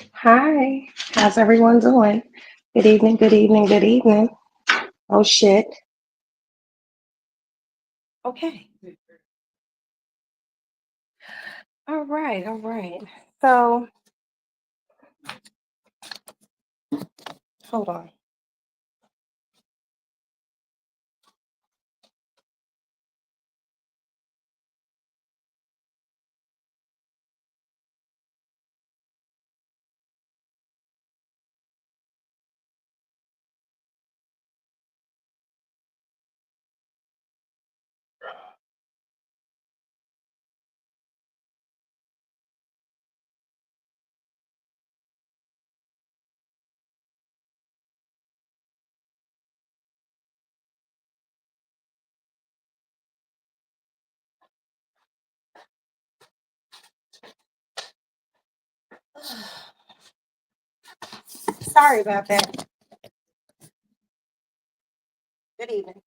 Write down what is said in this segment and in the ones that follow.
Hi, how's everyone doing? Good evening, good evening, good evening. Oh shit. Okay. All right. So, hold on. Sorry about that. Good evening.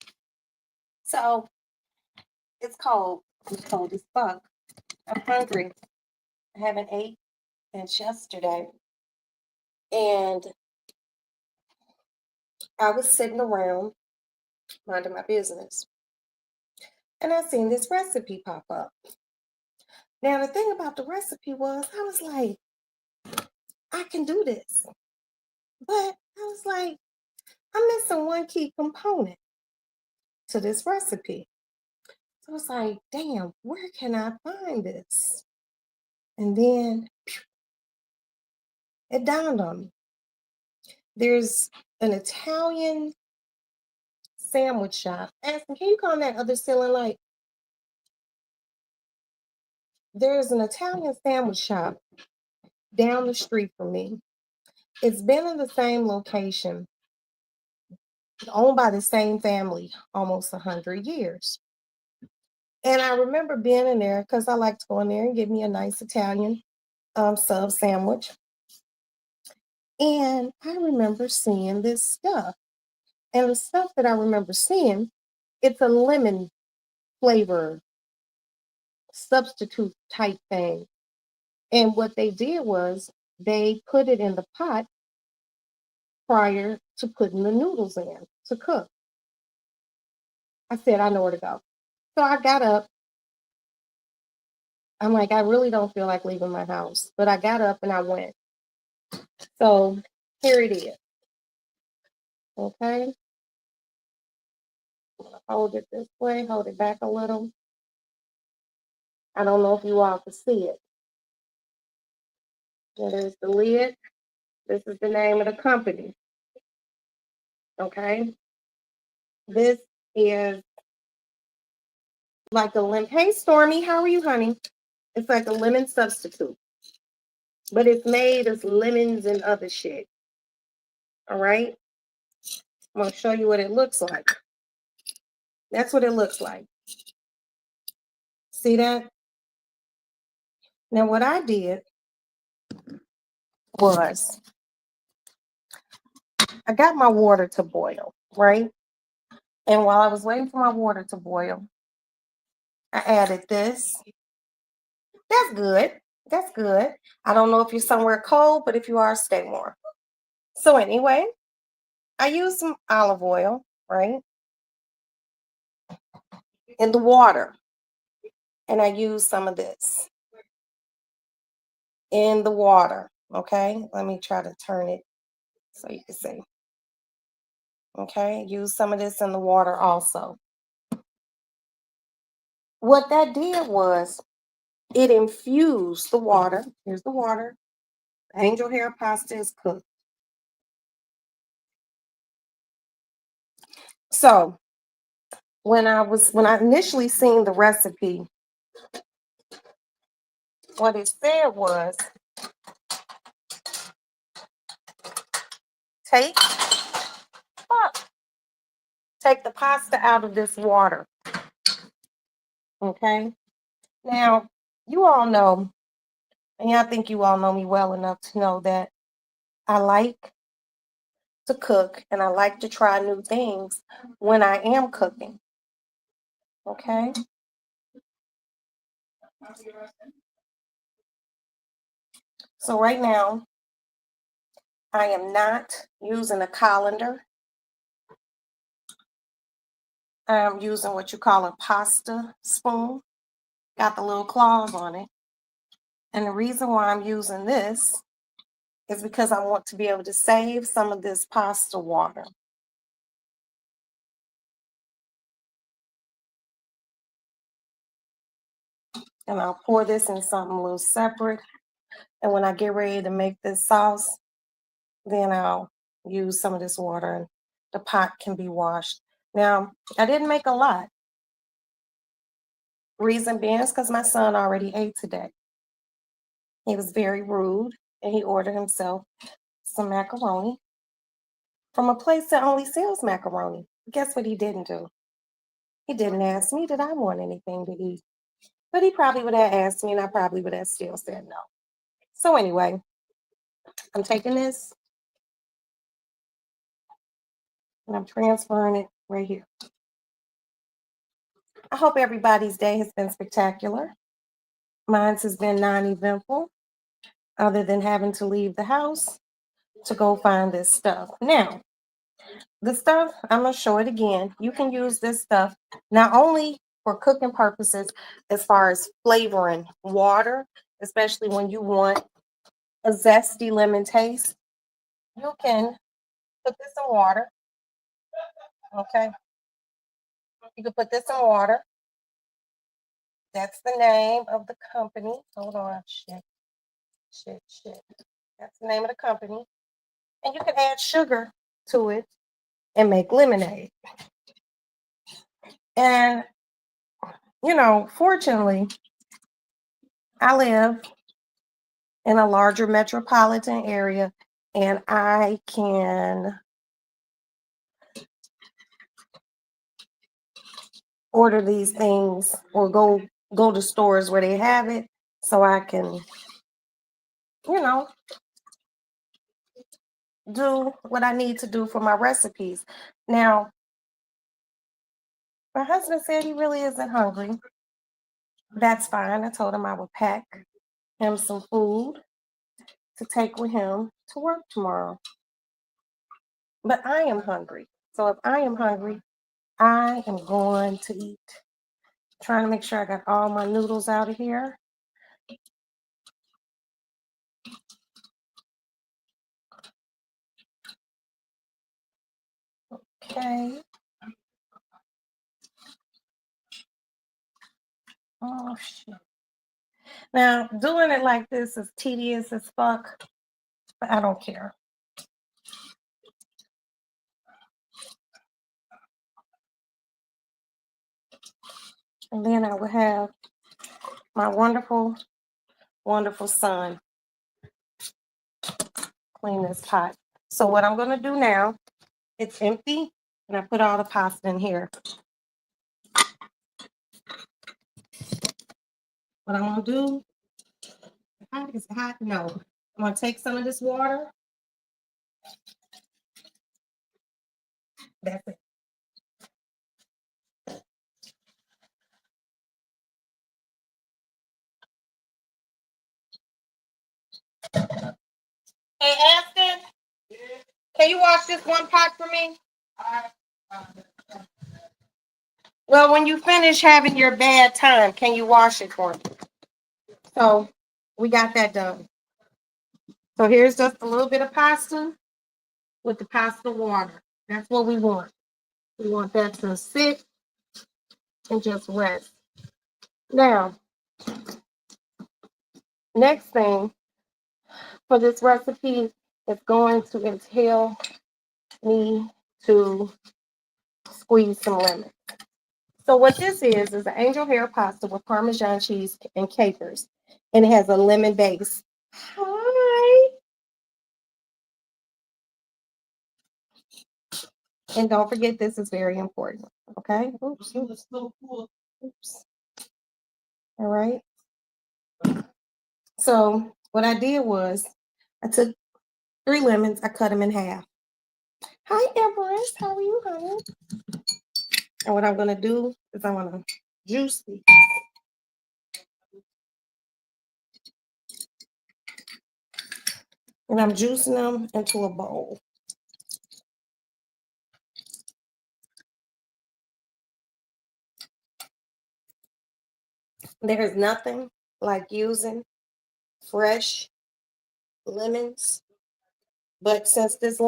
So, it's cold. It's cold as fuck. I'm hungry. I haven't ate since yesterday. And I was sitting around minding my business. And I seen this recipe pop up. Now, the thing about the recipe was, I was like, I can do this. But I was like, I'm missing one key component to this recipe. So it's like, damn, where can I find this? And then it dawned on me. There's an Italian sandwich shop. Asking, can you call that other ceiling light? There's an Italian sandwich shop down the street from me. It's been in the same location, owned by the same family almost 100 years. And I remember being in there because I like to go in there and get me a nice Italian sub sandwich. And I remember seeing this stuff. And the stuff that I remember seeing, it's a lemon flavor substitute type thing. And what they did was they put it in the pot prior to putting the noodles in to cook. I said, I know where to go. So I got up. I'm like, I really don't feel like leaving my house. But I got up and I went. So here it is. Okay. Hold it this way, hold it back a little. I don't know if you all can see it. There's the lid. This is the name of the company. Okay. This is like a lemon. Hey, Stormy, how are you, honey? It's like a lemon substitute, but it's made of lemons and other shit. All right. I'm going to show you what it looks like. That's what it looks like. See that? Now, what I did was I got my water to boil, right? And while I was waiting for my water to boil, I added this. That's good. That's good. I don't know if you're somewhere cold, but if you are, stay warm. So, anyway, I used some olive oil, right, in the water. And I used some of this in the water. Okay. Let me try to turn it so you can see. Okay. Use some of this in the water also. What that did was it infused the water. Here's the water. Angel hair pasta is cooked. So when I initially seen the recipe, what it said was take fuck, take the pasta out of this water. Okay. Now, you all know, and I think you all know me well enough to know that I like to cook and I like to try new things when I am cooking. Okay. So right now, I am not using a colander. I'm using what you call a pasta spoon. Got the little claws on it. And the reason why I'm using this is because I want to be able to save some of this pasta water. And I'll pour this in something a little separate. And when I get ready to make this sauce, then I'll use some of this water and the pot can be washed. Now, I didn't make a lot. Reason being is because my son already ate today. He was very rude and he ordered himself some macaroni from a place that only sells macaroni. Guess what he didn't do? He didn't ask me, did I want anything to eat? But he probably would have asked me and I probably would have still said no. So anyway, I'm taking this and I'm transferring it right here. I hope everybody's day has been spectacular. Mine has been non-eventful, other than having to leave the house to go find this stuff. Now, the stuff, I'm going to show it again. You can use this stuff not only for cooking purposes, as far as flavoring water, especially when you want a zesty lemon taste. You can put this in water. Okay. You can put this in water. That's the name of the company. Hold on. Shit. That's the name of the company. And you can add sugar to it and make lemonade. And, fortunately, I live in a larger metropolitan area and I can order these things or go to stores where they have it so I can, you know, do what I need to do for my recipes. Now, my husband said he really isn't hungry. That's fine. I told him I would pack him some food to take with him to work tomorrow. But I am hungry. So if I am hungry, I am going to eat. Trying to make sure I got all my noodles out of here. Okay. Oh shit. Now doing it like this is tedious as fuck, but I don't care. And then I will have my wonderful, wonderful son clean this pot. So what I'm gonna do now, it's empty, and I put all the pasta in here. What I'm gonna do, hot is hot? No. I'm gonna take some of this water. That's it. Hey Aston, can you wash this one pot for me? Well, when you finish having your bad time, can you wash it for me? So we got that done. So here's just a little bit of pasta with the pasta water. That's what we want. We want that to sit and just rest. Now, next thing for this recipe is going to entail me to squeeze some lemon. So what this is an angel hair pasta with Parmesan cheese and capers, and it has a lemon base. Hi. And don't forget, this is very important. Okay. Oops. Oops. All right. So what I did was I took 3 lemons, I cut them in half. Hi, Everest. How are you, honey? And what I'm gonna do is I'm gonna juice these. And I'm juicing them into a bowl. There's nothing like using fresh lemons. But since this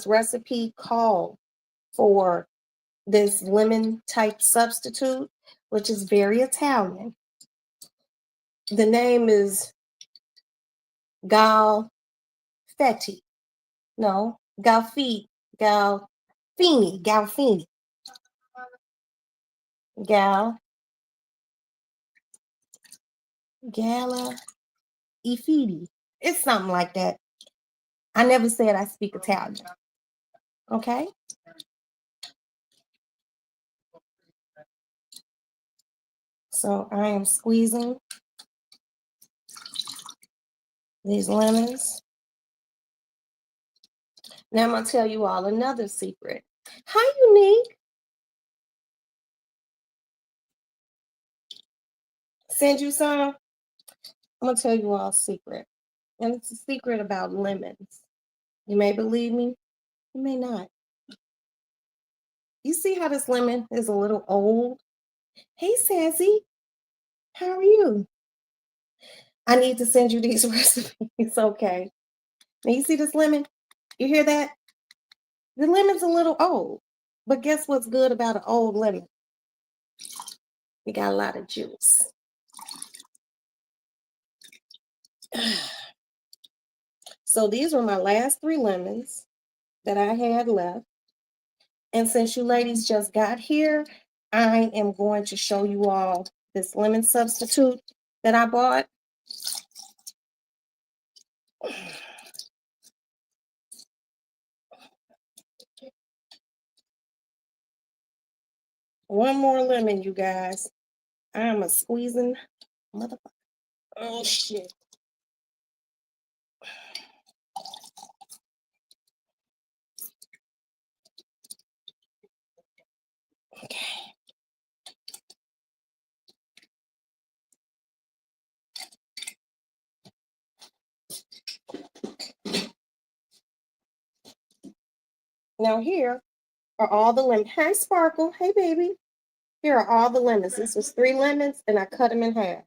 recipe called for this lemon type substitute, which is very Italian, the name is Galfetti. No, Galfini, Gal, Gala Ifidi. It's something like that. I never said I speak Italian. Okay. So I am squeezing these lemons. Now I'm gonna tell you all another secret. Hi, Unique. Send you some. I'm gonna tell you all a secret. And it's a secret about lemons. You may believe me, you may not. You see how this lemon is a little old? Hey, Sassy, how are you? I need to send you these recipes, okay? Now you see this lemon? You hear that? The lemon's a little old. But guess what's good about an old lemon? You got a lot of juice. So these were my last 3 lemons that I had left. And since you ladies just got here, I am going to show you all this lemon substitute that I bought. One more lemon, you guys. I am a squeezing motherfucker. Oh shit. Okay. Now here are all the lemons. Hi, Sparkle. Hey, baby. Here are all the lemons. This was 3 lemons, and I cut them in half.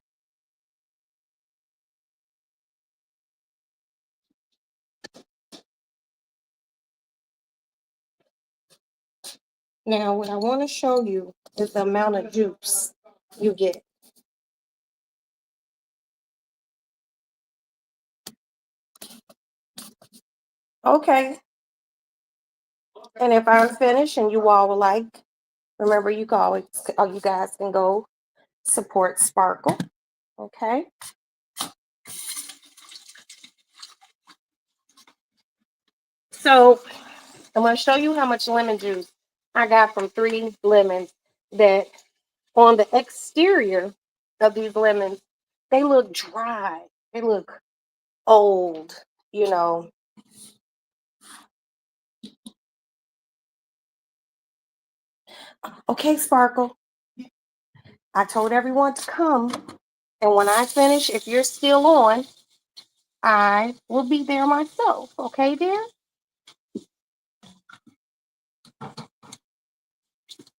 Now, what I want to show you is the amount of juice you get. Okay. And if I'm finished and you all would like, remember you can always, you guys can go support Sparkle. Okay. So I'm going to show you how much lemon juice I got from 3 lemons that on the exterior of these lemons, they look dry. They look old, you know. Okay, Sparkle. I told everyone to come. And when I finish, if you're still on, I will be there myself. Okay, dear?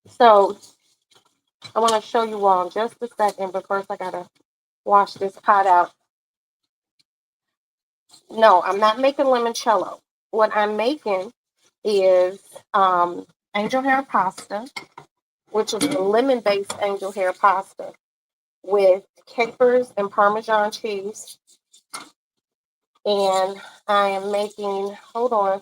So I want to show you all in just a second, but first I got to wash this pot out. No, I'm not making limoncello. What I'm making is angel hair pasta, which is a lemon-based angel hair pasta with capers and Parmesan cheese. And I am making, hold on,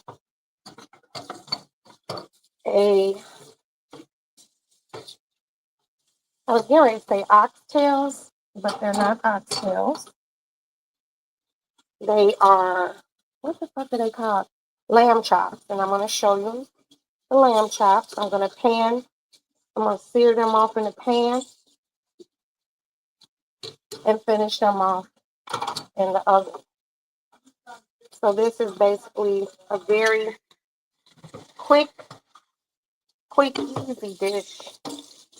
I was going to say oxtails, but they're not oxtails. They are, what the fuck are they called? Lamb chops. And I'm going to show you the lamb chops. I'm going to sear them off in the pan and finish them off in the oven. So this is basically a very quick, easy dish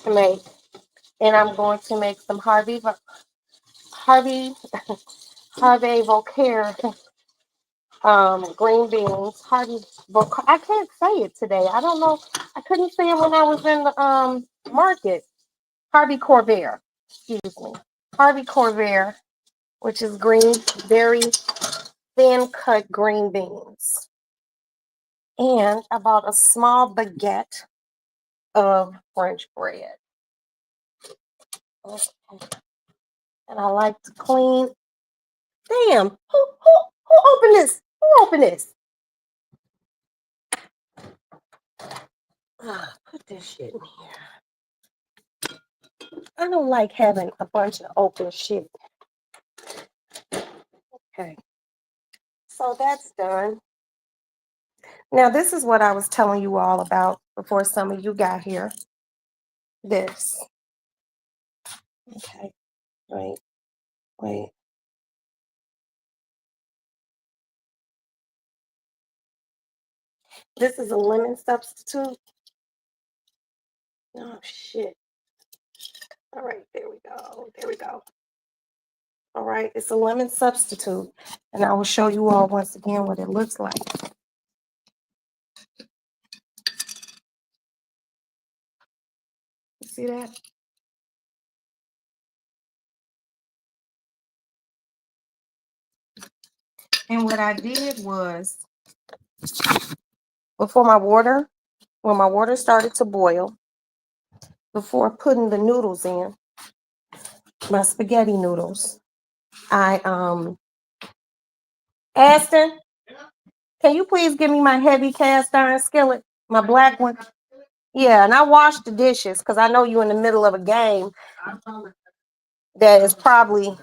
to make. And I'm going to make some Harvey Voltaire green beans, I can't say it today. I don't know. I couldn't say it when I was in the market. Harvey Corvair, excuse me. Harvey Corvair, which is green, very thin cut green beans. And I bought a small baguette of French bread. Okay. And I like to clean. Damn, who opened this? Who opened this? Put this shit in here. I don't like having a bunch of open shit. Okay. So that's done. Now, this is what I was telling you all about before some of you got here. This. Okay. Wait. This is a lemon substitute. Oh, shit. All right, there we go. All right, it's a lemon substitute. And I will show you all once again what it looks like. You see that? And what I did was, before when my water started to boil, before putting the noodles in, my spaghetti noodles, I Aston, can you please give me my heavy cast iron skillet, my black one? Yeah, and I washed the dishes because I know you're in the middle of a game that is probably,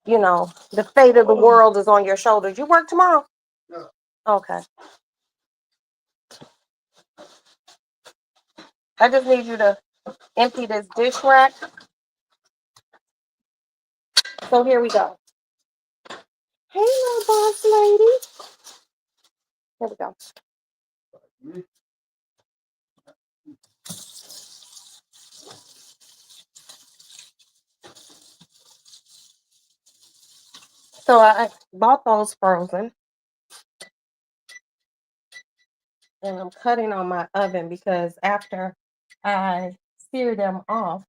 the fate of the world is on your shoulders. You work tomorrow? No. Okay. I just need you to empty this dish rack. So here we go. Hey, little boss lady. Here we go. So I bought those frozen, and I'm cutting on my oven because after I sear them off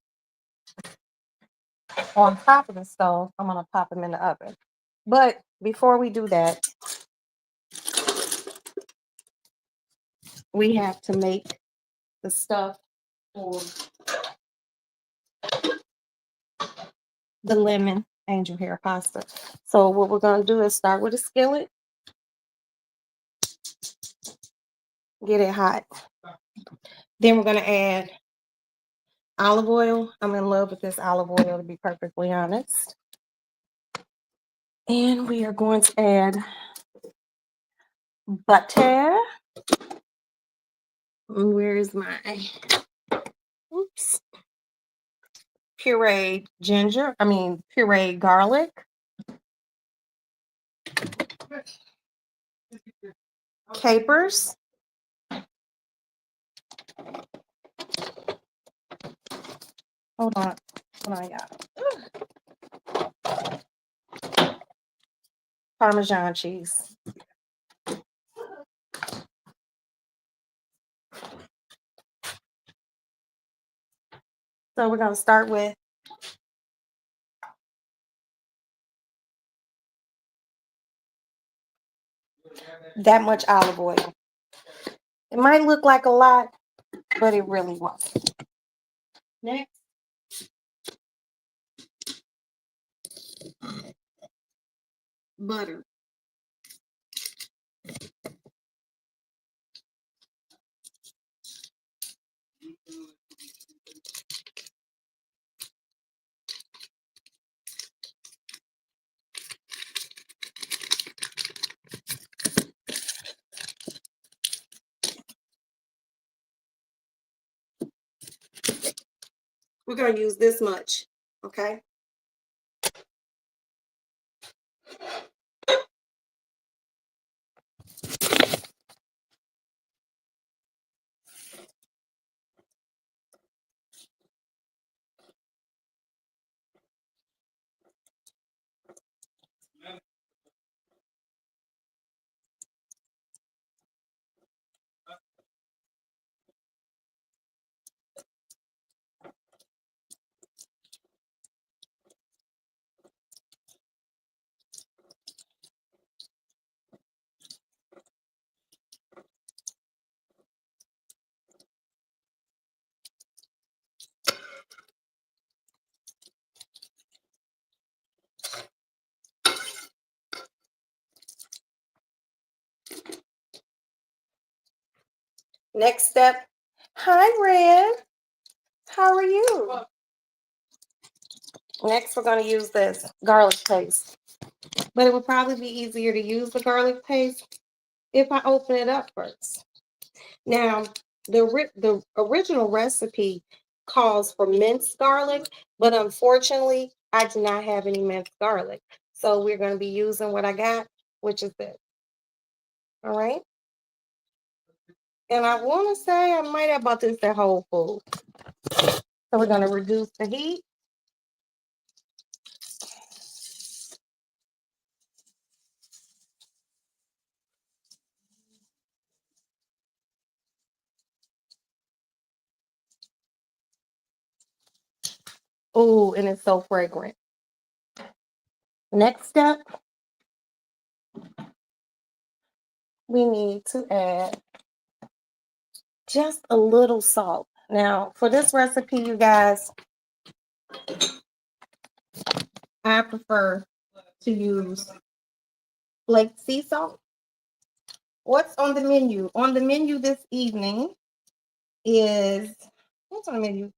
on top of the stove, I'm gonna pop them in the oven. But before we do that, we have to make the stuff for the lemon angel hair pasta. So what we're gonna do is start with a skillet, get it hot. Then we're gonna add olive oil. I'm in love with this olive oil, to be perfectly honest. And we are going to add butter. Where is my pureed pureed garlic, capers, hold on, y'all. Parmesan cheese. So we're gonna start with that much olive oil. It might look like a lot, but it really won't. Next, butter. We're gonna use this much, okay? Next step. Hi, Red. How are you? Next, we're going to use this garlic paste. But it would probably be easier to use the garlic paste if I open it up first. Now, the original recipe calls for minced garlic, but unfortunately, I do not have any minced garlic. So we're going to be using what I got, which is this. All right. And I want to say I might have bought this at Whole Foods. So we're going to reduce the heat. Oh, and it's so fragrant. Next step, we need to add just a little salt. Now, for this recipe, you guys, I prefer to use flake sea salt. What's on the menu? On the menu this evening is, what's on the menu?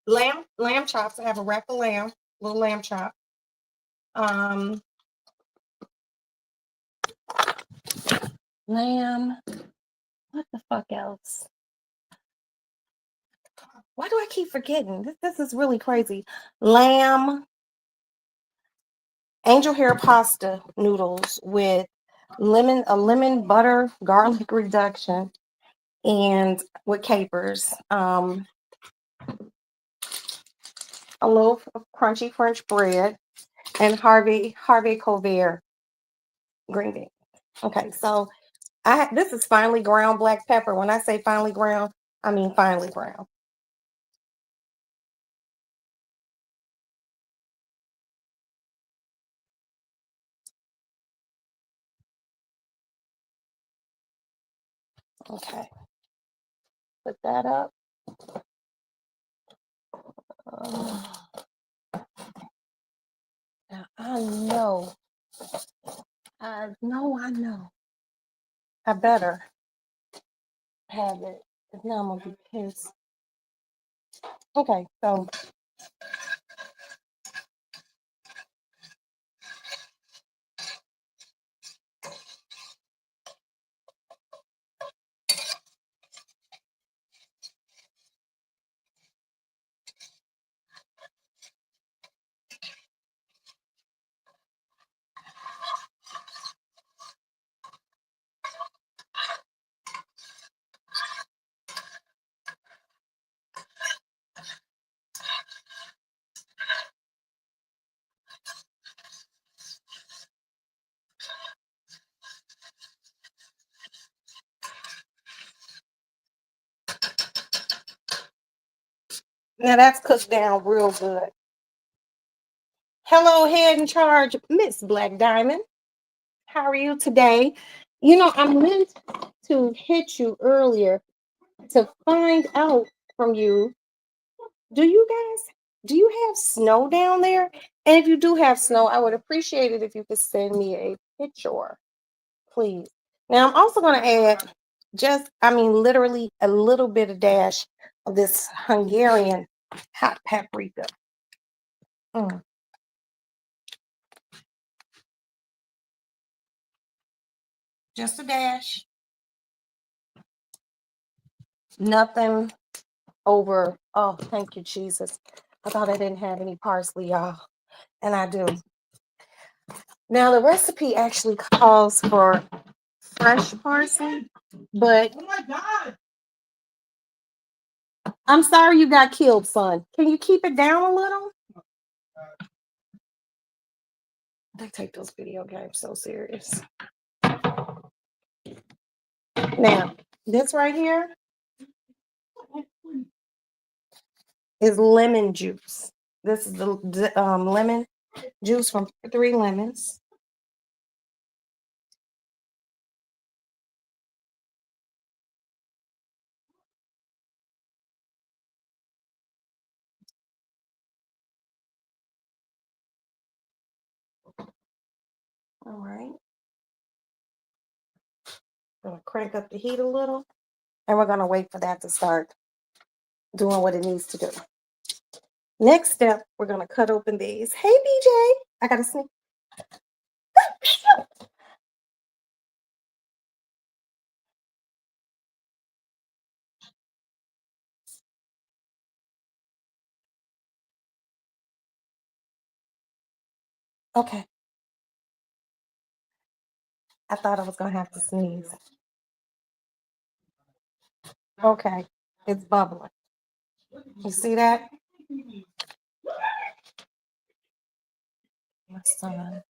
Lamb chops. I have a rack of little lamb chop. Lamb. What the fuck else? Why do I keep forgetting? This is really crazy. Lamb, angel hair pasta noodles with a lemon butter garlic reduction, and with capers. A loaf of crunchy French bread, and Harvey Colbert green bean. Okay, so this is finely ground black pepper. When I say finely ground, I mean finely ground. Okay, put that up. Now I know. I know. I better have it. If not, I'm gonna be pissed. Okay, so now that's cooked down real good. Hello, head in charge, Miss Black Diamond. How are you today? You know, I meant to hit you earlier to find out from you. Do you have snow down there? And if you do have snow, I would appreciate it if you could send me a picture, please. Now, I'm also going to add literally a little bit of dash of this Hungarian hot paprika. Mm. Just a dash. Nothing over. Oh, thank you, Jesus. I thought I didn't have any parsley, y'all. And I do. Now, the recipe actually calls for fresh parsley, but oh my God. I'm sorry you got killed, son. Can you keep it down a little? They take those video games so serious. Now, this right here is lemon juice. This is the lemon juice from 3 lemons. All right. Gonna crank up the heat a little, and we're gonna wait for that to start doing what it needs to do. Next step, we're gonna cut open these. Hey, BJ, I gotta sneak. Okay, I thought I was gonna have to sneeze. Okay, it's bubbling. You see that? My son.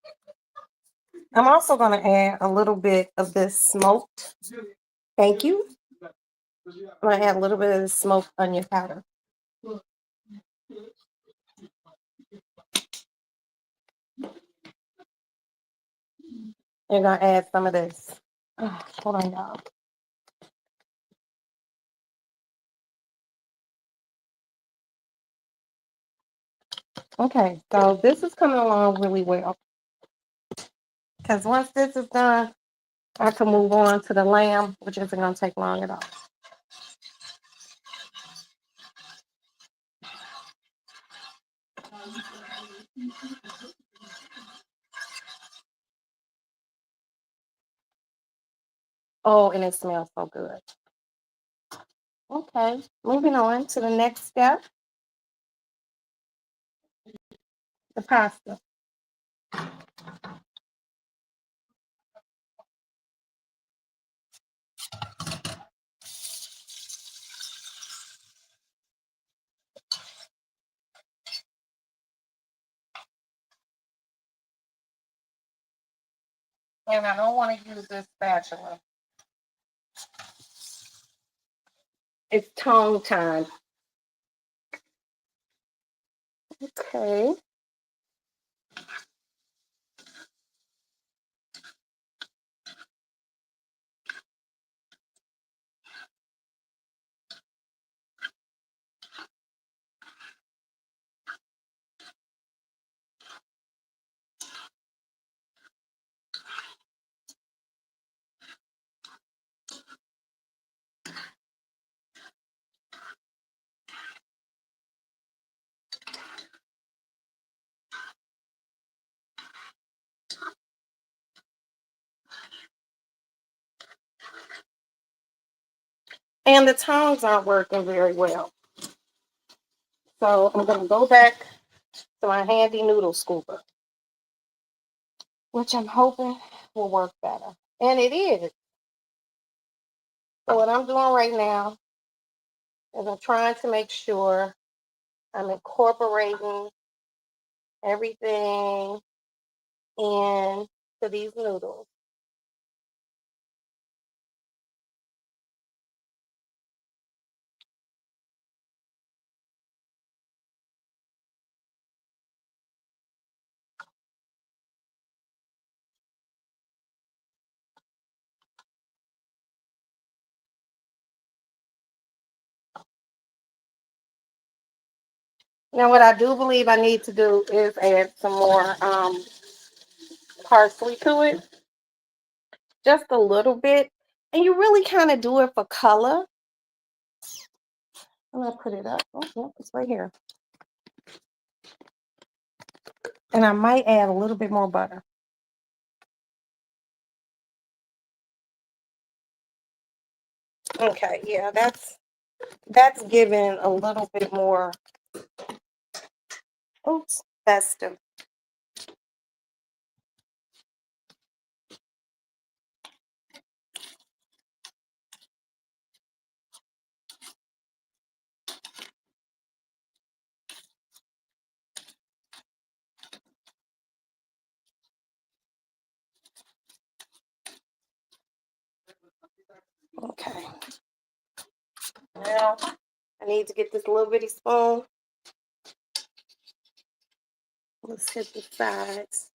I'm also gonna add a little bit of this smoked. Thank you. I'm gonna add a little bit of the smoked onion powder. You're gonna add some of this. Hold on, y'all. Okay, so this is coming along really well. Because once this is done, I can move on to the lamb, which isn't gonna take long at all. Oh, and it smells so good. Okay, moving on to the next step, the pasta. And I don't want to use this spatula. It's tone time. Okay. And the tongs aren't working very well. So I'm going to go back to my handy noodle scooper, which I'm hoping will work better. And it is. So what I'm doing right now is I'm trying to make sure I'm incorporating everything into these noodles. Now, what I do believe I need to do is add some more parsley to it, just a little bit. And you really kind of do it for color. I'm gonna put it up. Oh, yeah, it's right here. And I might add a little bit more butter. Okay, yeah, that's giving a little bit more, oops, festive. Okay. Now I need to get this little bitty spoon. Let's hit the sides.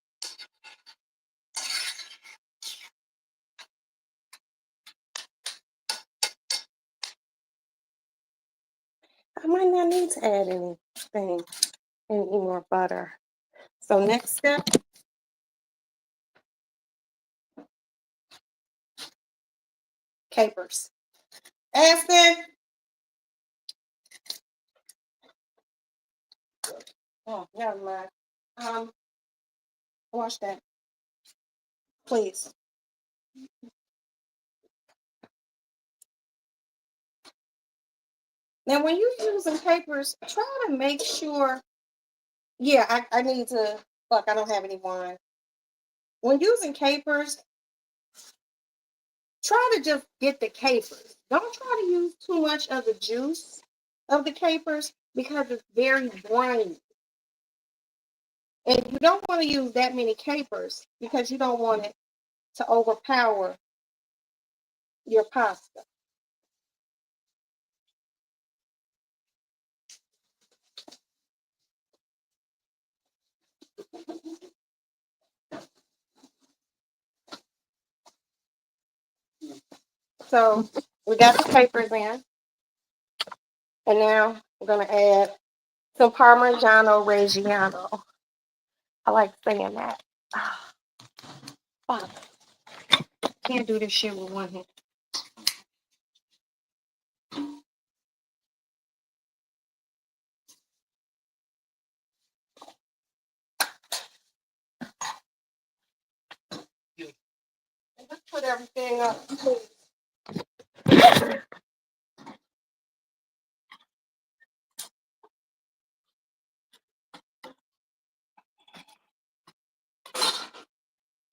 I might not need to add anything, any more butter. So next step, capers. Aspen. Oh, never mind. Wash that, please. Now, when you're using capers, try to make sure. Yeah, I need to. Fuck, I don't have any wine. When using capers, try to just get the capers. Don't try to use too much of the juice of the capers because it's very briny. And you don't want to use that many capers because you don't want it to overpower your pasta. So we got the capers in, and now we're gonna add some Parmigiano Reggiano. I like saying that. Ah, fuck. Can't do this shit with one hand. Let's put everything up, please.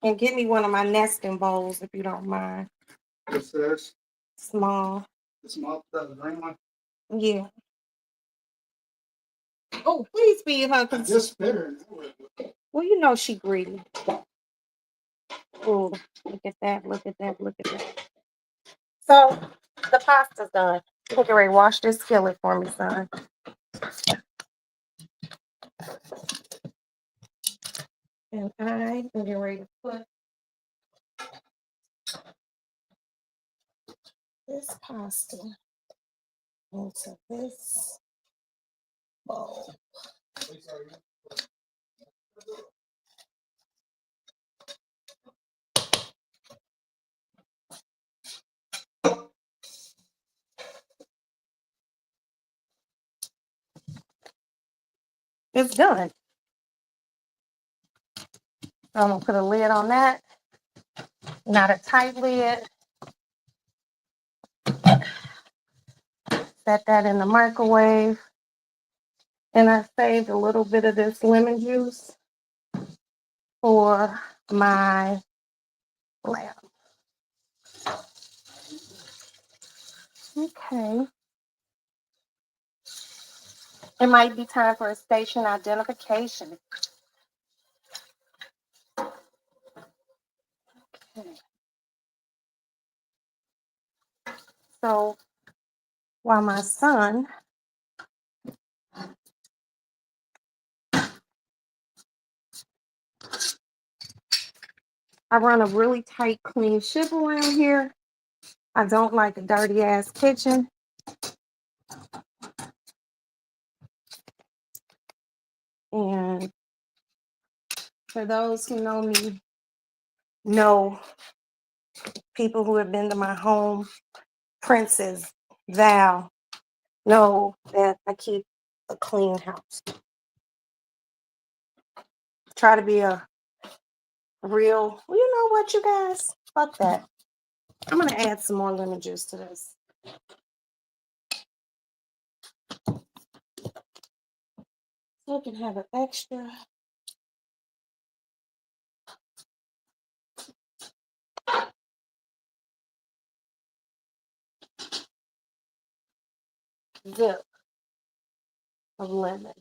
And get me one of my nesting bowls if you don't mind. What's this? Small. The small, the green one? Yeah. Oh, please feed her. I just spit her. Well, you know she greedy. Oh, look at that, look at that, look at that. So the pasta's done. You can ready to wash this skillet for me, son. And I am getting ready to put this pasta into this bowl. It's done. So I'm gonna put a lid on that. Not a tight lid. Set that in the microwave. And I saved a little bit of this lemon juice for my lamb. Okay. It might be time for a station identification. Okay. So while my son I run a really tight, clean ship around here. I don't like a dirty ass kitchen. And for those who know me, know people who have been to my home, Princess, Val, know that I keep a clean house. Try to be a real, well, you know what, you guys? Fuck that. I'm going to add some more lemon juice to this. So I can have an extra. Zip of lemon.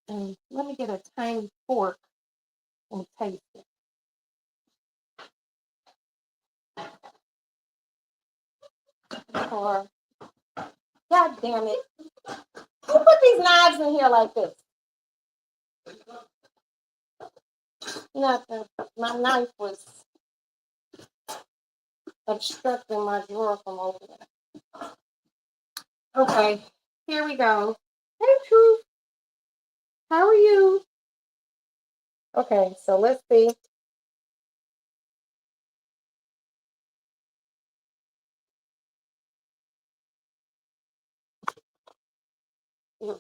And let me get a tiny fork and taste it. Or, God damn it. Who put these knives in here like this? Nothing. My knife was obstructing my drawer from opening. Okay, here we go. Hey, Truth. How are you? Okay, so let's see. Man,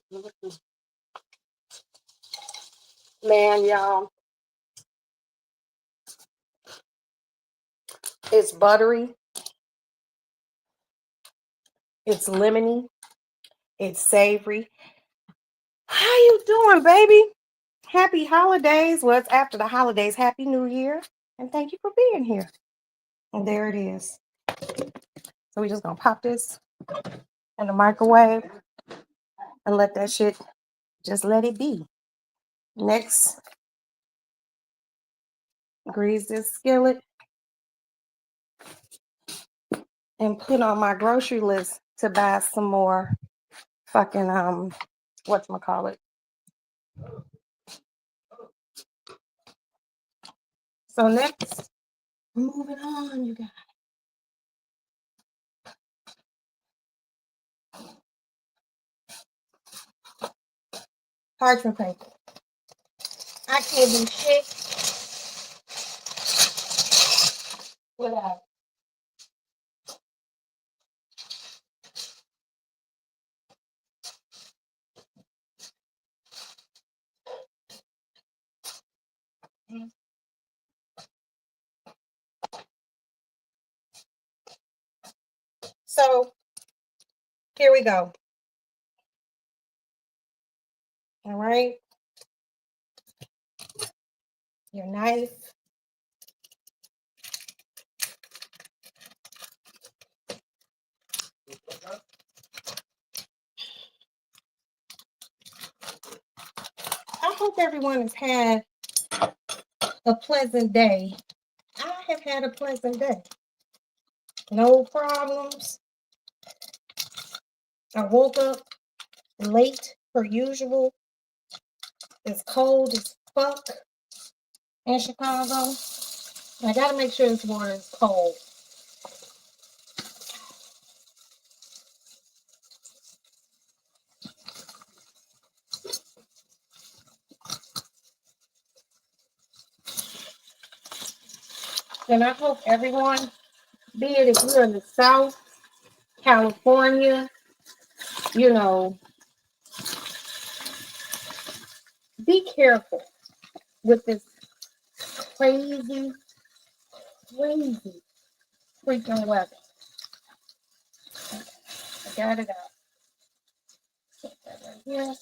y'all, it's buttery, it's lemony, it's savory. How you doing, baby? Happy holidays. Well, it's after the holidays. Happy New Year. And thank you for being here. And there it is. So we just gonna pop this in the microwave and let that shit just let it be. Next, grease this skillet and put on my grocery list to buy some more fucking whatchamacallit. So next, moving on, you guys. Parchment paper. I can't do shit without. So here we go. All right. Your knife. I hope everyone has had a pleasant day. I have had a pleasant day. No problems. I woke up late per usual. It's cold as fuck in Chicago. I gotta make sure this water is cold. And I hope everyone, be it if you're in the South, California, you know, be careful with this crazy, crazy freaking weather. I got it out. Put that right here.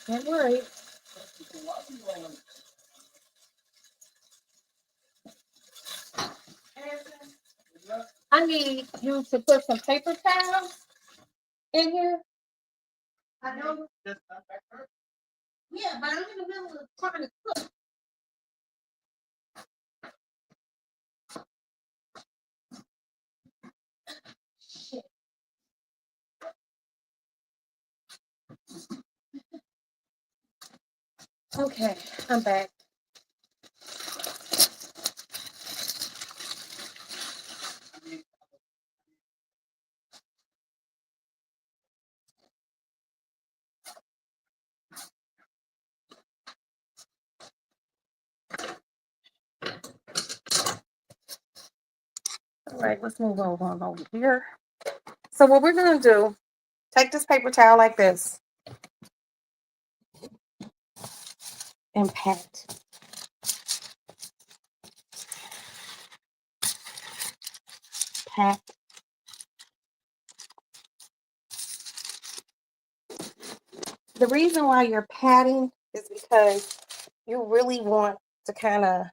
Don't worry. I need you to put some paper towels in here. I know. Yeah, but I'm in the middle of trying to cook. Shit. Okay, I'm back. All right, let's move over here. So what we're gonna do, take this paper towel like this and pat. Pat. The reason why you're patting is because you really want to kind of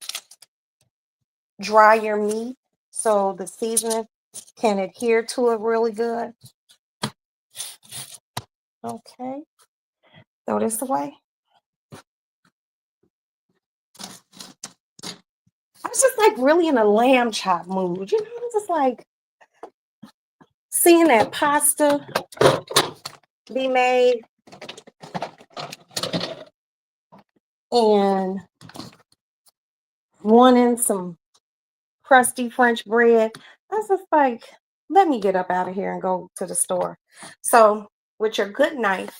dry your meat so the seasoning can adhere to it really good. Okay, throw this away. I was just like really in a lamb chop mood, you know. I'm just like seeing that pasta be made and wanting some crusty French bread. I was just like, let me get up out of here and go to the store. So with your good knife,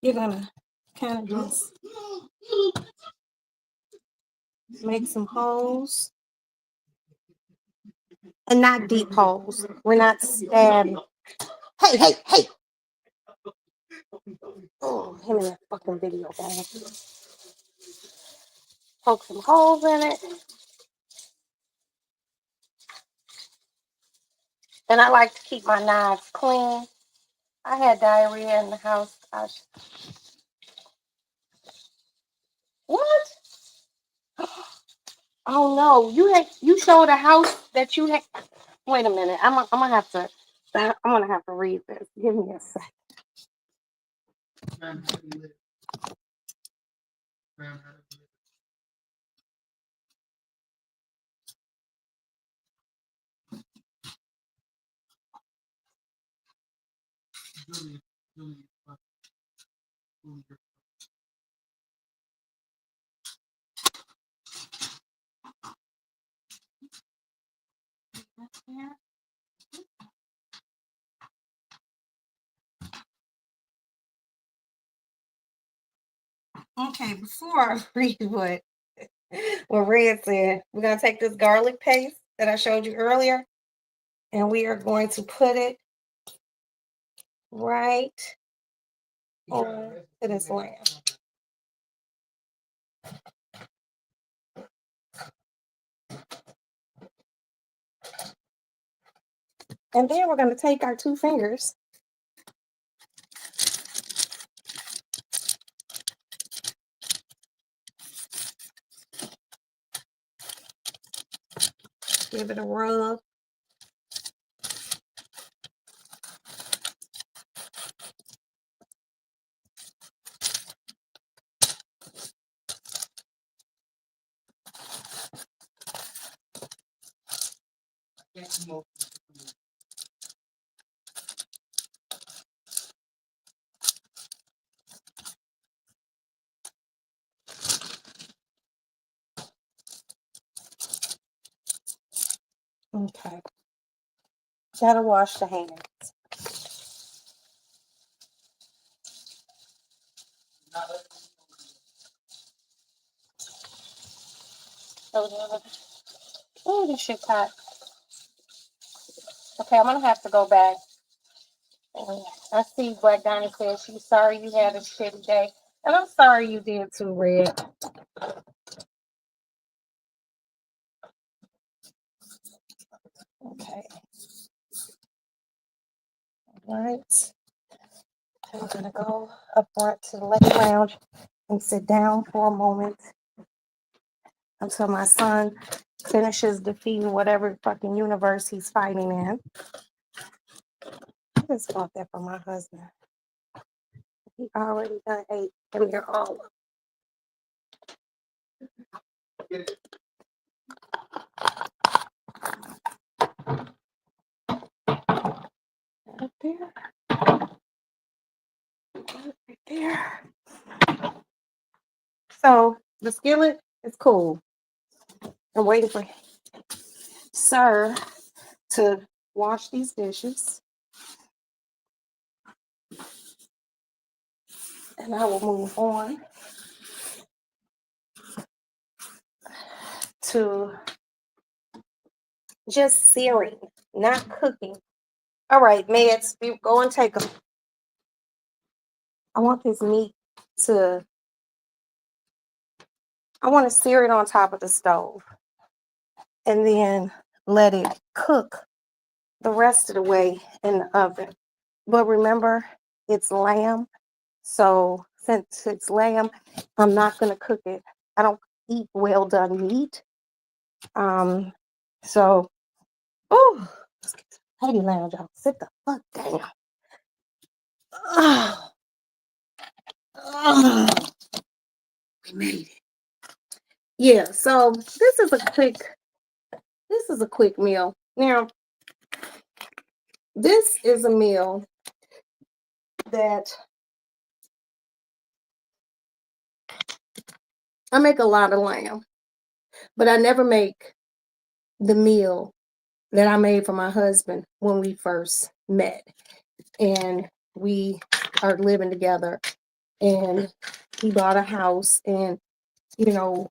you're gonna kind of just make some holes. And not deep holes. We're not stabbing. Hey, hey, hey. Oh, him in that fucking video game. Poke some holes in it. And I like to keep my knives clean. I had diarrhea in the house. What? Oh no! You showed a house that you had. Wait a minute. I'm gonna have to read this. Give me a sec. Okay, before I read what Red said, we're gonna take this garlic paste that I showed you earlier, and we are going to put it right on to this lamb. And then we're going to take our 2 fingers give it a rub. Okay. Gotta wash the hands. Oh, this shit hot. Okay, I'm gonna have to go back. I see Black Donnie says she's sorry you had a shitty day. And I'm sorry you did too, Red. Okay. All right. I'm gonna go up front to the lake lounge and sit down for a moment until my son finishes defeating whatever fucking universe he's fighting in. I just bought that for my husband. He already done ate, and they're all up there. Right there. So the skillet is cool. I'm waiting for Sir to wash these dishes. And I will move on to just searing, not cooking. All right, Meds, go and take them. I want this meat I want to sear it on top of the stove and then let it cook the rest of the way in the oven. But remember, it's lamb. So since it's lamb, I'm not going to cook it. I don't eat well done meat. So, oh, Haiti Lounge, y'all, sit the fuck down. Oh, oh, we made it. Yeah, so this is a quick meal. Now, this is a meal that I make a lot of lamb, but I never make the meal that I made for my husband when we first met. And we are living together, and he bought a house, and you know,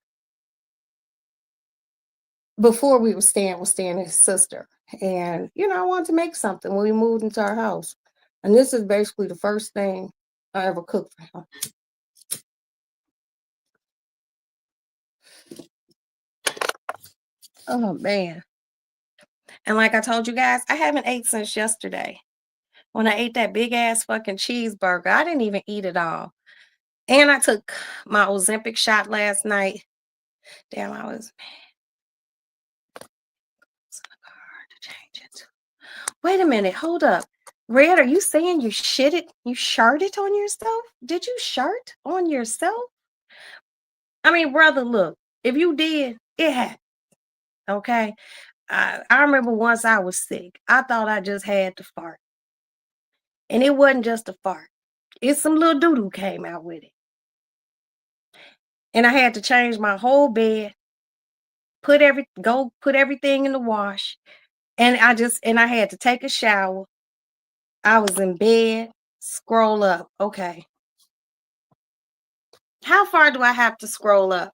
before we were staying with his sister. And, I wanted to make something when we moved into our house. And this is basically the first thing I ever cooked for him. Oh man. And like I told you guys, I haven't ate since yesterday. When I ate that big ass fucking cheeseburger, I didn't even eat it all. And I took my Ozempic shot last night. Damn, I was hard to change it. Wait a minute, hold up. Red, are you saying you sharted on yourself? Did you shart on yourself? I mean, brother, look, if you did, it happened. Okay. I remember once I was sick. I thought I just had to fart. And it wasn't just a fart. It's some little doo-doo came out with it. And I had to change my whole bed, put everything in the wash. And I had to take a shower. I was in bed, scroll up. Okay. How far do I have to scroll up?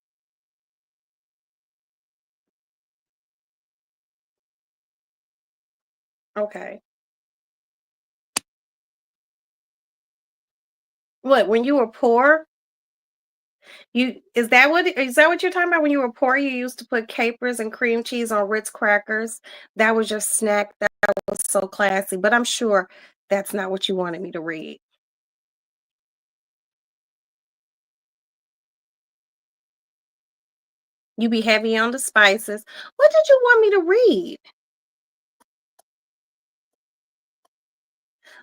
Okay. What, when you were poor? Is that what you're talking about? When you were poor, you used to put capers and cream cheese on Ritz crackers. That was your snack. That was so classy. But I'm sure that's not what you wanted me to read. You be heavy on the spices. What did you want me to read?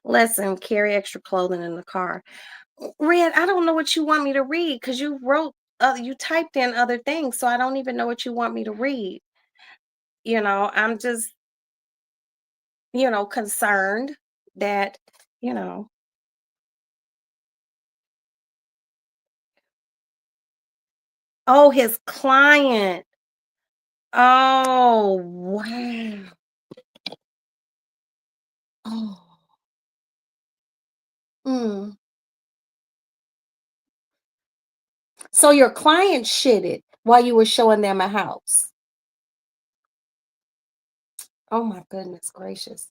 Lesson, carry extra clothing in the car. Red, I don't know what you want me to read because you typed in other things, so I don't even know what you want me to read. I'm just, concerned that, you know, oh, his client. Oh, wow. Oh, mm. So your client shitted while you were showing them a house. Oh my goodness gracious.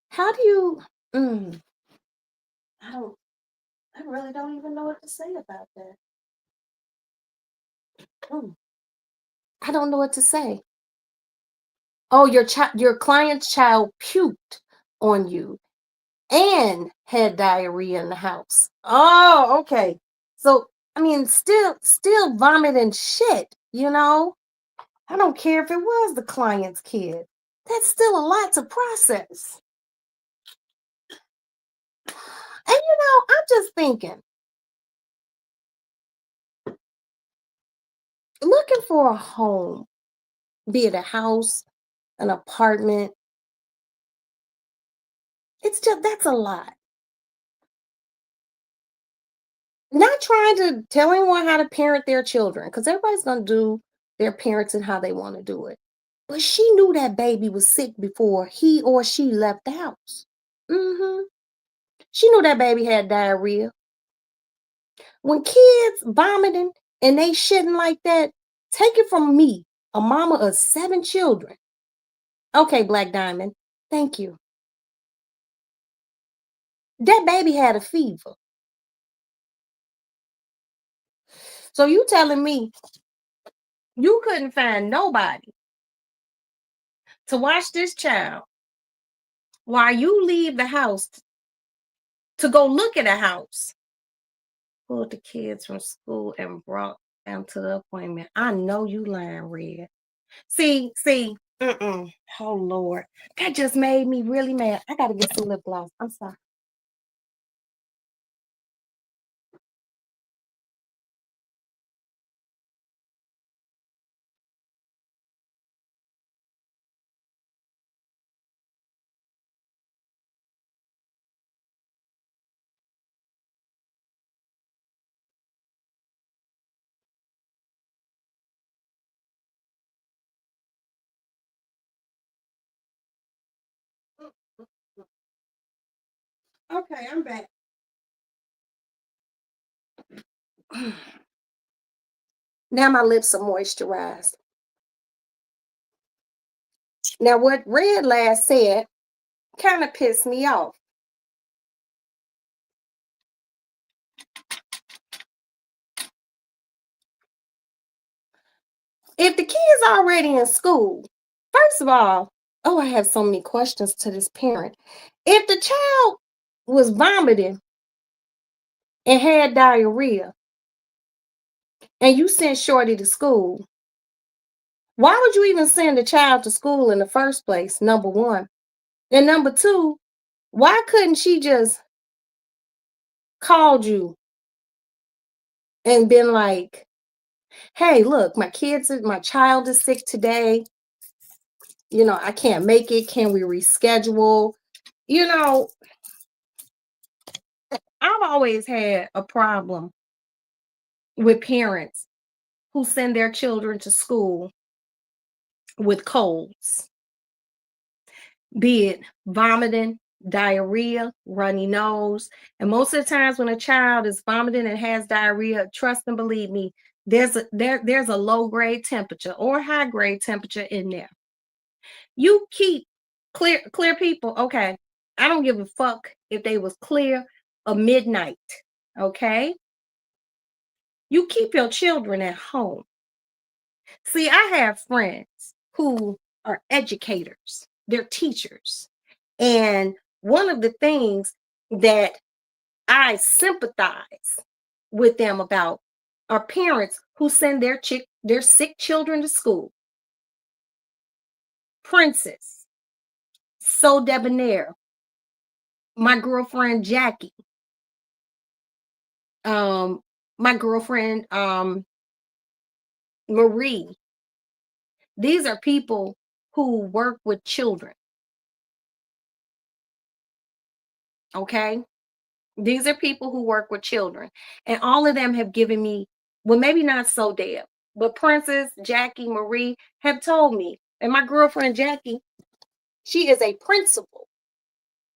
How do you mm, I don't I really don't even know what to say about that. Mm, I don't know what to say. Oh, your client's child puked on you and had diarrhea in the house. Oh, okay. So, I mean, still vomiting shit. I don't care if it was the client's kid. That's still a lot to process. And I'm just thinking, looking for a home, be it a house, an apartment, that's a lot. Not trying to tell anyone how to parent their children, because everybody's gonna do their parents and how they want to do it. But she knew that baby was sick before he or she left the house. Hmm. She knew that baby had diarrhea. When kids vomiting and they shitting like that, take it from me, a mama of 7 children. Okay, Black Diamond, thank you. That baby had a fever. So you telling me you couldn't find nobody to watch this child while you leave the house to go look at a house? Pulled the kids from school and brought them to the appointment. I know you lying, Red. See, oh Lord, that just made me really mad. I gotta get some lip gloss. I'm sorry. Okay, I'm back. Now my lips are moisturized. Now, what Red last said kind of pissed me off. If the kid's already in school, first of all, oh, I have so many questions to this parent. If the child was vomiting and had diarrhea and you sent Shorty to school, why would you even send the child to school in the first place? Number one. And number two, why couldn't she just called you and been like, hey, look, my child is sick today. I can't make it. Can we reschedule? You know, I've always had a problem with parents who send their children to school with colds, be it vomiting, diarrhea, runny nose. And most of the times when a child is vomiting and has diarrhea, trust and believe me, there's a low grade temperature or high grade temperature in there. You keep clear people, okay. I don't give a fuck if they was clear or midnight, okay? You keep your children at home. See, I have friends who are educators, they're teachers. And one of the things that I sympathize with them about are parents who send their sick children to school. Princess, so debonair, my girlfriend Jackie, my girlfriend Marie. These are people who work with children. Okay? These are people who work with children. And all of them have given me, well, maybe not so dead, but Princess, Jackie, Marie have told me. And my girlfriend Jackie, she is a principal.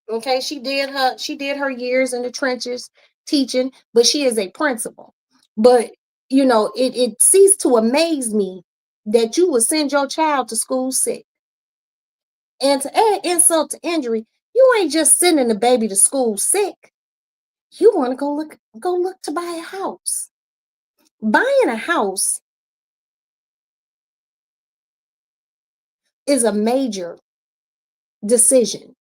Okay, she did her years in the trenches teaching, but she is a principal. But it ceased to amaze me that you would send your child to school sick. And to add insult to injury, you ain't just sending the baby to school sick. You want to go look to buy a house. Buying a house is a major decision.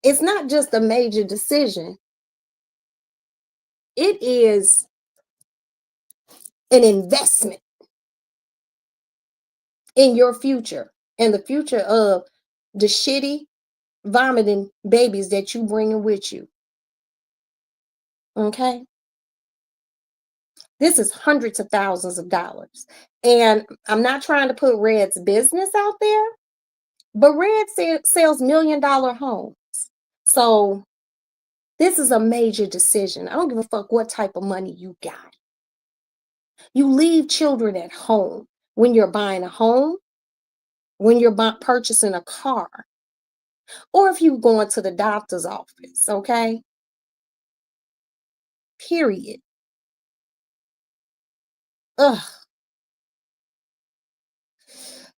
It's not just a major decision. It is an investment in your future and the future of the shitty, vomiting babies that you bringing with you. Okay? This is hundreds of thousands of dollars. And I'm not trying to put Red's business out there, but Red sells $1 million homes. So this is a major decision. I don't give a fuck what type of money you got. You leave children at home when you're buying a home, when you're purchasing a car, or if you're going to the doctor's office, okay? Period. Ugh.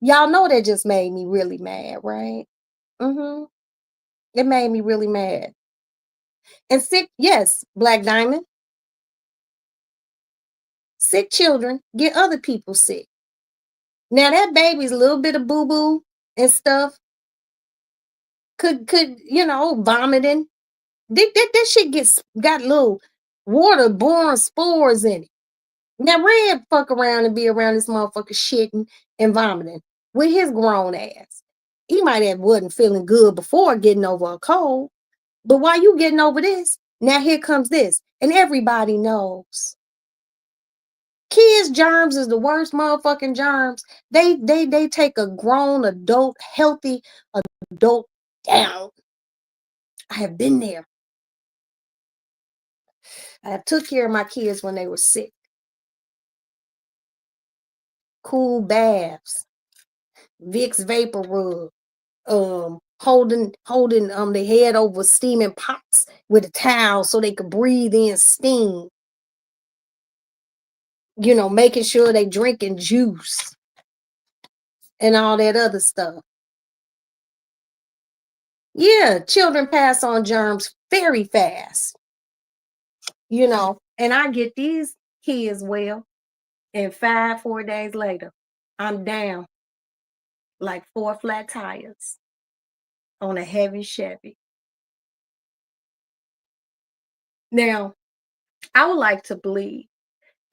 Y'all know that just made me really mad, right? It made me really mad. And sick, yes, Black Diamond. Sick children get other people sick. Now that baby's a little bit of boo-boo and stuff could vomiting. That shit got little waterborne spores in it. Now Red fuck around and be around this motherfucker shitting and vomiting with his grown ass. He might have wasn't feeling good before getting over a cold, but while you getting over this, now here comes this, and everybody knows. Kids' germs is the worst motherfucking germs. They take a grown adult, healthy adult down. I have been there. I have took care of my kids when they were sick. Cool baths, Vicks vapor rub, holding their head over steaming pots with a towel so they could breathe in steam. making sure they drinking juice and all that other stuff. Yeah, children pass on germs very fast, and I get these kids well, and 4 days later, I'm down like 4 flat tires on a heavy Chevy. Now, I would like to believe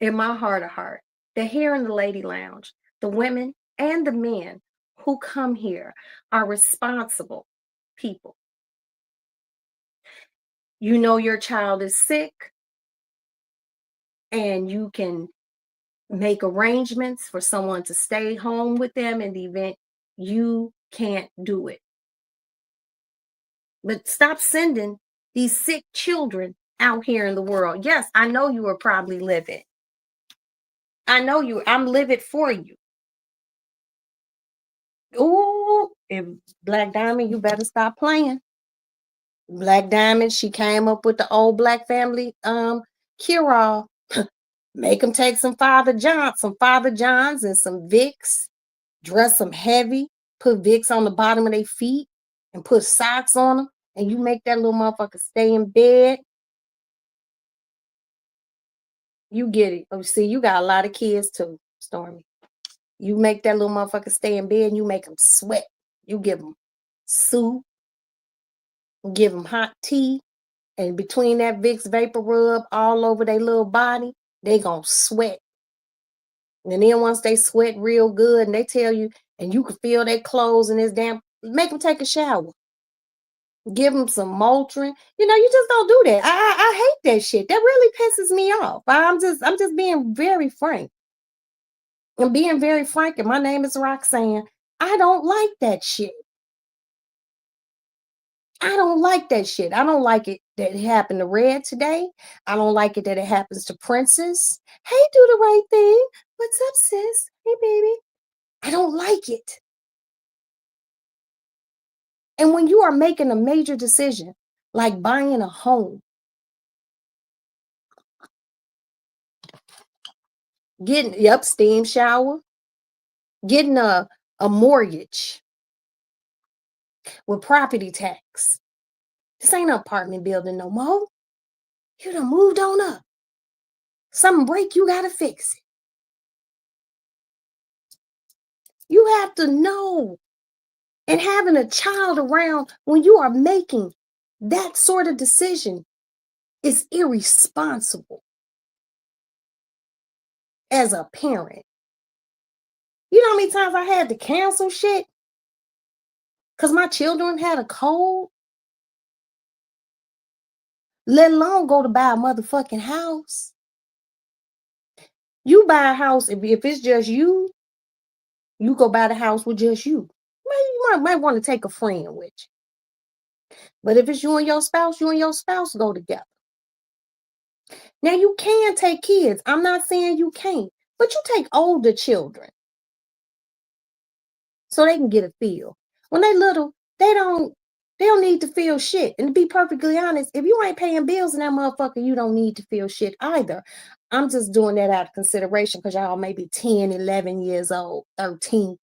in my heart of heart that here in the Lady Lounge, the women and the men who come here are responsible people. You know your child is sick, and you can make arrangements for someone to stay home with them in the event you can't do it. But stop sending these sick children out here in the world. Yes, I know you are probably livid. I'm livid for you. Ooh, if Black Diamond, you better stop playing. Black Diamond, she came up with the old Black family cure-all. Make them take some Father Johns and some Vicks, dress them heavy, put Vicks on the bottom of their feet and put socks on them, and you make that little motherfucker stay in bed. You get it. Oh, see, you got a lot of kids too, Stormy. You make that little motherfucker stay in bed and you make them sweat. You give them soup, give them hot tea, and between that Vicks Vapor Rub all over their little body, they gonna sweat. And then once they sweat real good and they tell you, and you can feel their clothes and this damn, make them take a shower. Give them some Motrin. You just don't do that. I hate that shit. That really pisses me off. I'm just being very frank. I'm being very frank, and my name is Roxanne. I don't like that shit. I don't like that shit. I don't like it that it happened to Red today. I don't like it that it happens to Princess. Hey, do the right thing. What's up, sis? Hey, baby. I don't like it. And when you are making a major decision, like buying a home, getting steam shower, getting a mortgage with property tax. This ain't an apartment building no more. You done moved on up. Something break, you gotta fix it. You have to know. And having a child around when you are making that sort of decision is irresponsible as a parent. You know how many times I had to cancel shit because my children had a cold? Let alone go to buy a motherfucking house. You buy a house, if it's just you go buy the house with just you. You might want to take a friend with you. But if it's you and your spouse go together. Now, you can take kids. I'm not saying you can't, but you take older children so they can get a feel. When they little, they don't need to feel shit. And to be perfectly honest, if you ain't paying bills in that motherfucker, you don't need to feel shit either. I'm just doing that out of consideration because y'all may be 10, 11 years old, 13.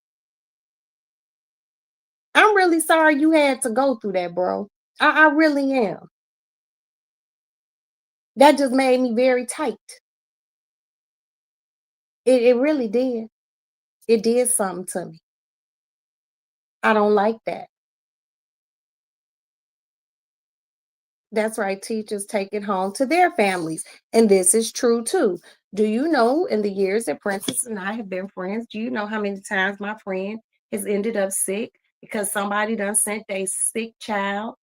I'm really sorry you had to go through that, bro. I really am. That just made me very tight. It really did. It did something to me. I don't like that. That's right. Teachers take it home to their families. And this is true too. Do you know, in the years that Princess and I have been friends, do you know how many times my friend has ended up sick because somebody done sent a sick child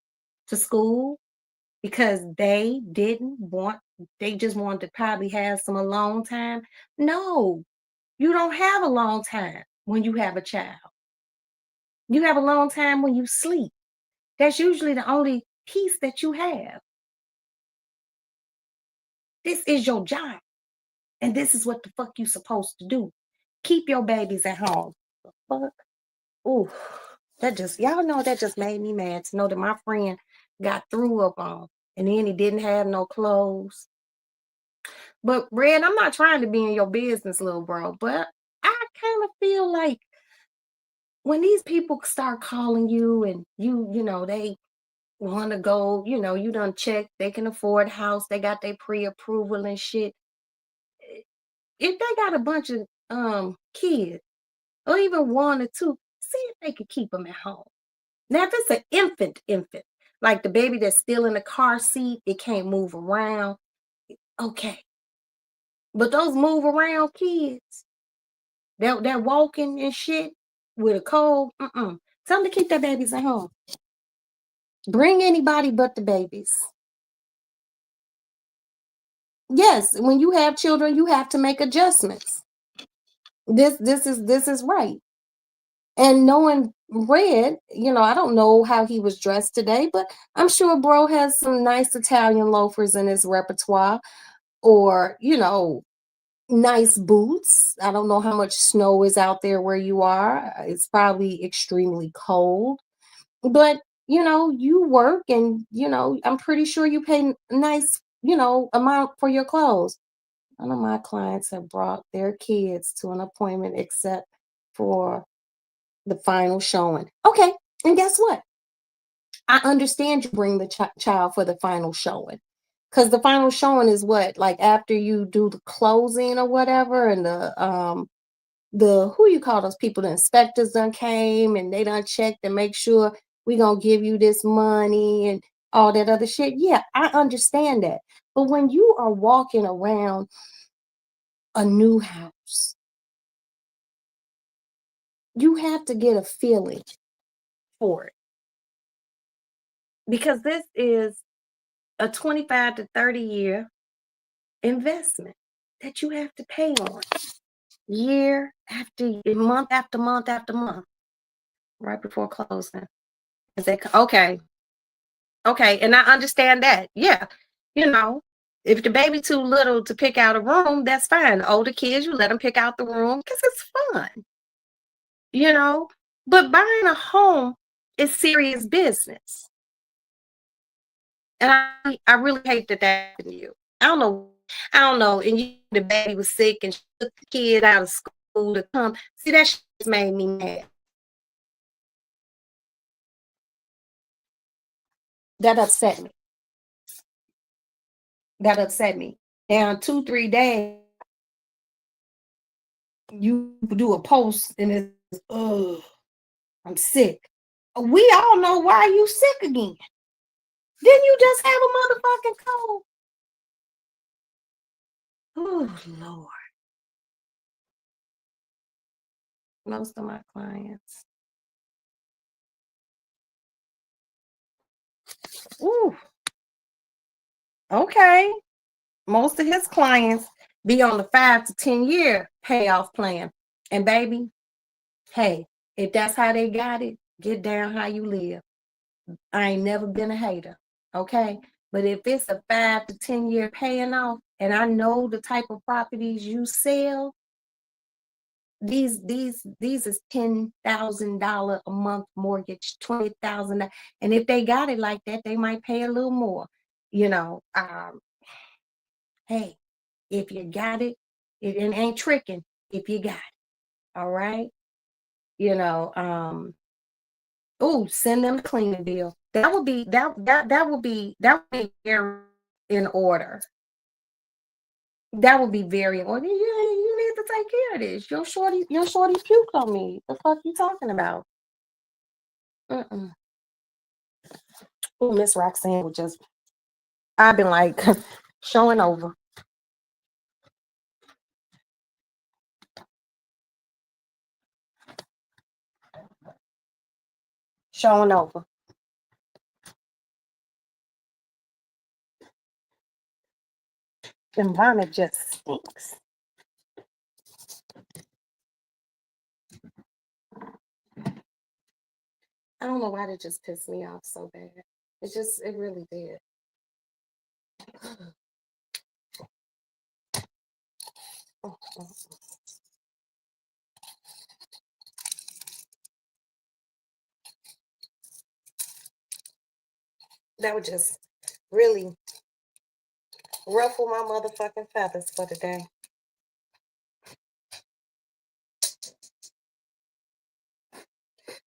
to school because they just wanted to probably have some alone time? No, you don't have a long time when you have a child. You have a long time when you sleep. That's usually the only peace that you have. This is your job. And this is what the fuck you supposed to do. Keep your babies at home. The fuck? Ooh, y'all know that just made me mad to know that my friend got threw up on and then he didn't have no clothes. But Red, I'm not trying to be in your business, little bro, but I kind of feel like when these people start calling you and they want to go, you done check, they can afford house, they got their pre-approval and shit. If they got a bunch of kids, or even one or two, see if they could keep them at home. Now, if it's an infant, like the baby that's still in the car seat, it can't move around, okay. But those move around kids, they're walking and shit with a cold, tell them to keep their babies at home. Bring anybody but the babies. Yes, when you have children, you have to make adjustments. This is right. And knowing Red, I don't know how he was dressed today, but I'm sure bro has some nice Italian loafers in his repertoire, or nice boots. I don't know how much snow is out there where you are. It's probably extremely cold, but you work, and I'm pretty sure you pay nice amount for your clothes. None of my clients have brought their kids to an appointment except for the final showing. Okay, and guess what? I understand you bring the child for the final showing, because the final showing is what, like after you do the closing or whatever, and the who you call those people, the inspectors done came and they done checked to make sure we gonna give you this money and all that other shit. Yeah, I understand that. But when you are walking around a new house, you have to get a feeling for it, because this is a 25 to 30-year investment that you have to pay on year after month after month after month, right before closing. Okay, and I understand that. Yeah, if the baby too little to pick out a room, that's fine. The older kids, you let them pick out the room because it's fun, you know. But buying a home is serious business. And I really hate that happened to you. I don't know. I don't know. And the baby was sick and she took the kid out of school to come. See, that shit made me mad. That upset me. That upset me. Now, 2, 3 days, you do a post and it's, I'm sick. We all know why you sick again. Didn't you just have a motherfucking cold? Oh, Lord. Most of my clients. Ooh, okay. Most of his clients be on the 5 to 10 year payoff plan. And baby, hey, if that's how they got it, get down how you live. I ain't never been a hater. Okay. But if it's a 5 to 10 year paying off, and I know the type of properties you sell, these is $10,000 a month mortgage, $20,000. And if they got it like that, they might pay a little more. You know, hey, if you got it, it ain't tricking if you got it. All right. Send them the cleaning bill. That would be very in order. That would be very in order. Yeah, you need to take care of this. Your shorty puked on me. The fuck you talking about? Oh, Miss Roxanne was just, I've been like showing over. Showing over. The environment just stinks. I don't know why that just pissed me off so bad. It really did. That would just really ruffle my motherfucking feathers for the day.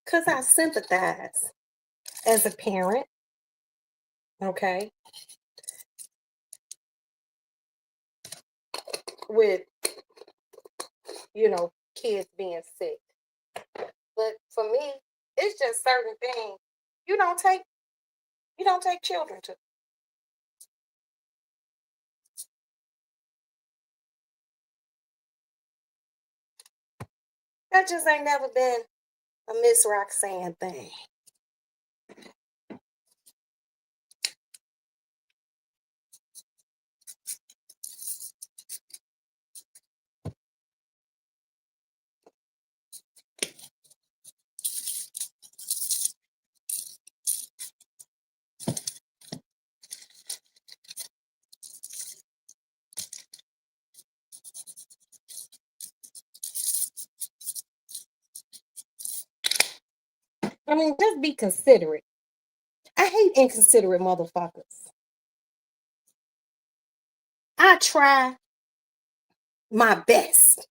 Because I sympathize as a parent, okay, with, kids being sick. But for me, it's just certain things you don't take children to. That just ain't never been a Miss Roxanne thing. I mean, just be considerate. I hate inconsiderate motherfuckers. I try my best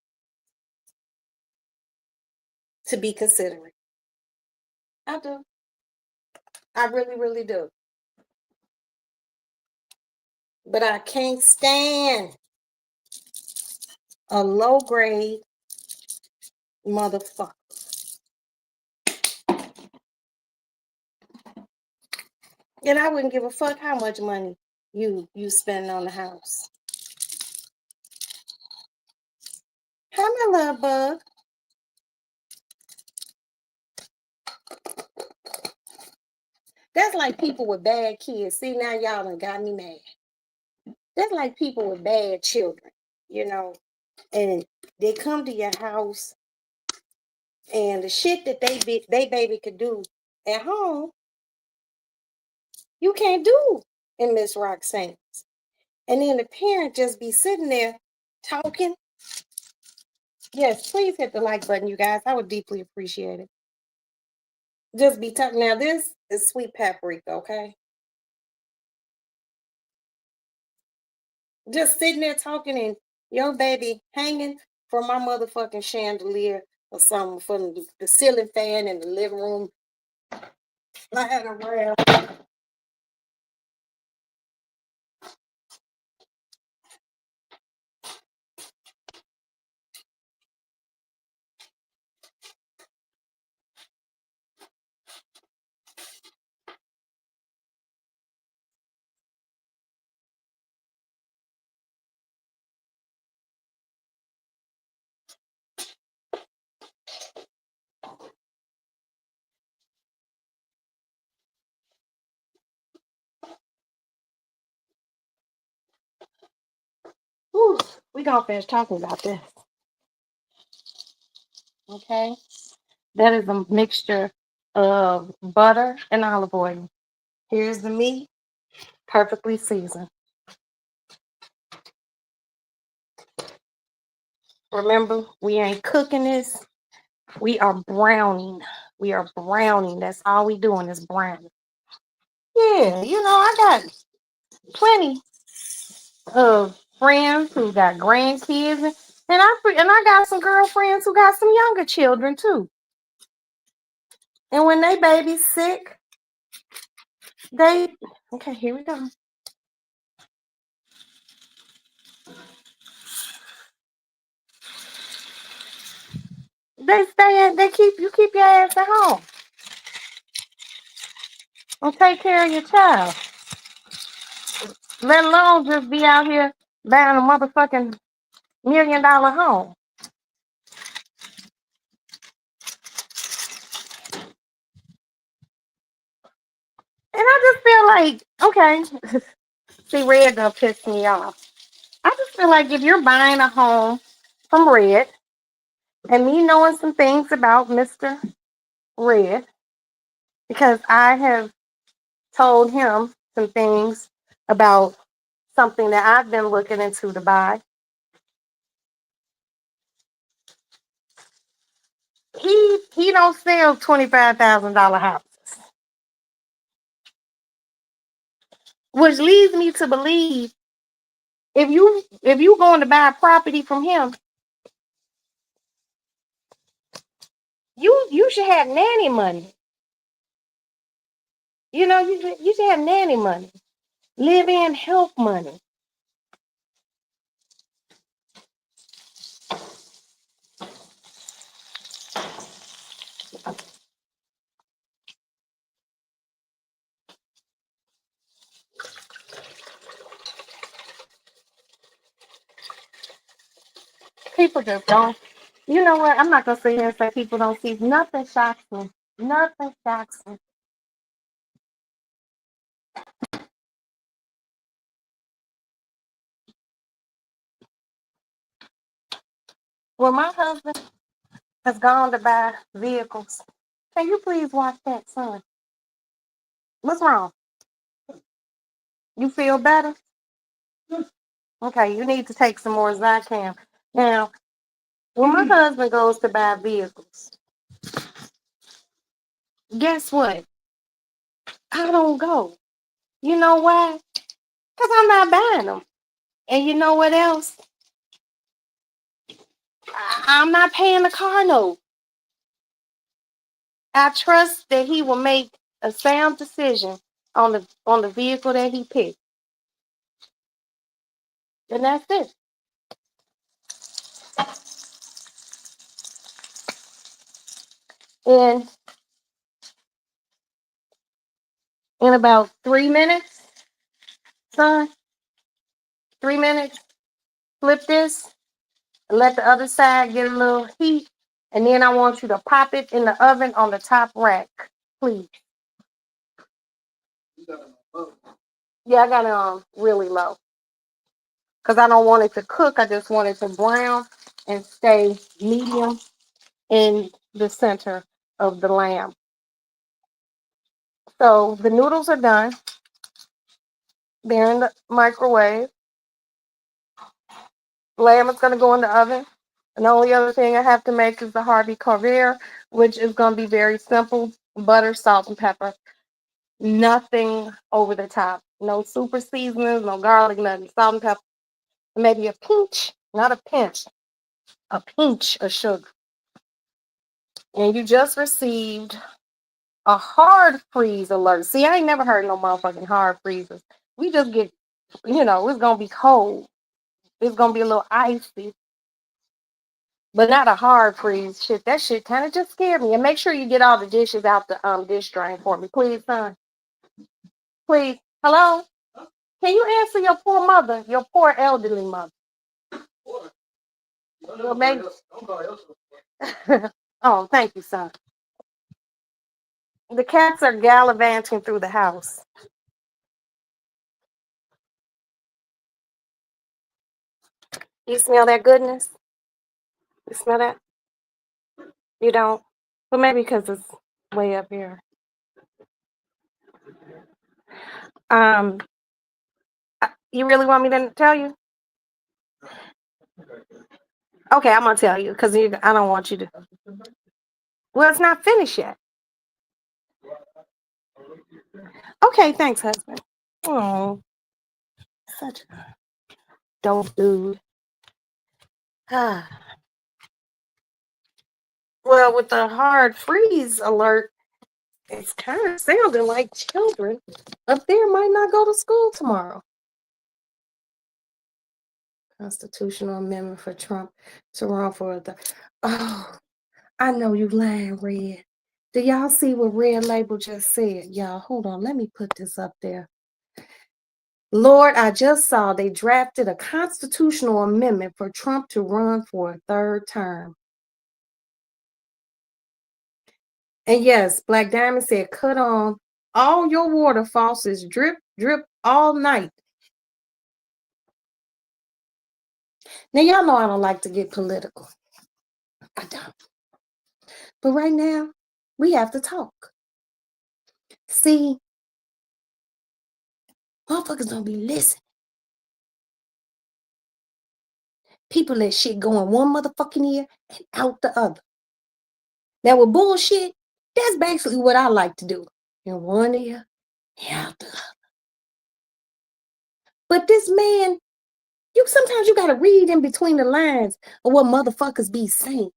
to be considerate. I do. I really, really do. But I can't stand a low grade motherfucker. And I wouldn't give a fuck how much money you spend on the house. Hi, my love bug. That's like people with bad kids. See, now y'all done got me mad. That's like people with bad children, and they come to your house and the shit that they baby could do at home, you can't do in Miss Roxanne's. And then the parent just be sitting there talking. Yes, please hit the like button, you guys. I would deeply appreciate it. Just be talking. Now, this is sweet paprika, okay? Just sitting there talking and your baby hanging from my motherfucking chandelier or something from the ceiling fan in the living room. Flying around. Whew, we gonna finish talking about this. Okay? That is a mixture of butter and olive oil. Here's the meat, perfectly seasoned. Remember, we ain't cooking this. We are browning. We are browning. That's all we doing is browning. Yeah, I got plenty of friends who got grandkids, and I got some girlfriends who got some younger children too. And when they baby's sick, okay, here we go. You keep your ass at home and take care of your child. Let alone just be out here buying a motherfucking $1 million home. And I just feel like, okay, see, Red gonna piss me off. I just feel like if you're buying a home from Red, and me knowing some things about Mr. Red, because I have told him some things about something that I've been looking into to buy. He don't sell $25,000 houses, which leads me to believe If you going to buy property from him, you should have nanny money. You know, you should have nanny money, live in help money. People just don't. You know what? I'm not gonna sit here and say people don't see. Nothing shocks me. Nothing shocks me. When my husband has gone to buy vehicles, can you please watch that, son? What's wrong? You feel better? Okay, you need to take some more Zycam. Now, when my husband goes to buy vehicles, guess what? I don't go. You know why? Because I'm not buying them. And you know what else? I'm not paying the car note. I trust that he will make a sound decision on the vehicle that he picked. And that's it. And in about 3 minutes, son, 3 minutes, flip this and let the other side get a little heat. And then I want you to pop it in the oven on the top rack, please. Yeah, I got it really low. Because I don't want it to cook. I just want it to brown and stay medium in the center of the lamb. So the noodles are done. They're in the microwave. Lamb is going to go in the oven. And the only other thing I have to make is the Harvey Carver, which is going to be very simple. Butter, salt, and pepper. Nothing over the top. No super seasonings, no garlic, nothing. Salt and pepper. Maybe a pinch, not a pinch, a pinch of sugar. And you just received a hard freeze alert. See, I ain't never heard no motherfucking hard freezes. We just get, it's going to be cold. It's going to be a little icy. But not a hard freeze. Shit, that shit kind of just scared me. And make sure you get all the dishes out the dish drain for me, please, son. Please. Hello? Can you answer your poor mother, your poor elderly mother? Well, maybe. Oh, thank you, son. The cats are gallivanting through the house. You smell that goodness? You smell that? You don't? Well, maybe because it's way up here. Um, you really want me to tell you? Okay, I'm gonna tell you because I don't want you to. Well, it's not finished yet. Okay, thanks, husband. Oh, such a dope dude. Ah. Well, with the hard freeze alert, it's kind of sounding like children up there might not go to school tomorrow. Constitutional amendment for Trump to run for the. Oh, I know you lying, Red. Do y'all see what Red Label just said? Y'all, hold on. Let me put this up there. Lord, I just saw they drafted a constitutional amendment for Trump to run for a third term. And yes, Black Diamond said, cut on all your water faucets, drip, drip all night. Now, y'all know I don't like to get political. I don't. But right now, we have to talk. See, motherfuckers don't be listening. People let shit go in one motherfucking ear and out the other. Now, with bullshit, that's basically what I like to do. In one ear and out the other. But this man Sometimes you gotta read in between the lines of what motherfuckers be saying.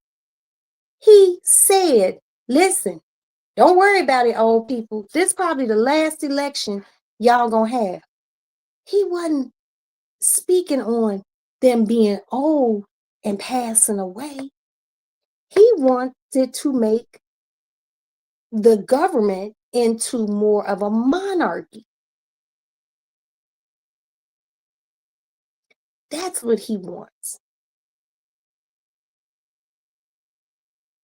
He said, listen, don't worry about it, old people. This probably the last election y'all gonna have. He wasn't speaking on them being old and passing away. He wanted to make the government into more of a monarchy. That's what he wants.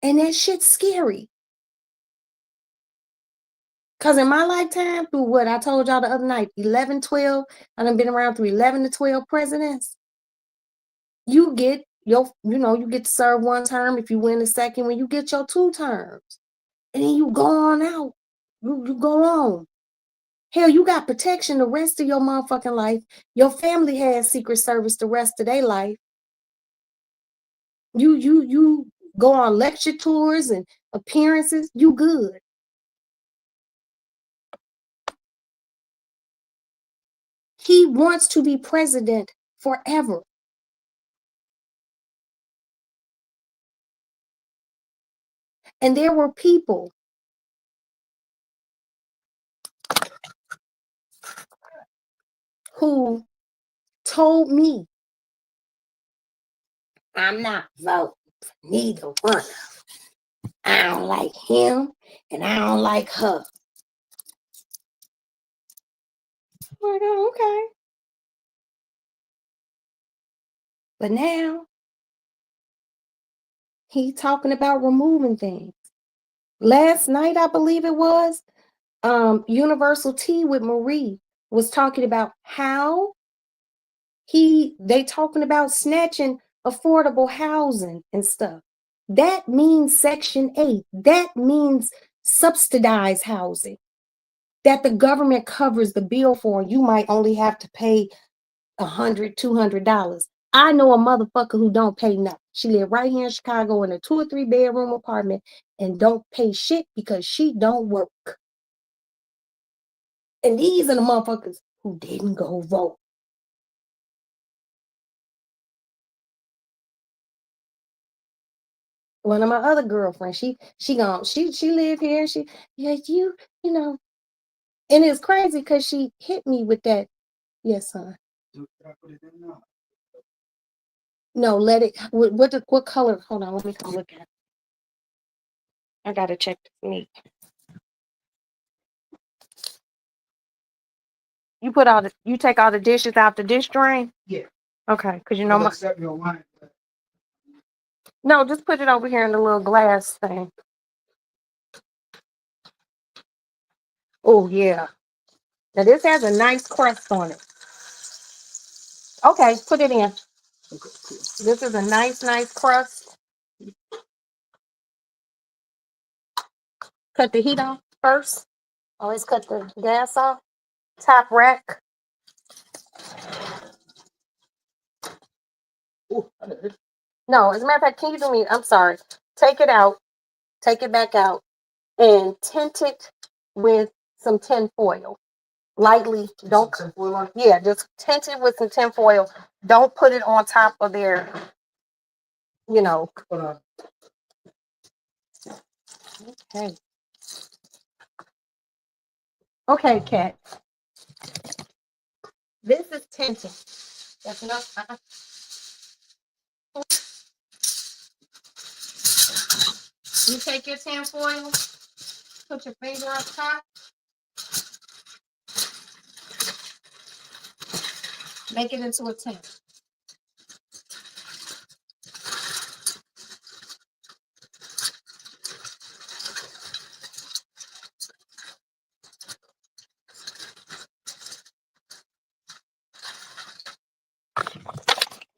And that shit's scary. Because in my lifetime, through what I told y'all the other night, 11, 12, I done been around through 11 to 12 presidents. You get you get to serve one term. If you win the second one, you get your 2 terms. And then you go on out. You go on. Hell, you got protection the rest of your motherfucking life. Your family has Secret Service the rest of their life. You go on lecture tours and appearances. You good. He wants to be president forever. And there were people who told me, I'm not voting for neither one of them. I don't like him and I don't like her. I'm like, oh, okay. But now he's talking about removing things. Last night, I believe it was, Universal Tea with Marie was talking about how they talking about snatching affordable housing and stuff. That means Section 8. That means subsidized housing that the government covers the bill for. You might only have to pay $100, $200. I know a motherfucker who don't pay nothing. She live right here in Chicago in a 2 or 3 bedroom apartment and don't pay shit because she don't work. And these are the motherfuckers who didn't go vote. One of my other girlfriends, she live here. You know, and it's crazy because she hit me with that. Yes, son. No, let it. What color? Hold on, let me come look at it. I gotta check the meat. You take all the dishes out the dish drain? Yeah. Okay, because you know Well, except your wine. No, just put it over here in the little glass thing. Oh yeah. Now this has a nice crust on it. Okay, put it in. Okay, cool. This is a nice crust. Cut the heat off first. Always cut the gas off. Top rack. Ooh, No, as a matter of fact, can you do me? I'm sorry. Take it out. Take it back out and tint it with some tin foil. Lightly. Don't. Yeah, just tint it with some tin foil. Don't put it on top of their, you know. Okay. Okay, Kat. This is tinting. That's enough. You take your tin foil, put your finger up top, make it into a tint.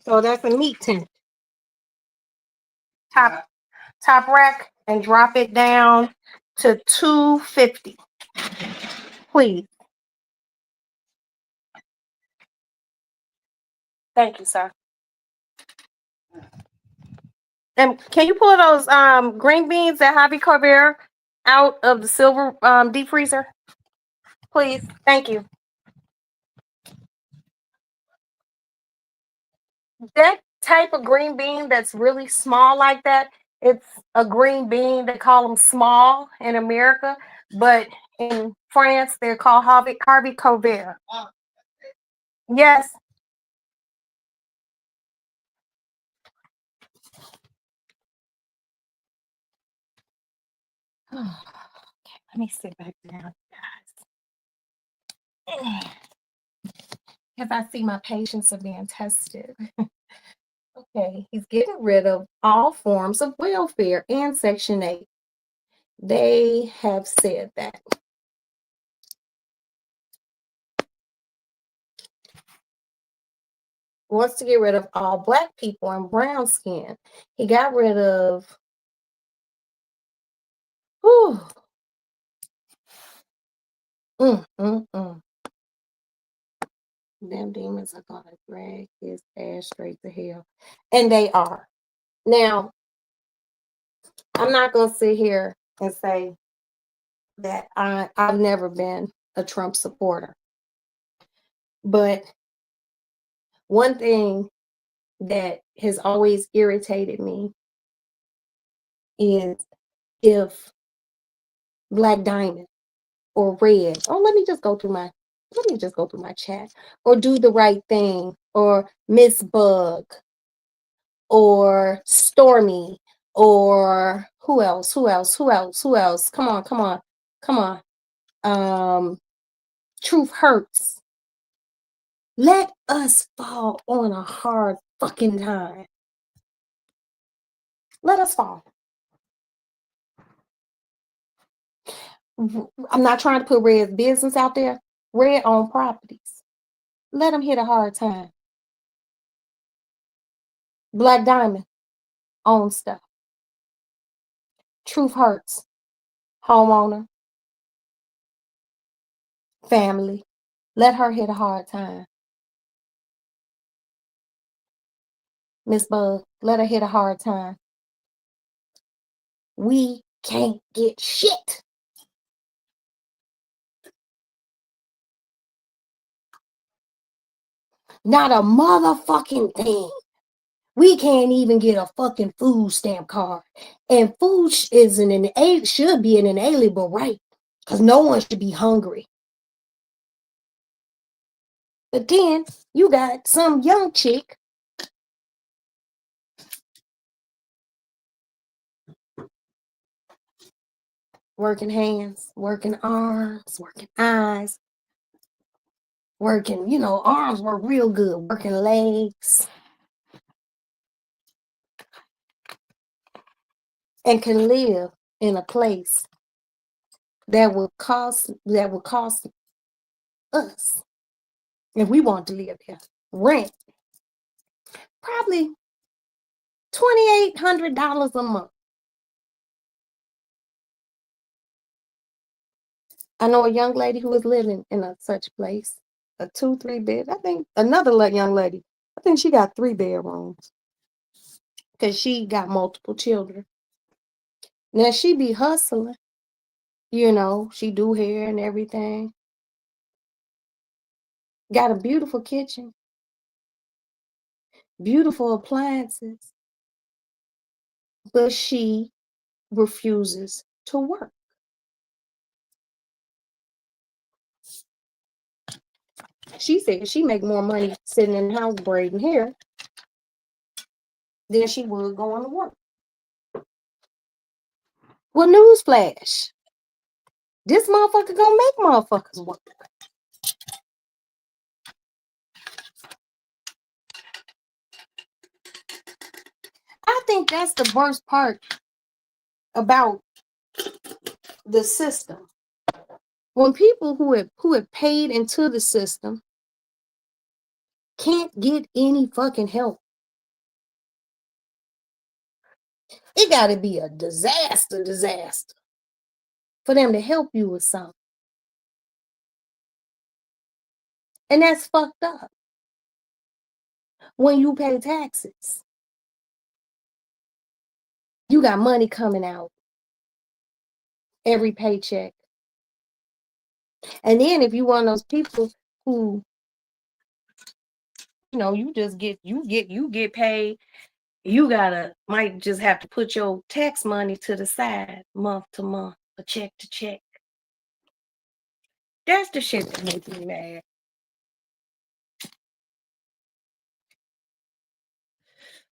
So that's a meat tint. Top rack and drop it down to 250. Please. Thank you, sir. And can you pull those green beans that Javi Carver out of the silver deep freezer? Please. Thank you. that type of green bean that's really small like that, it's a green bean. They call them small in America, but in France they're called Harvey Covert. Yes. Okay, let me sit back down, guys. Because I see my patients are being tested. Okay, he's getting rid of all forms of welfare and Section 8. They have said that. Wants to get rid of all Black people and brown skin. He got rid of, whew, them demons are gonna drag his ass straight to hell. And they are. Now, I'm not gonna sit here and say that I've never been a Trump supporter. But one thing that has always irritated me is if Black Diamond or Red, let me just go through my chat, or Do the Right Thing, or Miss Bug, or Stormy, or who else? Come on. Truth Hurts. Let us fall on a hard fucking time. Let us fall. I'm not trying to put Red's business out there. Red own properties. Let him hit a hard time. Black Diamond own stuff. Truth Hurts. Homeowner. Family. Let her hit a hard time. Miss Bug, let her hit a hard time. We can't get shit. Not a motherfucking thing. We can't even get a fucking food stamp card. And food should be an inalienable right, because no one should be hungry. But then you got some young chick working hands, working arms, working eyes, working, arms work real good, working legs, and can live in a place that would cost us, if we want to live there, rent probably $2,800 a month. I know a young lady who is living in such place, a 2-3 bed. I think another young lady, I think she got 3 bedrooms because she got multiple children. Now she be hustling, she do hair and everything. Got a beautiful kitchen, beautiful appliances, but she refuses to work. She said she make more money sitting in the house braiding hair than she would going to work. Well, newsflash, this motherfucker gonna make motherfuckers work. I think that's the worst part about the system. When people who have paid into the system can't get any fucking help. It got to be a disaster for them to help you with something. And that's fucked up. When you pay taxes, you got money coming out every paycheck. And then if you one of those people who you just get paid. You might just have to put your tax money to the side month to month, or check to check. That's the shit that makes me mad.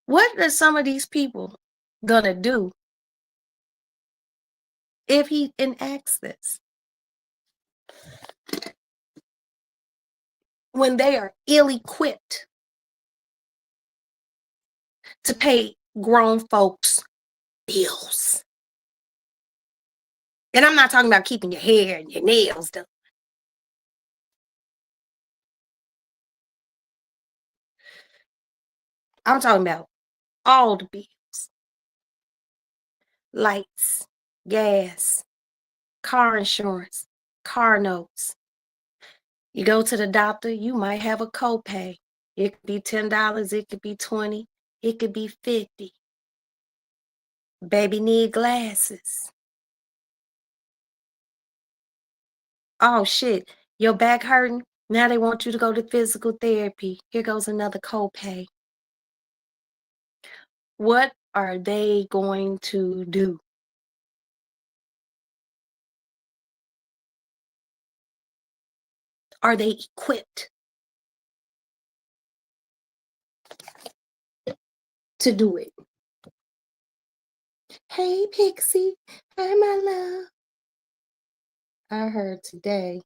What are some of these people gonna do if he enacts this? When they are ill-equipped to pay grown folks' bills. And I'm not talking about keeping your hair and your nails done. I'm talking about all the bills. Lights, gas, car insurance, car notes. You go to the doctor, you might have a copay. It could be $10, it could be $20, it could be $50. Baby need glasses. Oh shit, your back hurting? Now they want you to go to physical therapy. Here goes another copay. What are they going to do? Are they equipped to do it? Hey, Pixie. Hi, my love. I heard today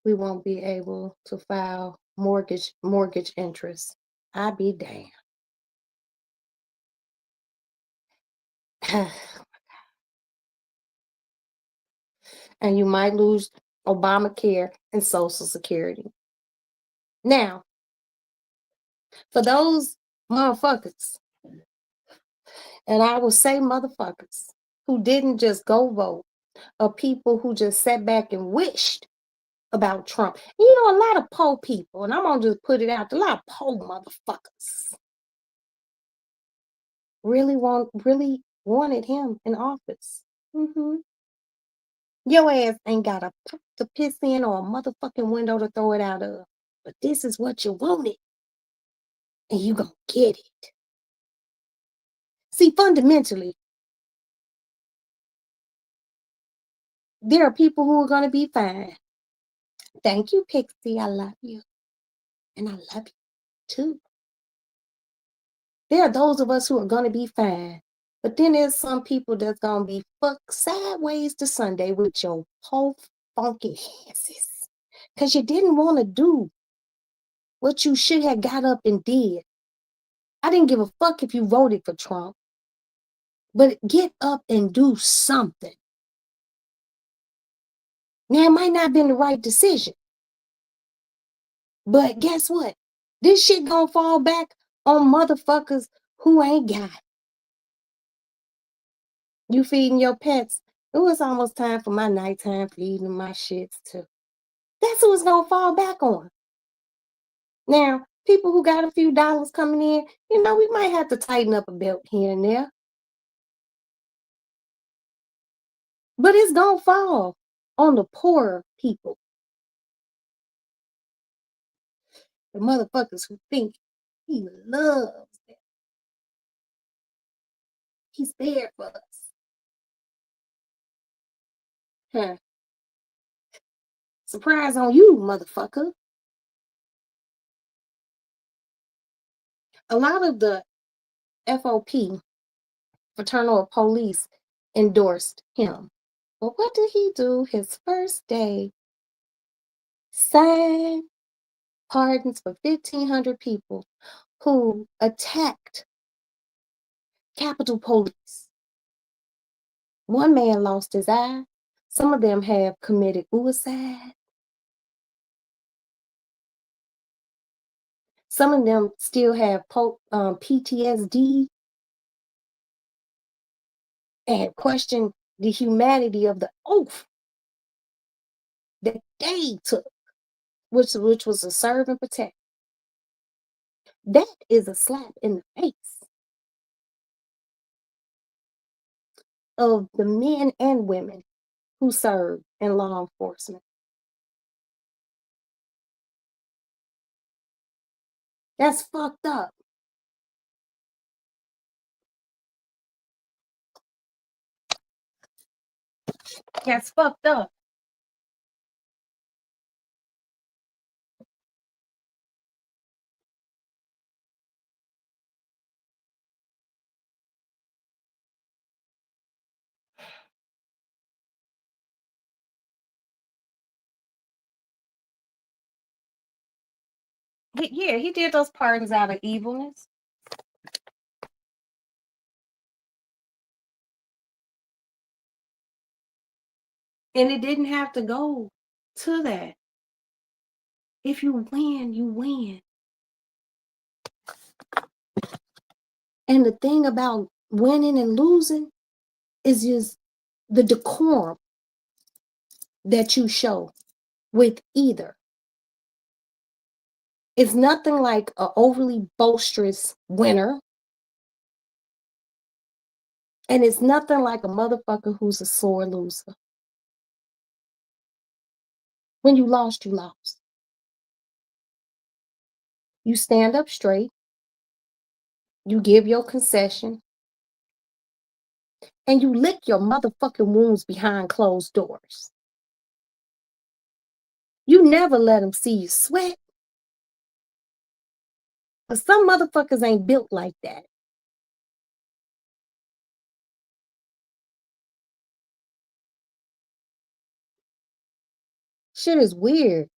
we won't be able to file mortgage interest. I be damned. And you might lose Obamacare and Social Security. Now, for those motherfuckers, and I will say motherfuckers, who didn't just go vote, or people who just sat back and wished about Trump. A lot of poor people, and I'm gonna just put it out, a lot of poor motherfuckers really wanted him in office. Your ass ain't got a pot to piss in or a motherfucking window to throw it out of. But this is what you wanted, and you gonna get it. See, fundamentally, there are people who are gonna be fine. Thank you, Pixie. I love you. And I love you too. There are those of us who are gonna be fine. But then there's some people that's gonna be fucked sideways to Sunday with your whole funky asses. Because you didn't want to do what you should have got up and did. I didn't give a fuck if you voted for Trump. But get up and do something. Now, it might not have been the right decision. But guess what? This shit gonna fall back on motherfuckers who ain't got it. You feeding your pets. It was almost time for my nighttime feeding my shits too. That's who it's gonna fall back on. Now, people who got a few dollars coming in, we might have to tighten up a belt here and there. But it's gonna fall on the poorer people. The motherfuckers who think he loves them. He's there for us. Huh. Surprise on you, motherfucker. A lot of the FOP, Fraternal Police, endorsed him. But what did he do his first day? Sign pardons for 1,500 people who attacked Capitol Police. One man lost his eye. Some of them have committed suicide. Some of them still have PTSD and question the humanity of the oath that they took, which was to serve and protect. That is a slap in the face of the men and women who serve in law enforcement. That's fucked up. That's fucked up. Yeah, he did those pardons out of evilness. And it didn't have to go to that. If you win, you win. And the thing about winning and losing is just the decorum that you show with either. It's nothing like an overly boisterous winner. And it's nothing like a motherfucker who's a sore loser. When you lost, you lost. You stand up straight. You give your concession. And you lick your motherfucking wounds behind closed doors. You never let them see you sweat. But some motherfuckers ain't built like that. Shit is weird.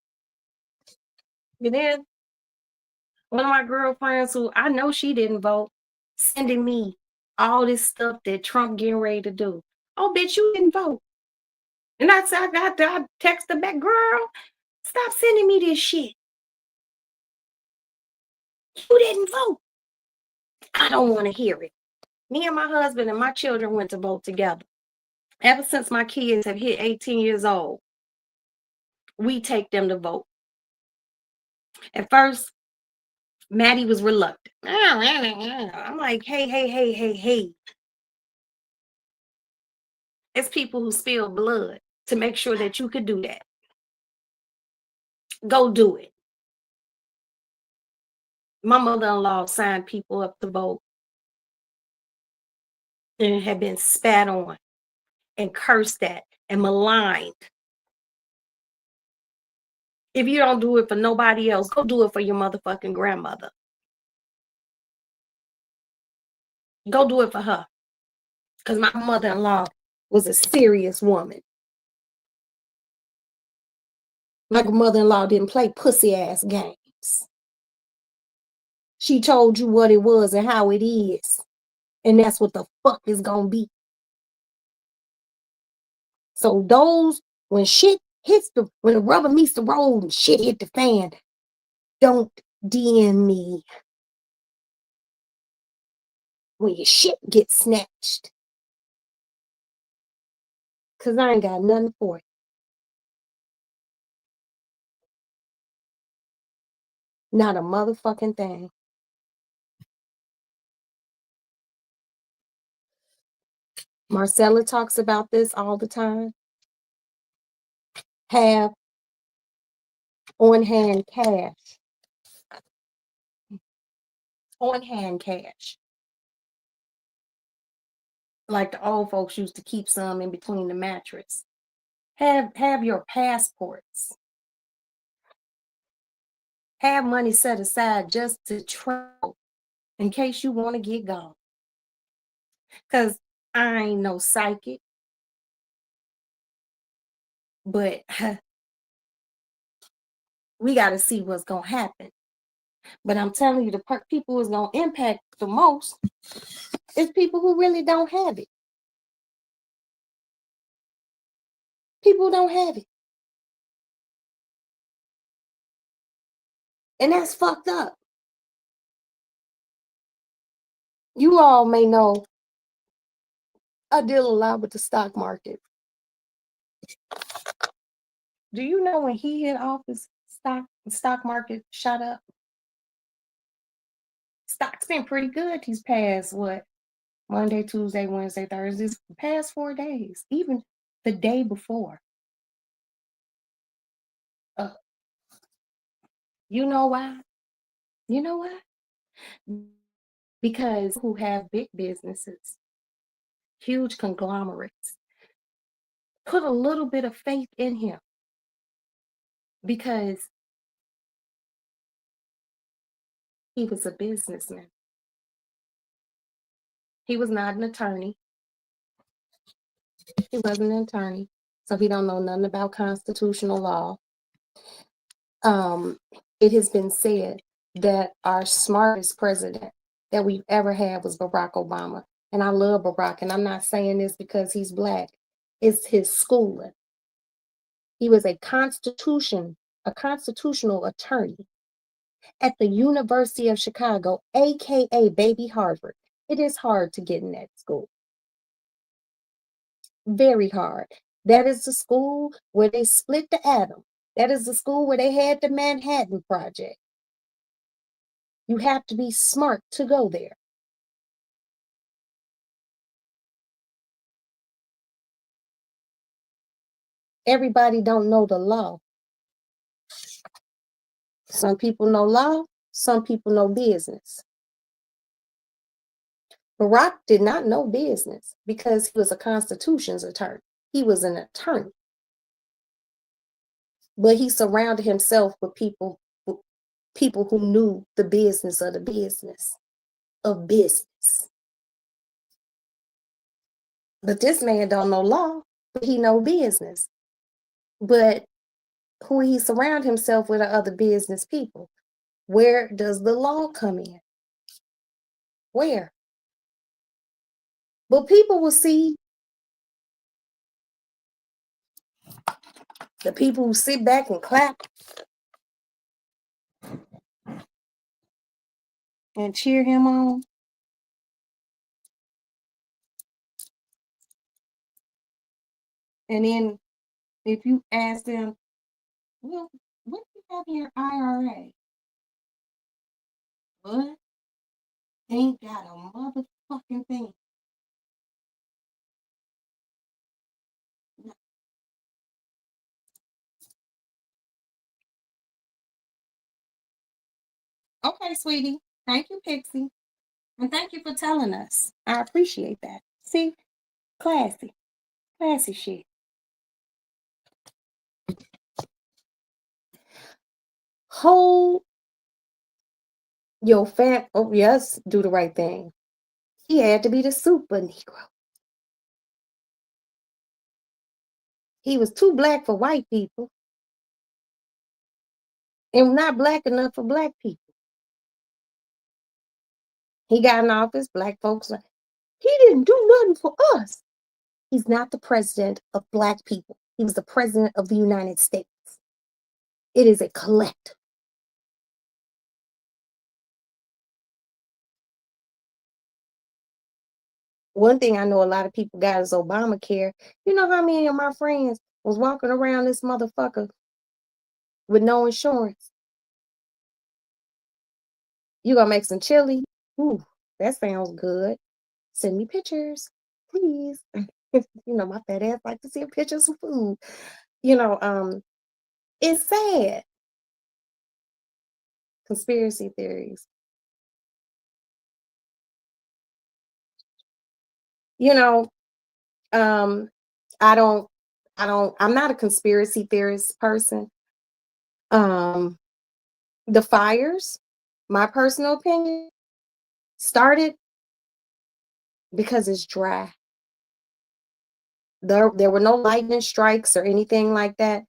And then one of my girlfriends who I know she didn't vote, sending me all this stuff that Trump getting ready to do. Oh, bitch, you didn't vote. And I said, I text her back, girl, stop sending me this shit. You didn't vote. I don't want to hear it. Me and my husband and my children went to vote together. Ever since my kids have hit 18 years old, we take them to vote. At first, Maddie was reluctant. I'm like, hey. It's people who spill blood to make sure that you could do that. Go do it. My mother-in-law signed people up to vote and had been spat on and cursed at and maligned. If you don't do it for nobody else, go do it for your motherfucking grandmother. Go do it for her. Because my mother-in-law was a serious woman. My mother-in-law didn't play pussy-ass games. She told you what it was and how it is. And that's what the fuck is gonna be. So those, when shit hits when the rubber meets the road and shit hit the fan, don't DM me when your shit gets snatched. Cause I ain't got nothing for it. Not a motherfucking thing. Marcella talks about this all the time. Have on-hand cash. On-hand cash. Like the old folks used to keep some in between the mattress. Have your passports. Have money set aside just to travel in case you want to get gone. Because I ain't no psychic. But we got to see what's going to happen. But I'm telling you, the people who's going to impact the most is people who really don't have it. People don't have it. And that's fucked up. You all may know I deal a lot with the stock market. Do you know when he hit office, stock market shot up? Stock's been pretty good these past, Monday, Tuesday, Wednesday, Thursday, past 4 days, even the day before. You know why? You know what? Because who have big businesses, huge conglomerates, put a little bit of faith in him because he was a businessman. He was not an attorney. He wasn't an attorney, so he don't know nothing about constitutional law. Um, it has been said that our smartest president that we've ever had was Barack Obama. And I love Barack, and I'm not saying this because he's Black. It's his schooling. He was a constitutional attorney at the University of Chicago, aka baby Harvard. It is hard to get in that school. Very hard. That is the school where they split the atom. That is the school where they had the Manhattan Project. You have to be smart to go there. Everybody don't know the law. Some people know law, some people know business. Barack did not know business because he was a Constitution's attorney. He was an attorney. But he surrounded himself with people who knew the business of the business of business. But this man don't know law, but he know business. But who he surround himself with are other business people. Where does the law come in? Where? But people will see the people who sit back and clap and cheer him on. And then if you ask them, well, what do you have in your IRA? What? Ain't got a motherfucking thing. No. Okay, sweetie. Thank you, Pixie. And thank you for telling us. I appreciate that. See, classy. Classy shit. Hold your oh yes, do the right thing. He had to be the super Negro. He was too Black for white people and not Black enough for Black people. He got in office, Black folks like, he didn't do nothing for us. He's not the president of Black people. He was the president of the United States. It is a collective. One thing I know a lot of people got is Obamacare. You know how many of my friends was walking around this motherfucker with no insurance? You gonna make some chili? Ooh, that sounds good. Send me pictures, please. My fat ass like to see a picture of some food. It's sad. Conspiracy theories. Um, I don't, I'm not a conspiracy theorist person. The fires, my personal opinion, started because it's dry. There were no lightning strikes or anything like that.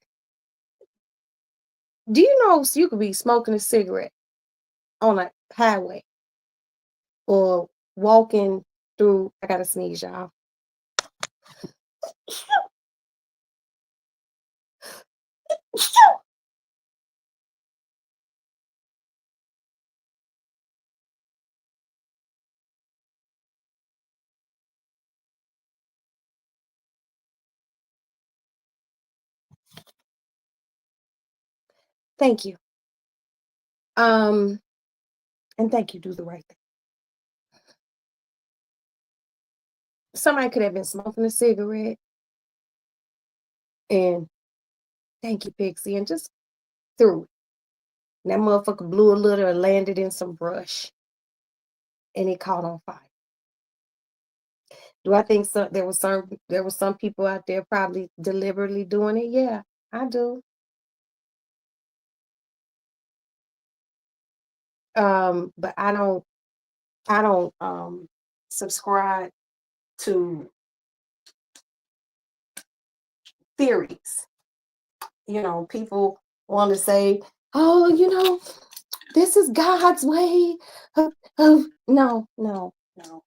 Do you know you could be smoking a cigarette on a highway or walking through? I gotta sneeze, y'all. Thank you. And thank you, do the right thing. Somebody could have been smoking a cigarette and thank you, Pixie, and just threw it. That motherfucker blew a little and landed in some brush, and it caught on fire. Do I think there were some people out there probably deliberately doing it? Yeah, I do. But I don't subscribe to theories. People want to say, "Oh, this is God's way of no, no, no,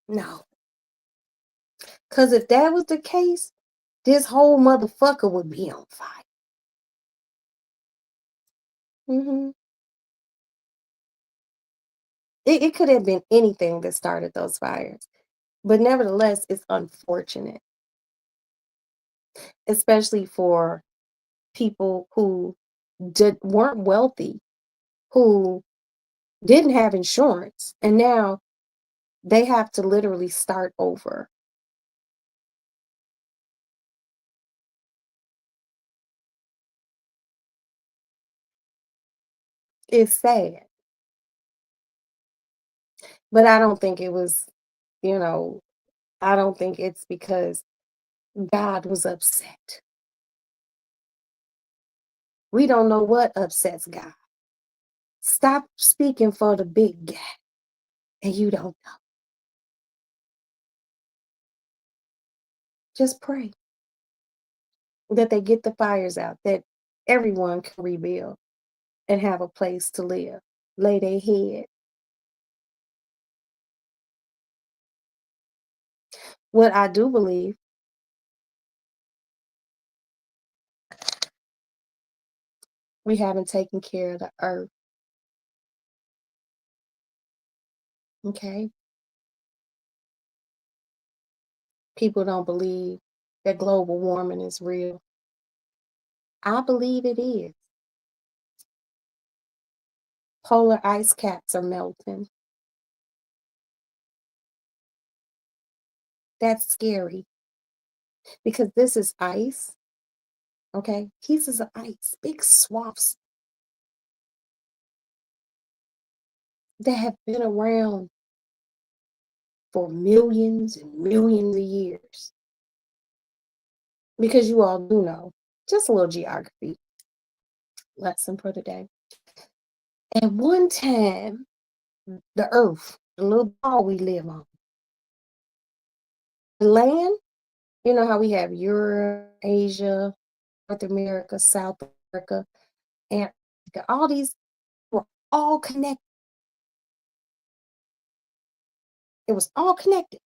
no." Because if that was the case, this whole motherfucker would be on fire. hmm it could have been anything that started those fires. But nevertheless, it's unfortunate, especially for people who weren't wealthy, who didn't have insurance, and now they have to literally start over. It's sad, but I don't think it was, you know, I don't think it's because God was upset. We don't know what upsets God. Stop speaking for the big guy, and you don't know. Just pray that they get the fires out, that everyone can rebuild and have a place to live, lay their head. What I do believe, we haven't taken care of the earth, okay? People don't believe that global warming is real. I believe it is. Polar ice caps are melting. That's scary because this is ice, okay? Pieces of ice, big swaths that have been around for millions and millions of years. Because you all do know, just a little geography lesson for today. At one time, the earth, the little ball we live on, the land, you know how we have Europe, Asia, North America, South America, and all these were all connected. It was all connected.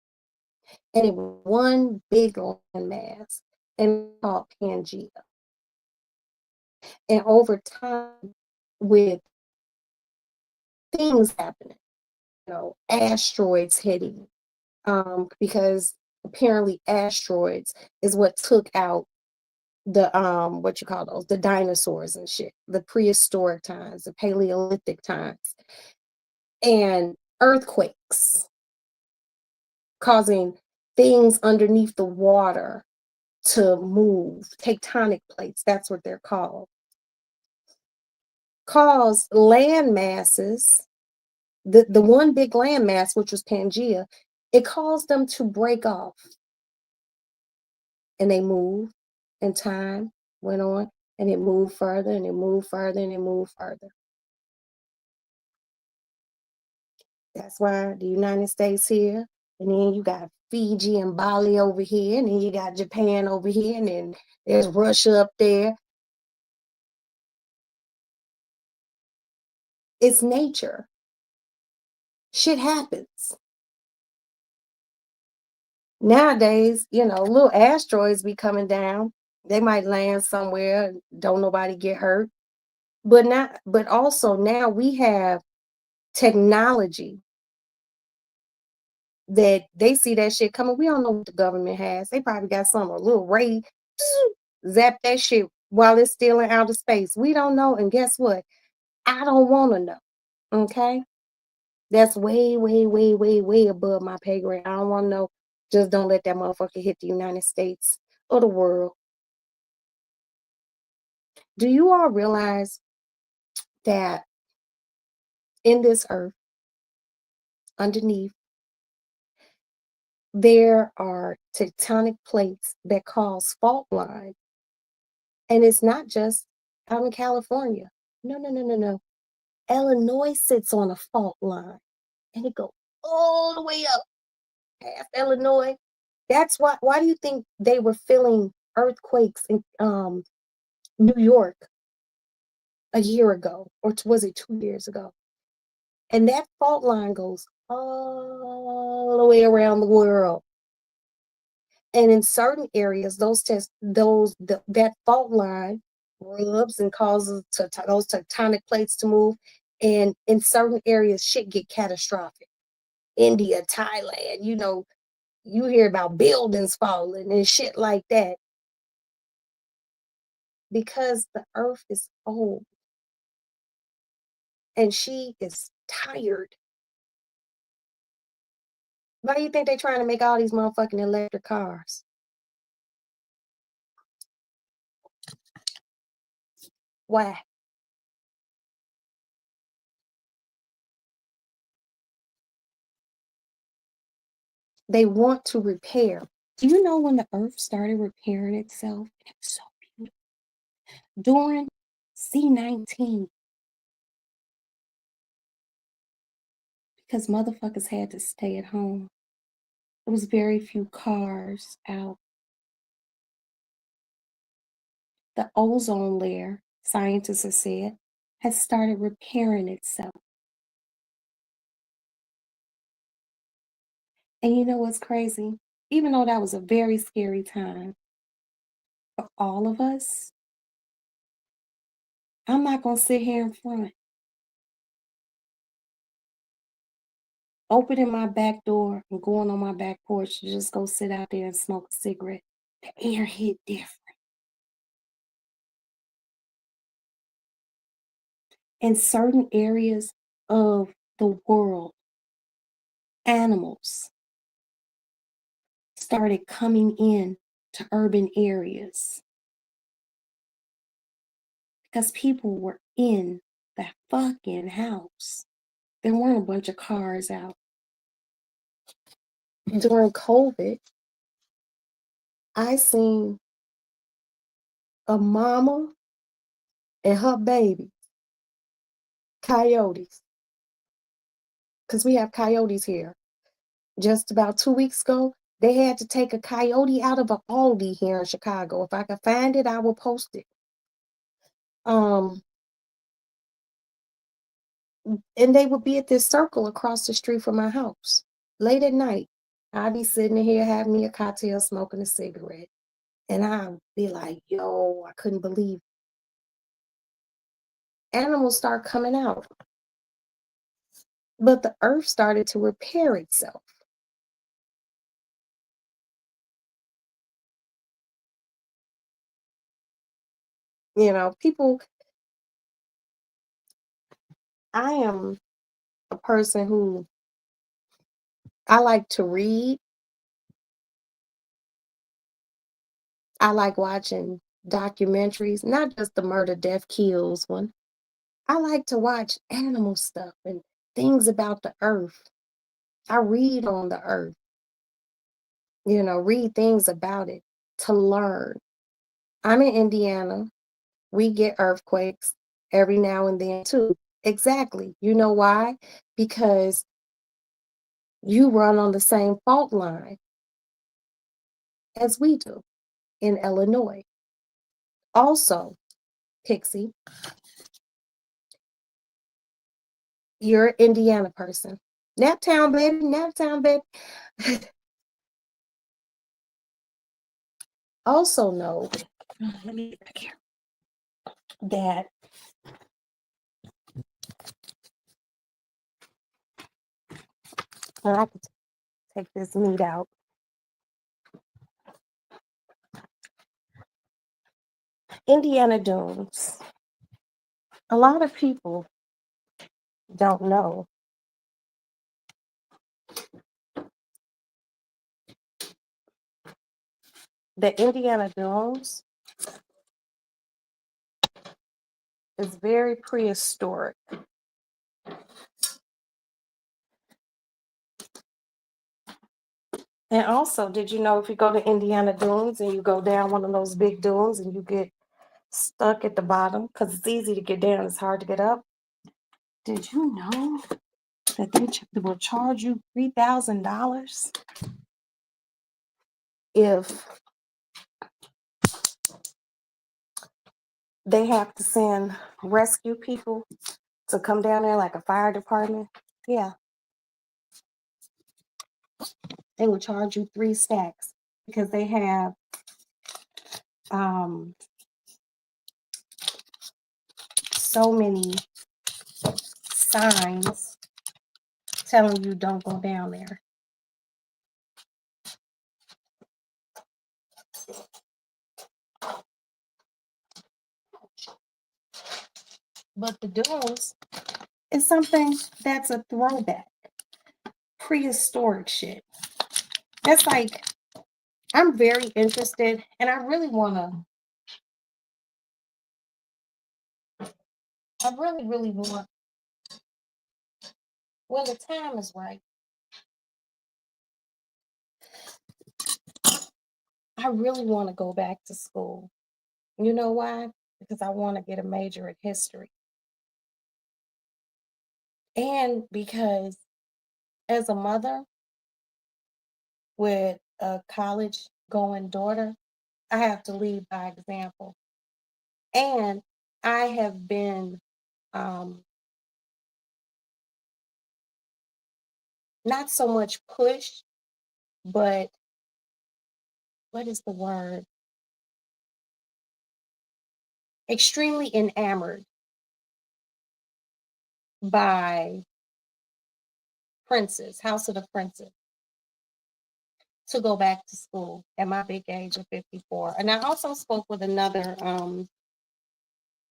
And it was one big landmass and called Pangea. And over time, with things happening, asteroids hitting, because apparently asteroids is what took out the what you call those, the dinosaurs and shit, the prehistoric times, the Paleolithic times, and earthquakes causing things underneath the water to move, tectonic plates, that's what they're called, caused land masses, the one big landmass, which was Pangea, it caused them to break off, and they moved, and time went on, and it moved further, and it moved further, and it moved further. That's why the United States here, and then you got Fiji and Bali over here, and then you got Japan over here, and then there's Russia up there. It's nature. Shit happens. Nowadays, little asteroids be coming down. They might land somewhere, don't nobody get hurt. But also now we have technology that they see that shit coming. We don't know what the government has. They probably got some a little ray, zap that shit while it's still in outer space. We don't know. And guess what? I don't want to know. Okay. That's way, way, way, way, way above my pay grade. I don't want to know. Just don't let that motherfucker hit the United States or the world. Do you all realize that in this earth, underneath, there are tectonic plates that cause fault lines? And it's not just out in California. No, no, no, no, no. Illinois sits on a fault line and it goes all the way up past Illinois. That's why do you think they were feeling earthquakes in New York a year ago, or was it 2 years ago? And that fault line goes all the way around the world. And in certain areas, that fault line rubs and causes those tectonic plates to move. And in certain areas, shit get catastrophic. India, Thailand, you hear about buildings falling and shit like that because the earth is old and she is tired. Why do you think they're trying to make all these motherfucking electric cars? Why? They want to repair. Do you know when the earth started repairing itself? It was so beautiful. During C-19, because motherfuckers had to stay at home. There was very few cars out. The ozone layer, scientists have said, has started repairing itself. And you know what's crazy? Even though that was a very scary time for all of us, I'm not going to sit here in front, opening my back door and going on my back porch to just go sit out there and smoke a cigarette. The air hit different. In certain areas of the world, animals started coming in to urban areas because people were in the fucking house. There weren't a bunch of cars out. During COVID, I seen a mama and her baby, coyotes, because we have coyotes here. Just about 2 weeks ago, they had to take a coyote out of an Aldi here in Chicago. If I can find it, I will post it. And they would be at this circle across the street from my house. Late at night, I'd be sitting here having me a cocktail, smoking a cigarette. And I'd be like, yo, I couldn't believe it. Animals start coming out. But the earth started to repair itself. People, I am a person who I like to read. I like watching documentaries, not just the murder, death, kills one. I like to watch animal stuff and things about the earth. I read on the earth, read things about it to learn. I'm in Indiana. We get earthquakes every now and then too. Exactly. You know why? Because you run on the same fault line as we do in Illinois. Also, Pixie, you're an Indiana person. Naptown, baby, Naptown, baby. Also know, let me get back here, that I can take this meat out. Indiana Dunes. A lot of people don't know that Indiana Dunes It's very prehistoric. And also, did you know if you go to Indiana Dunes and you go down one of those big dunes and you get stuck at the bottom because it's easy to get down, it's hard to get up? Did you know that they will charge you $3,000 if they have to send rescue people to come down there, like a fire department? Yeah, they will charge you 3 stacks because they have so many signs telling you don't go down there. But the dunes is something that's a throwback, prehistoric shit. That's like, I'm very interested, and I really really want, when the time is right, I really want to go back to school. You know why? Because I want to get a major in history. And because as a mother with a college going daughter, I have to lead by example. And I have been not so much pushed, but what is the word? Extremely enamored by Princes, House of the Princes, to go back to school at my big age of 54. And I also spoke with another,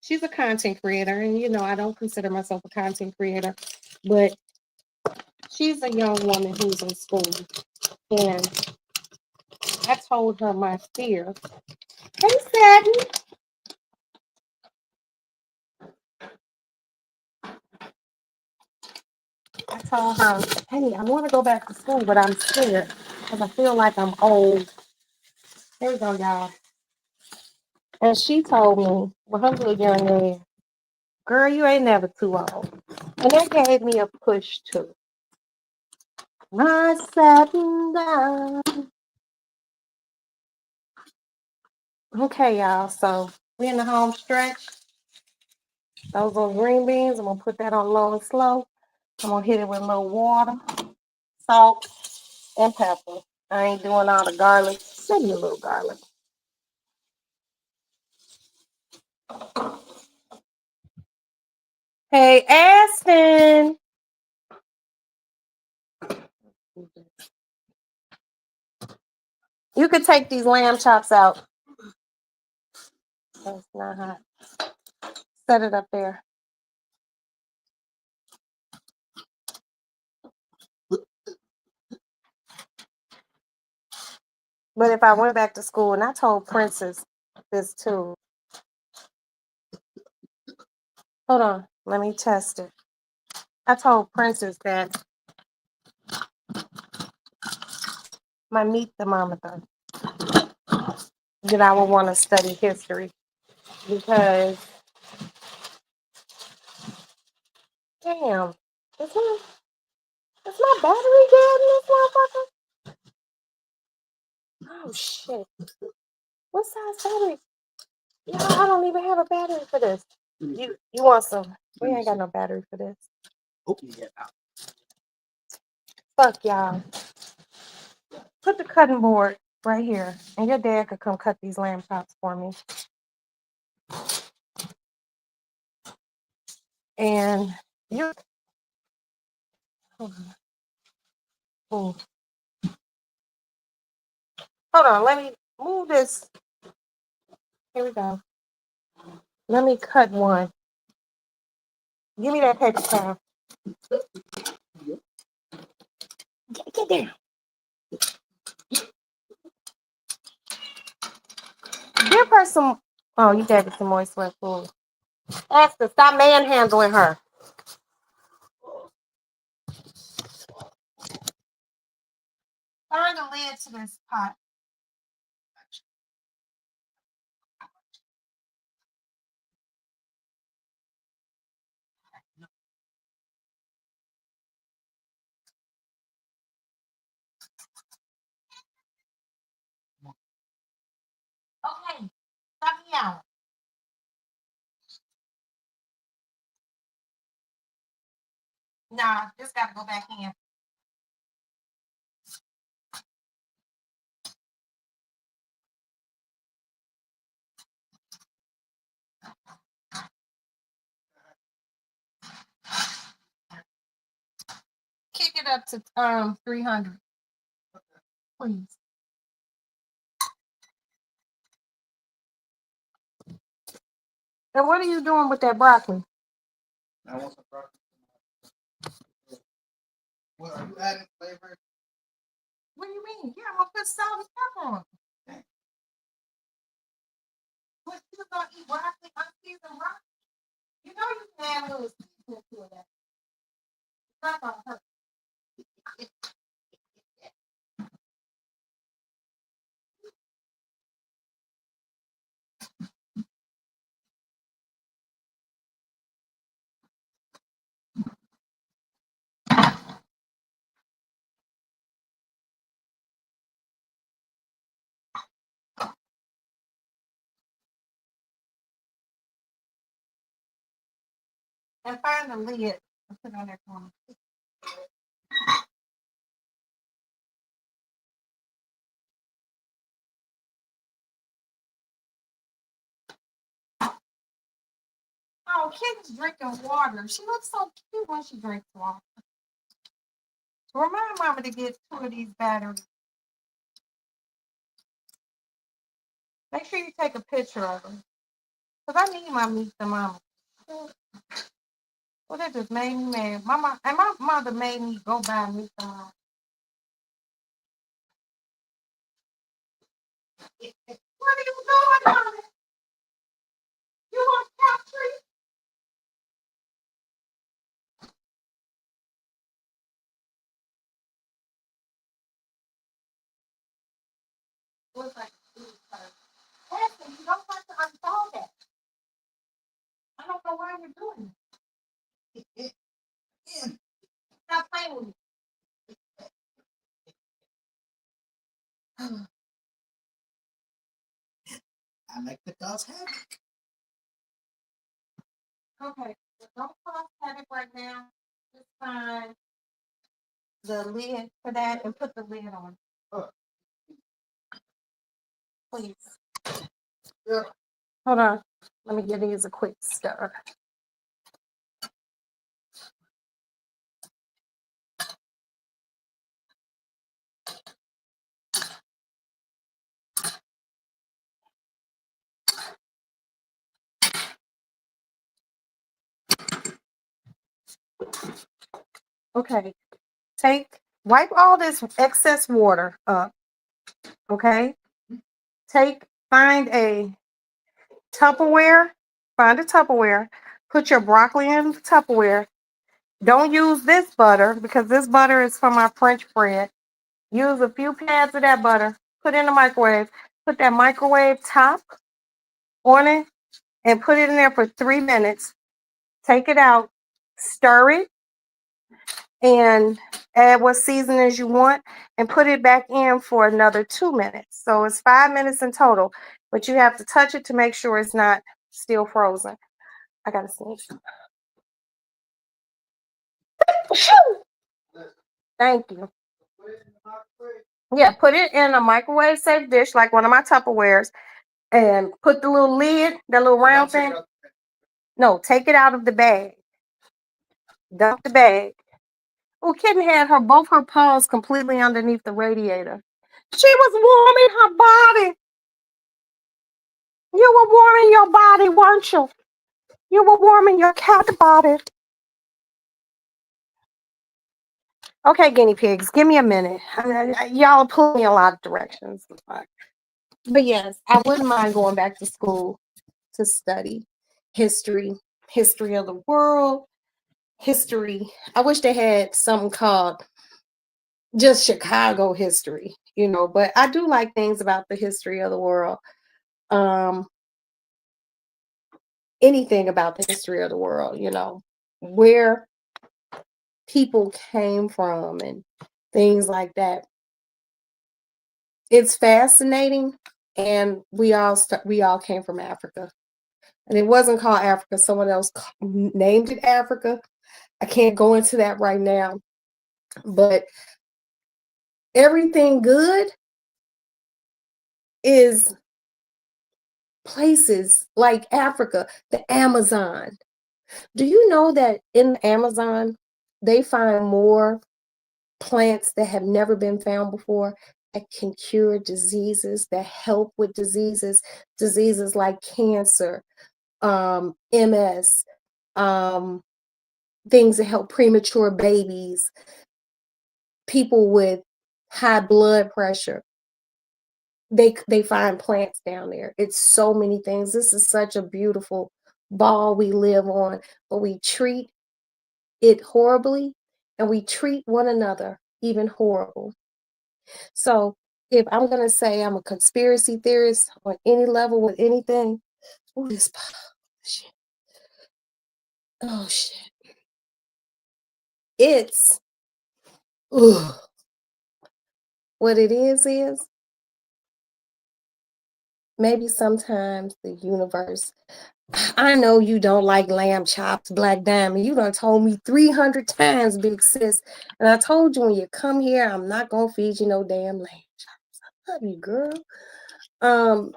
she's a content creator, and you know, I don't consider myself a content creator, but she's a young woman who's in school. And I told her my fear. Hey, Satin. I told her, hey, I want to go back to school, but I'm scared because I feel like I'm old. There you go, y'all. And she told me, well, her little young man, girl, you ain't never too old. And that gave me a push too. My satin down. Okay, y'all. So we in the home stretch. Those little green beans, I'm gonna put that on low and slow. I'm gonna hit it with a little water, salt, and pepper. I ain't doing all the garlic. Maybe a little garlic. Hey, Aston. You could take these lamb chops out. That's not hot. Set it up there. But if I went back to school, and I told Princess this too. Hold on, let me test it. I told Princess that my meat thermometer, that I would want to study history because, damn, is my battery dead in this motherfucker? Oh shit! What size battery? Yeah, I don't even have a battery for this. You want some? We ain't got no battery for this. Fuck y'all. Put the cutting board right here, and your dad could come cut these lamb chops for me. And you, hold on, let me move this. Here we go. Let me cut one. Give me that paper towel. Get there. Give her some. Oh, you gave it some moist wet food. Esther, stop manhandling her. Turn the lid to this pot. Okay, stop me out. Nah, this got to go back in. Kick it up to 300, please. And what are you doing with that broccoli? I want some broccoli. What are you adding flavor? What do you mean? Yeah, I'm gonna put salt and pepper on it. What you gonna eat broccoli, unseasoned broccoli? You know you can add a little seasoning to that. It's not gonna hurt. And find the lid and put it on that corner. Oh, Kitty's drinking water. She looks so cute when she drinks water. Remind Mama to get 2 of these batteries. Make sure you take a picture of them. Because I need my meet the mama. Well, that just made me mad. My mother made me go buy meet the mama. What are you doing, honey? You want capture? Looks like Esther, you don't have to uninstall that. I don't know why you're doing it. Stop playing with me. I like the dog's head. Okay, so don't cross it right now. Just find the lid for that and put the lid on. Please. Yeah. Hold on. Let me give these a quick stir. Okay. Wipe all this excess water up. Okay. Find a Tupperware. Find a Tupperware. Put your broccoli in the Tupperware. Don't use this butter because this butter is for my French bread. Use a few pads of that butter. Put it in the microwave. Put that microwave top on it and put it in there for 3 minutes. Take it out. Stir it and add what seasonings you want and put it back in for another 2 minutes. So it's 5 minutes in total, but you have to touch it to make sure it's not still frozen. I gotta sneeze. Thank you. Yeah, put it in a microwave safe dish like one of my Tupperwares and put the little lid, that little round thing. No, take it out of the bag. Dump the bag. Oh, Kitten had both her paws completely underneath the radiator. She was warming her body. You were warming your body, weren't you? You were warming your cat body. Okay, guinea pigs, give me a minute. Y'all are pulling me a lot of directions. But yes, I wouldn't mind going back to school to study history history of the world, history. I wish they had something called just Chicago history, but I do like things about the history of the world. Um, Anything about the history of the world, where people came from and things like that. It's fascinating, and we all came from Africa, and it wasn't called Africa. Someone else named it Africa. I can't go into that right now, but everything good is places like Africa, the Amazon. Do you know that in the Amazon they find more plants that have never been found before that can cure diseases, that help with diseases like cancer, MS, um, things that help premature babies, people with high blood pressure. They find plants down there. It's so many things. This is such a beautiful ball we live on, but we treat it horribly, and we treat one another even horrible. So if I'm gonna say I'm a conspiracy theorist on any level with anything, oh this shit. Oh shit. It's ugh, what it is maybe sometimes the universe. I know you don't like lamb chops, Black Diamond. You done told me 300 times, big sis. And I told you when you come here, I'm not gonna feed you no damn lamb chops. I love you, girl. Um,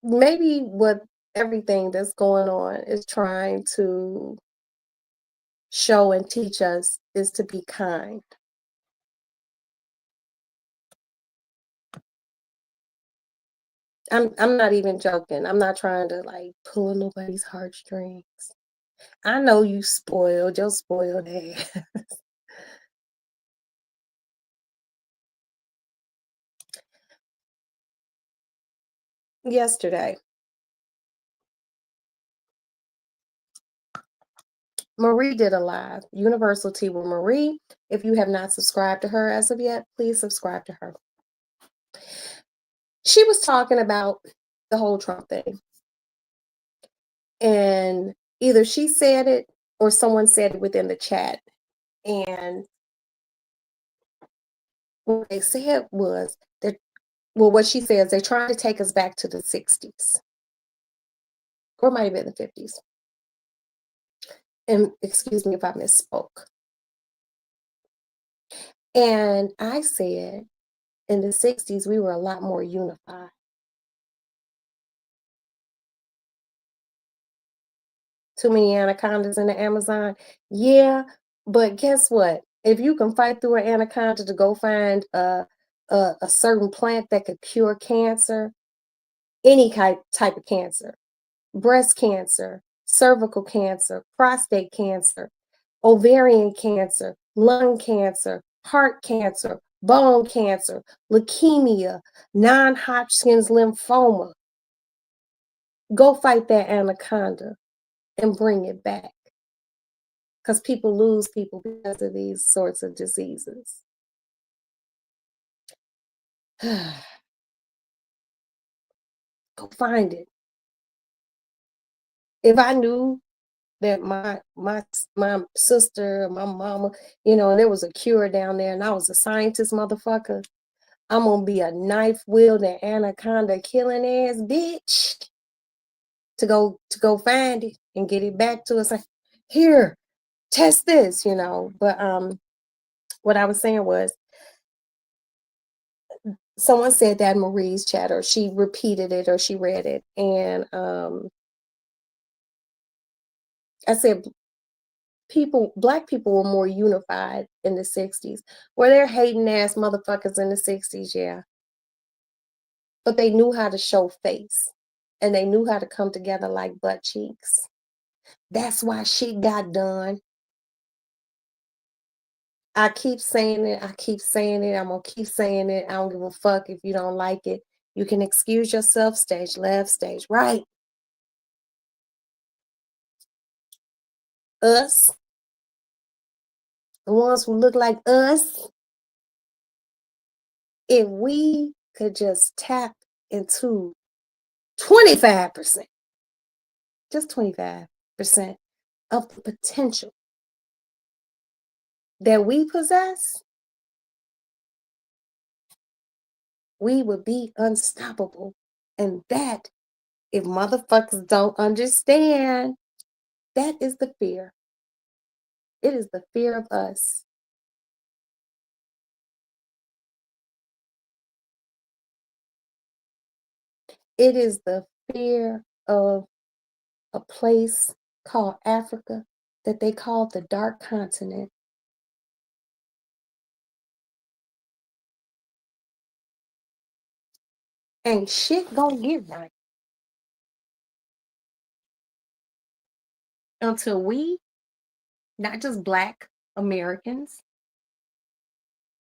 Maybe what everything that's going on is trying to show and teach us is to be kind. I'm not even joking. I'm not trying to like pull nobody's heartstrings. I know you spoiled, your spoiled ass. Yesterday, Marie did a live, Universal Tea with Marie. If you have not subscribed to her as of yet, please subscribe to her. She was talking about the whole Trump thing. And either she said it or someone said it within the chat. And what they said was that, well, what she says, they're trying to take us back to the 60s, or it might have been the 50s. And excuse me if I misspoke. And I said, in the 60s, we were a lot more unified. Too many anacondas in the Amazon? Yeah, but guess what? If you can fight through an anaconda to go find a certain plant that could cure cancer, any type of cancer, breast cancer, cervical cancer, prostate cancer, ovarian cancer, lung cancer, heart cancer, bone cancer, leukemia, non-Hodgkin's lymphoma. Go fight that anaconda and bring it back. Because people lose people because of these sorts of diseases. Go find it. If I knew that my sister, my mama, and there was a cure down there, and I was a scientist, motherfucker, I'm gonna be a knife wielding anaconda killing ass bitch to go find it and get it back to us. Like, here, test this, But what I was saying was, someone said that in Marie's chat, or she repeated it, or she read it, and I said black people were more unified in the 60s. Were there hating ass motherfuckers in the 60s? Yeah. But they knew how to show face, and they knew how to come together like butt cheeks. That's why shit got done. I keep saying it. I keep saying it. I'm gonna keep saying it. I don't give a fuck if you don't like it. You can excuse yourself, stage left, stage right. us, the ones who look like us, if we could just tap into 25%, just 25% of the potential that we possess, we would be unstoppable. And that, if motherfuckers don't understand, that is the fear. It is the fear of us. It is the fear of a place called Africa that they call the Dark Continent. Ain't shit gonna get right until we, not just Black Americans,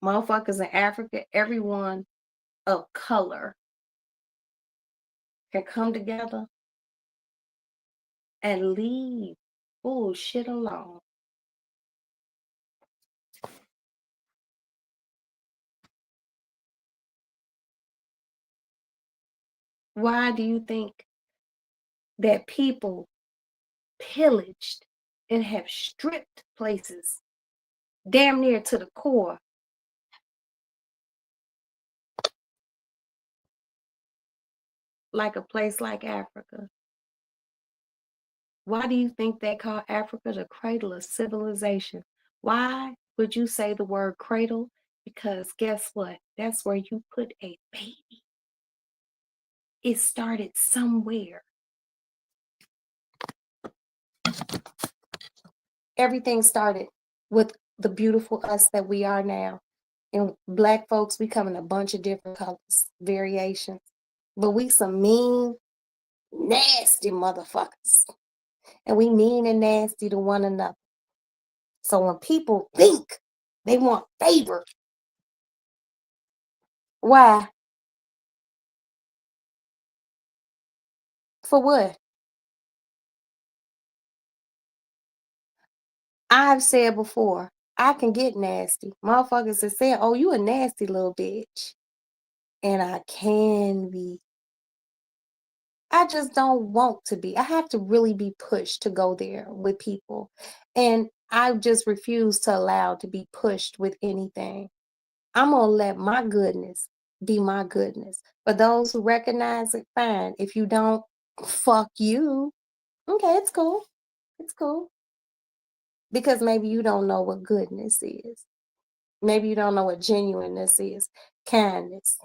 motherfuckers in Africa, everyone of color can come together and leave bullshit alone. Why do you think that people pillaged and have stripped places damn near to the core? Like a place like Africa. Why do you think they call Africa the cradle of civilization? Why would you say the word cradle? Because guess what? That's where you put a baby. It started somewhere. Everything started with the beautiful us that we are now. And Black folks, we come in a bunch of different colors, variations. But we some mean, nasty motherfuckers. And we mean and nasty to one another. So when people think they want favor, why? For what? I've said before, I can get nasty. Motherfuckers have said, oh, you a nasty little bitch. And I can be. I just don't want to be. I have to really be pushed to go there with people. And I just refuse to allow to be pushed with anything. I'm going to let my goodness be my goodness. For those who recognize it, fine. If you don't, fuck you. Okay, it's cool. It's cool. Because maybe you don't know what goodness is. Maybe you don't know what genuineness is. Kindness.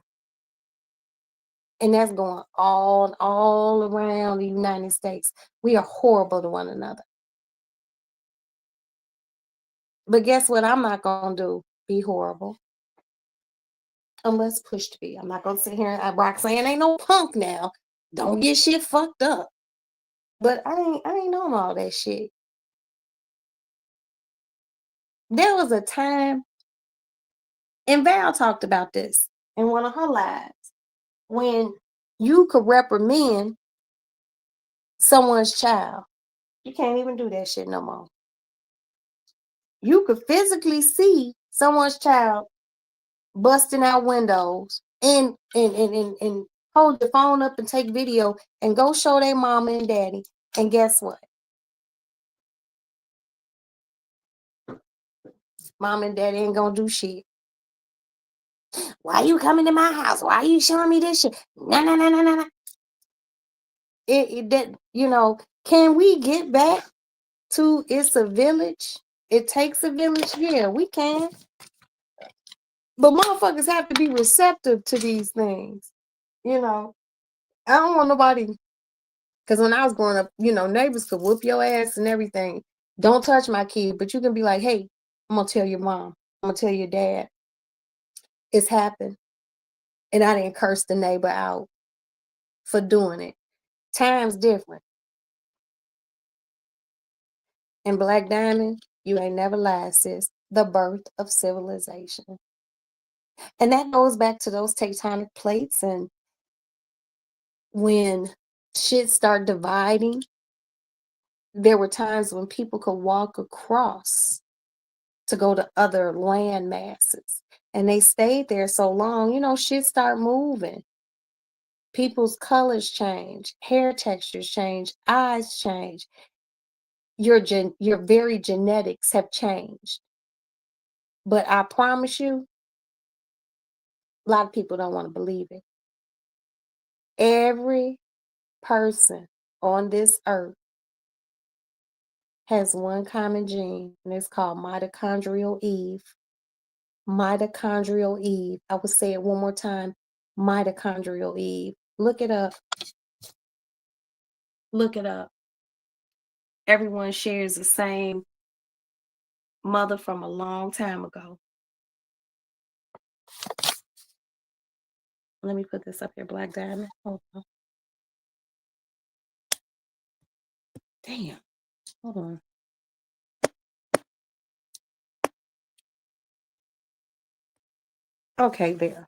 And that's going all around the United States. We are horrible to one another. But guess what? I'm not going to do? Be horrible. Unless pushed to be. I'm not going to sit here and Roxanne ain't no punk now. Don't get shit fucked up. But I ain't on all that shit. There was a time, and Val talked about this in one of her lives, when you could reprimand someone's child. You can't even do that shit no more. You could physically see someone's child busting out windows and hold the phone up and take video and go show their mama and daddy. And guess what? Mom and daddy ain't gonna do shit. Why you coming to my house? Why are you showing me this shit? No. Can we get back to it's a village? It takes a village? Yeah, we can. But motherfuckers have to be receptive to these things. I don't want nobody, because when I was growing up, neighbors could whoop your ass and everything. Don't touch my kid, but you can be like, hey, I'm gonna tell your mom, I'm gonna tell your dad. It's happened. And I didn't curse the neighbor out for doing it. Time's different. And Black Diamond, you ain't never lied, sis. The birth of civilization. And that goes back to those tectonic plates, and when shit start dividing there were times when people could walk across to go to other land masses, and they stayed there so long, shit start moving. People's colors change, hair textures change, eyes change. Your very genetics have changed. But I promise you, a lot of people don't want to believe it. Every person on this earth has one common gene, and it's called mitochondrial Eve. Mitochondrial Eve. I will say it one more time. Mitochondrial Eve. Look it up. Look it up. Everyone shares the same mother from a long time ago. Let me put this up here, Black Diamond. Hold on. Damn. Hold on. Okay, there.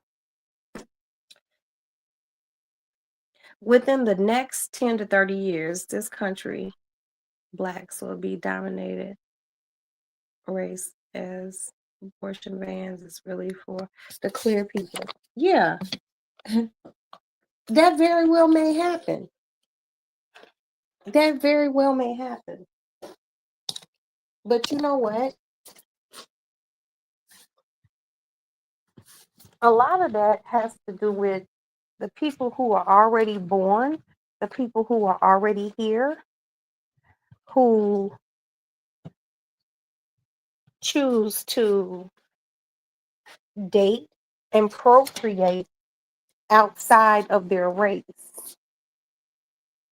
Within the next 10 to 30 years, this country, Blacks will be dominated race as abortion bans is really for the clear people. Yeah, that very well may happen. That very well may happen. But you know what? A lot of that has to do with the people who are already born, the people who are already here, who choose to date and procreate outside of their race.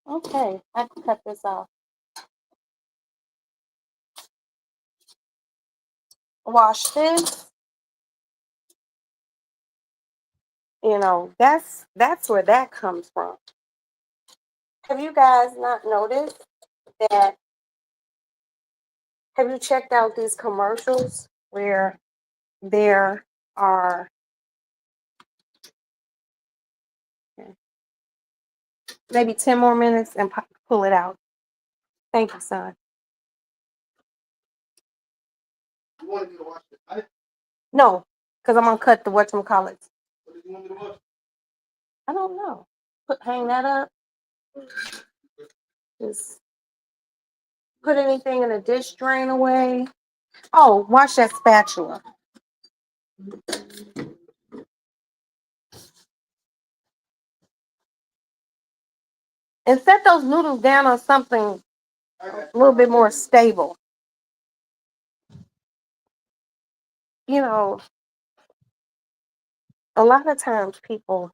Okay, I can cut this off. Wash this. That's where that comes from. Have you guys not noticed that? Have you checked out these commercials where there are maybe 10 more minutes and pull it out? Thank you, son. You wanted me to watch it? No, because I'm gonna cut the whatchamacallit. What did you want me to watch? I don't know. Hang that up. Just put anything in a dish drain away. Oh, wash that spatula. And set those noodles down on something a little bit more stable. A lot of times people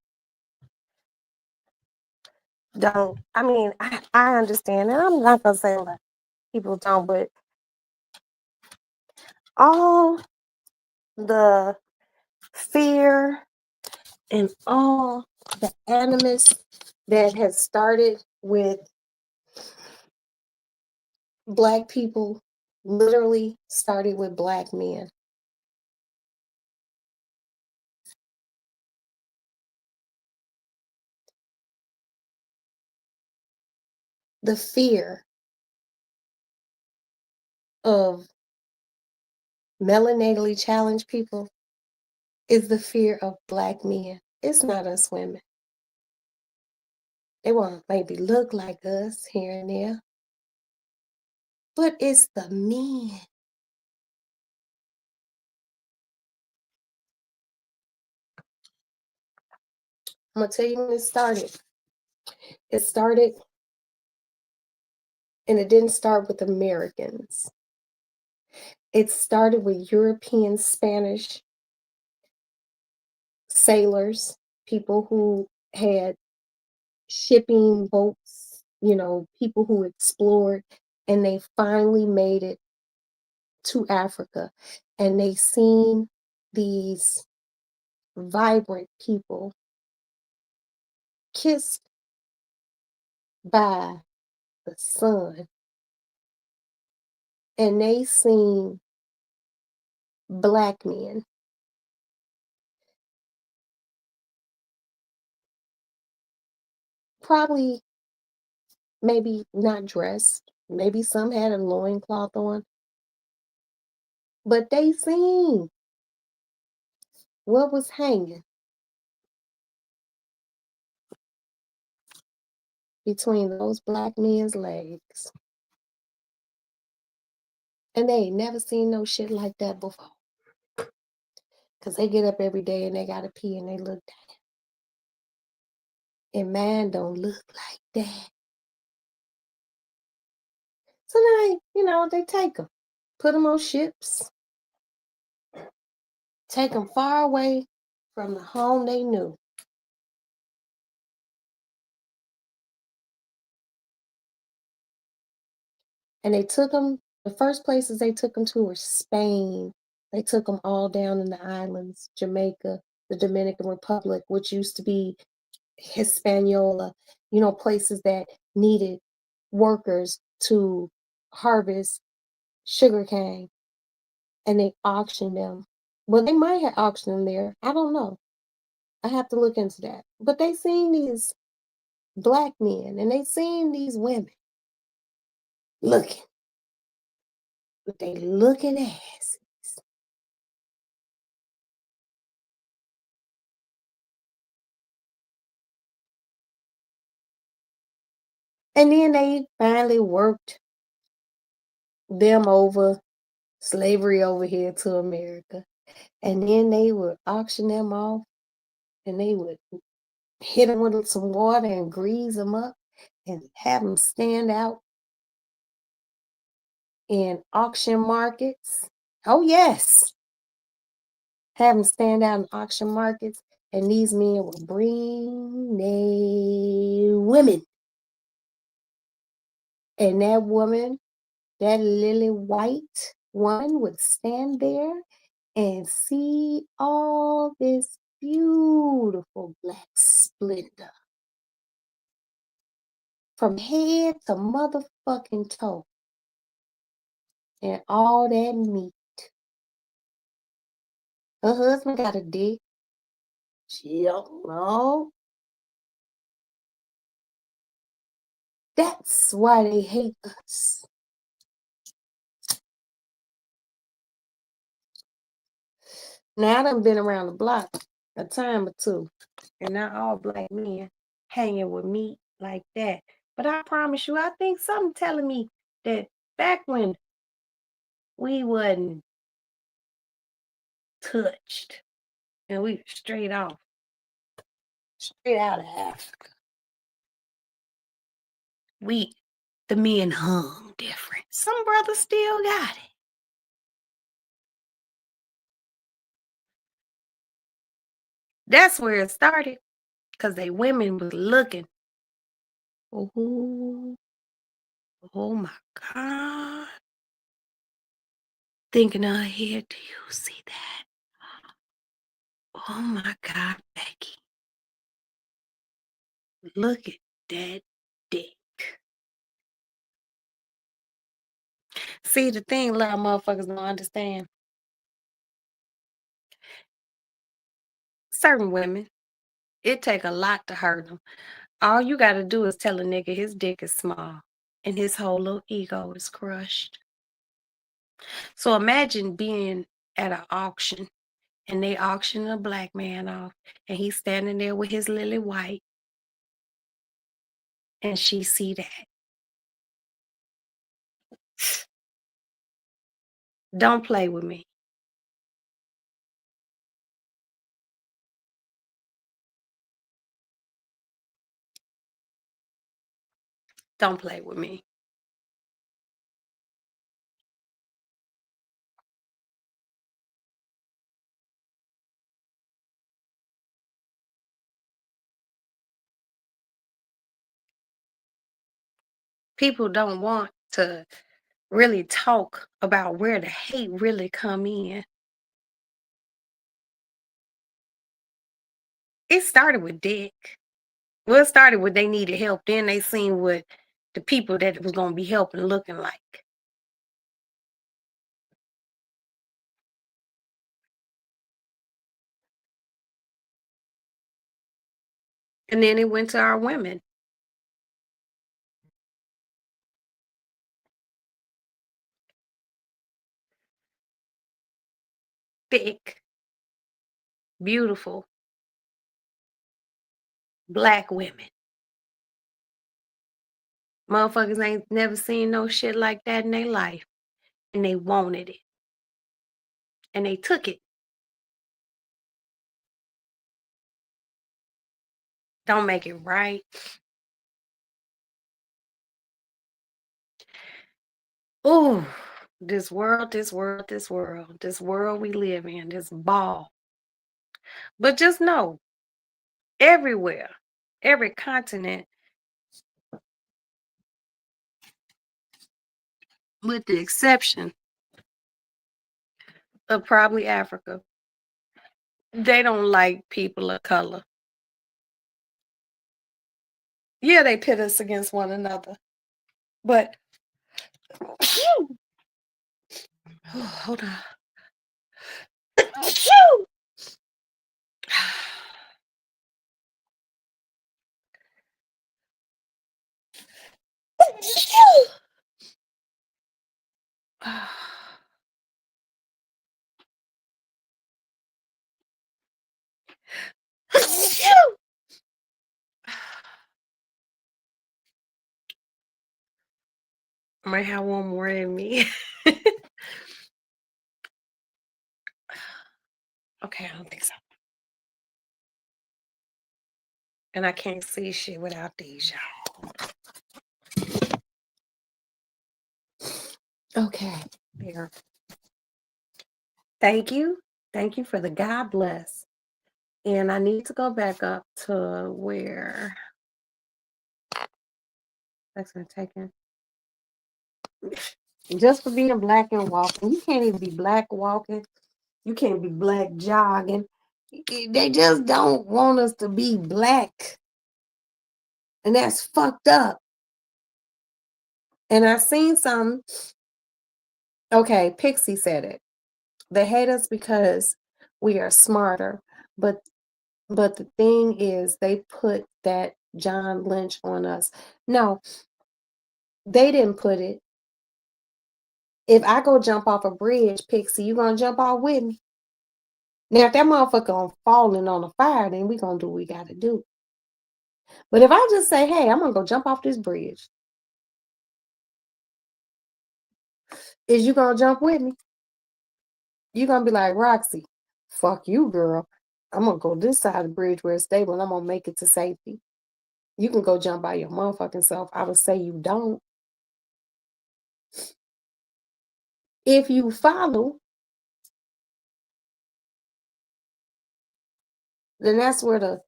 don't. I mean, I understand, and I'm not gonna say that people don't, but all the fear and all the animus that has started with Black people literally started with Black men. The fear of melanatally challenged people is the fear of Black men. It's not us women. They want to maybe look like us here and there, but it's the men. I'm gonna tell you when it started. It started, and it didn't start with Americans. It started with European Spanish sailors, people who had shipping boats, people who explored, and they finally made it to Africa. And they seen these vibrant people kissed by the sun. And they seen Black men probably maybe not dressed Maybe some had a loincloth on, but they seen what was hanging between those black men's legs. And they ain't never seen no shit like that before. Cause they get up every day and they gotta pee and they look down. And man don't look like that. So now, they take them, put them on ships, take them far away from the home they knew. And they took them, the first places they took them to were Spain. They took them all down in the islands, Jamaica, the Dominican Republic, which used to be Hispaniola, places that needed workers to harvest sugarcane, and they auctioned them. Well, they might have auctioned them there. I don't know. I have to look into that. But they seen these black men and they seen these women looking with they looking asses. And then they finally worked them over, slavery over here to America. And then they would auction them off and they would hit them with some water and grease them up and have them stand out in auction markets. Oh, yes. Have them stand out in auction markets. And these men would bring their women. And that woman, that lily white one, would stand there and see all this beautiful black splendor from head to motherfucking toe, and all that meat. Her husband got a dick. She don't know. That's why they hate us. Now I done been around the block a time or two, and not all black men hanging with meat like that. But I promise you, I think something telling me that back when we wasn't touched and we were straight out of Africa, the men hung different. Some brothers still got it. That's where it started, because they women was looking. Oh, oh my God. Thinking of her head, do you see that? Oh my God, Becky. Look at that dick. See, the thing a lot of motherfuckers don't understand. Certain women, it take a lot to hurt them. All you gotta do is tell a nigga his dick is small and his whole little ego is crushed. So imagine being at an auction and they auction a black man off and he's standing there with his lily white and she see that. Don't play with me. Don't play with me. People don't want to really talk about where the hate really come in. It started with Dick. Well, it started with they needed help. Then they seen what the people that it was going to be helping looking like. And then it went to our women. thick, beautiful black women. Motherfuckers ain't never seen no shit like that in their life, and they wanted it, and they took it. Don't make it right. Ooh, this world, this world, this world, this world we live in, this ball. But just know, everywhere, every continent, with the exception of probably Africa, they don't like people of color. Yeah, they pit us against one another. But hold on. I might have one more in me. Okay, I don't think so. And I can't see shit without these, y'all. Okay, there. Thank you. Thank you for the God bless. And I need to go back up to where that's gonna take it. Just for being black and walking. You can't even be black walking. You can't be black jogging. They just don't want us to be black. And that's fucked up. And I seen some. Okay, Pixie said it. They hate us because we are smarter. But the thing is, they put that John Lynch on us. No, they didn't put it. If I go jump off a bridge, Pixie, you gonna jump off with me? Now, if that motherfucker falling on the fire, then we gonna do what we gotta do. But if I just say, hey, I'm gonna go jump off this bridge, is you gonna jump with me? You gonna be like, Roxy, fuck you, girl. I'm gonna go this side of the bridge where it's stable and I'm gonna make it to safety. You can go jump by your motherfucking self. I would say you don't. If you follow, then that's where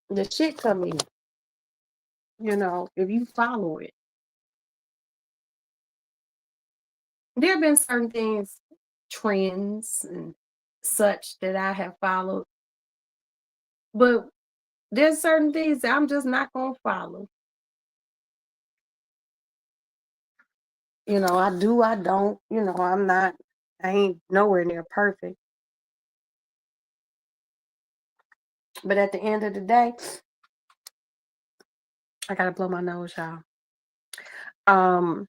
the shit come in. You know, if you follow it. There have been certain things, trends and such that I have followed, but there's certain things that I'm just not gonna follow. You know, I do, I don't, you know, I ain't nowhere near perfect. But at the end of the day, I gotta blow my nose, y'all. And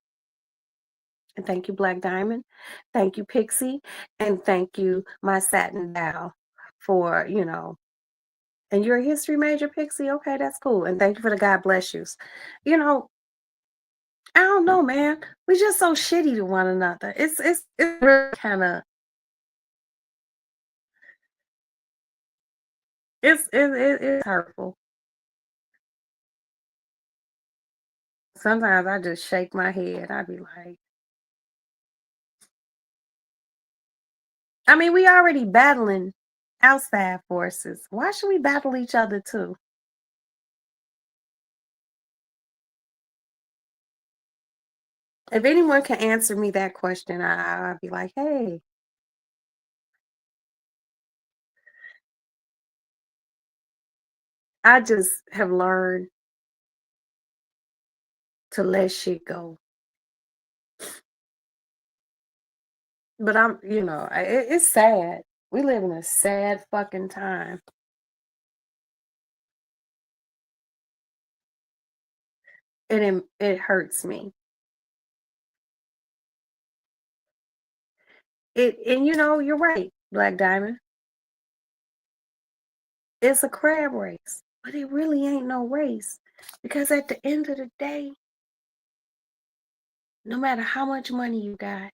thank you, Black Diamond. Thank you, Pixie. And thank you, my satin Val, for, you know, and you're a history major, Pixie. Okay, that's cool. And thank you for the God bless yous. You know, I don't know, man. We just so shitty to one another. It's really kind of it's hurtful. Sometimes I just shake my head. I be like, I mean, we already battling outside forces. Why should we battle each other too? If anyone can answer me that question, I'd be like, hey, I just have learned to let shit go. But you know, it's sad. We live in a sad fucking time. It hurts me. And you know, you're right. Black Diamond. It's a crab race, but it really ain't no race because at the end of the day, no matter how much money you got,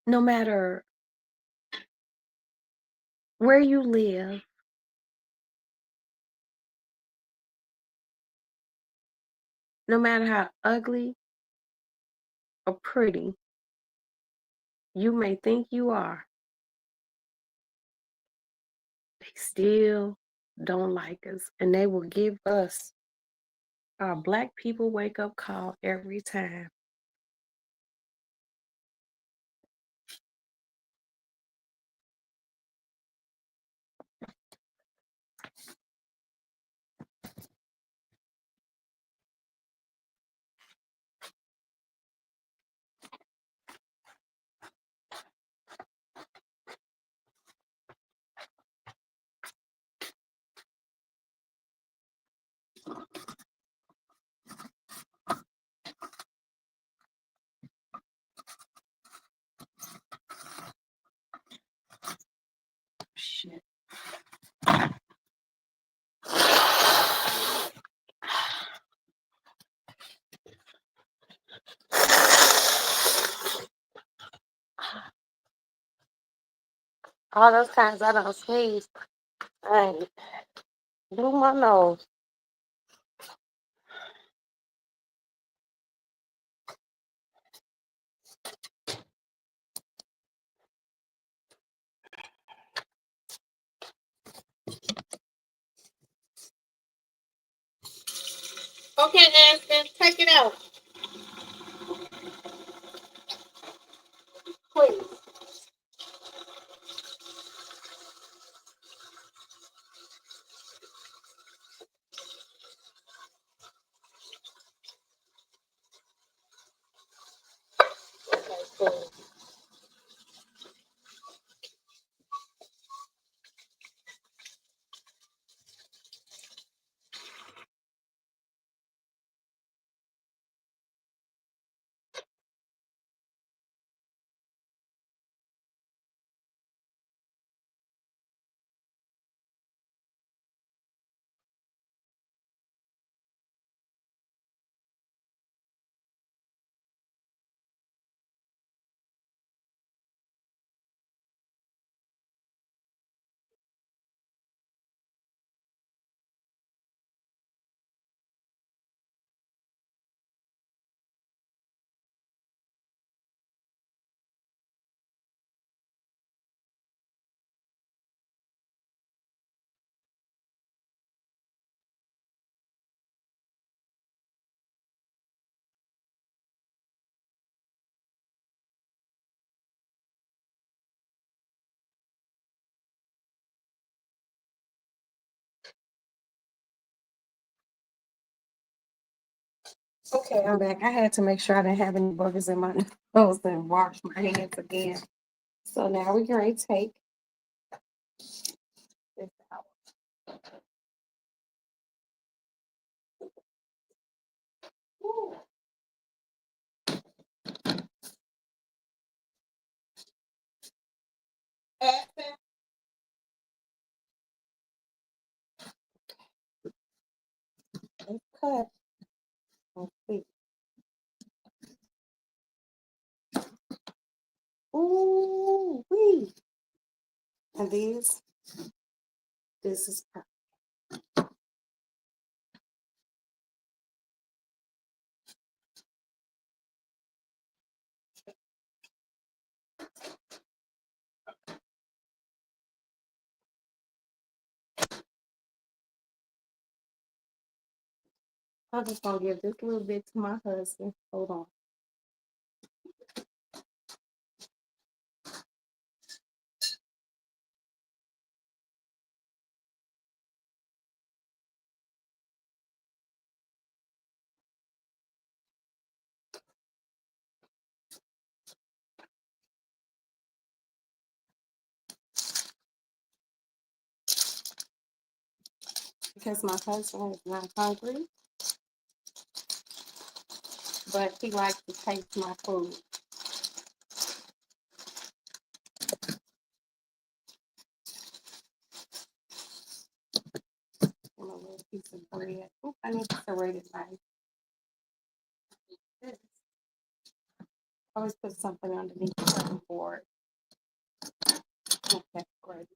no matter where you live, no matter how ugly or pretty you may think you are, they still don't like us. And they will give us our Black people wake up call every time. Shit. All those times I don't sneeze, I blew my nose. Okay, Aston, take it out, please. Okay, cool. Okay, I'm back. I had to make sure I didn't have any buggers in my nose and wash my hands again. So now we're going to take this out. Ooh. Aspen, let's cut. Let's see. Ooh, wee. And this is perfect. I'm just gonna give this little bit to my husband. Hold on. Because my husband is not hungry, but he likes to taste my food. bread. Oop, I need to serrate it right. Always put something underneath the cutting board. Okay, great.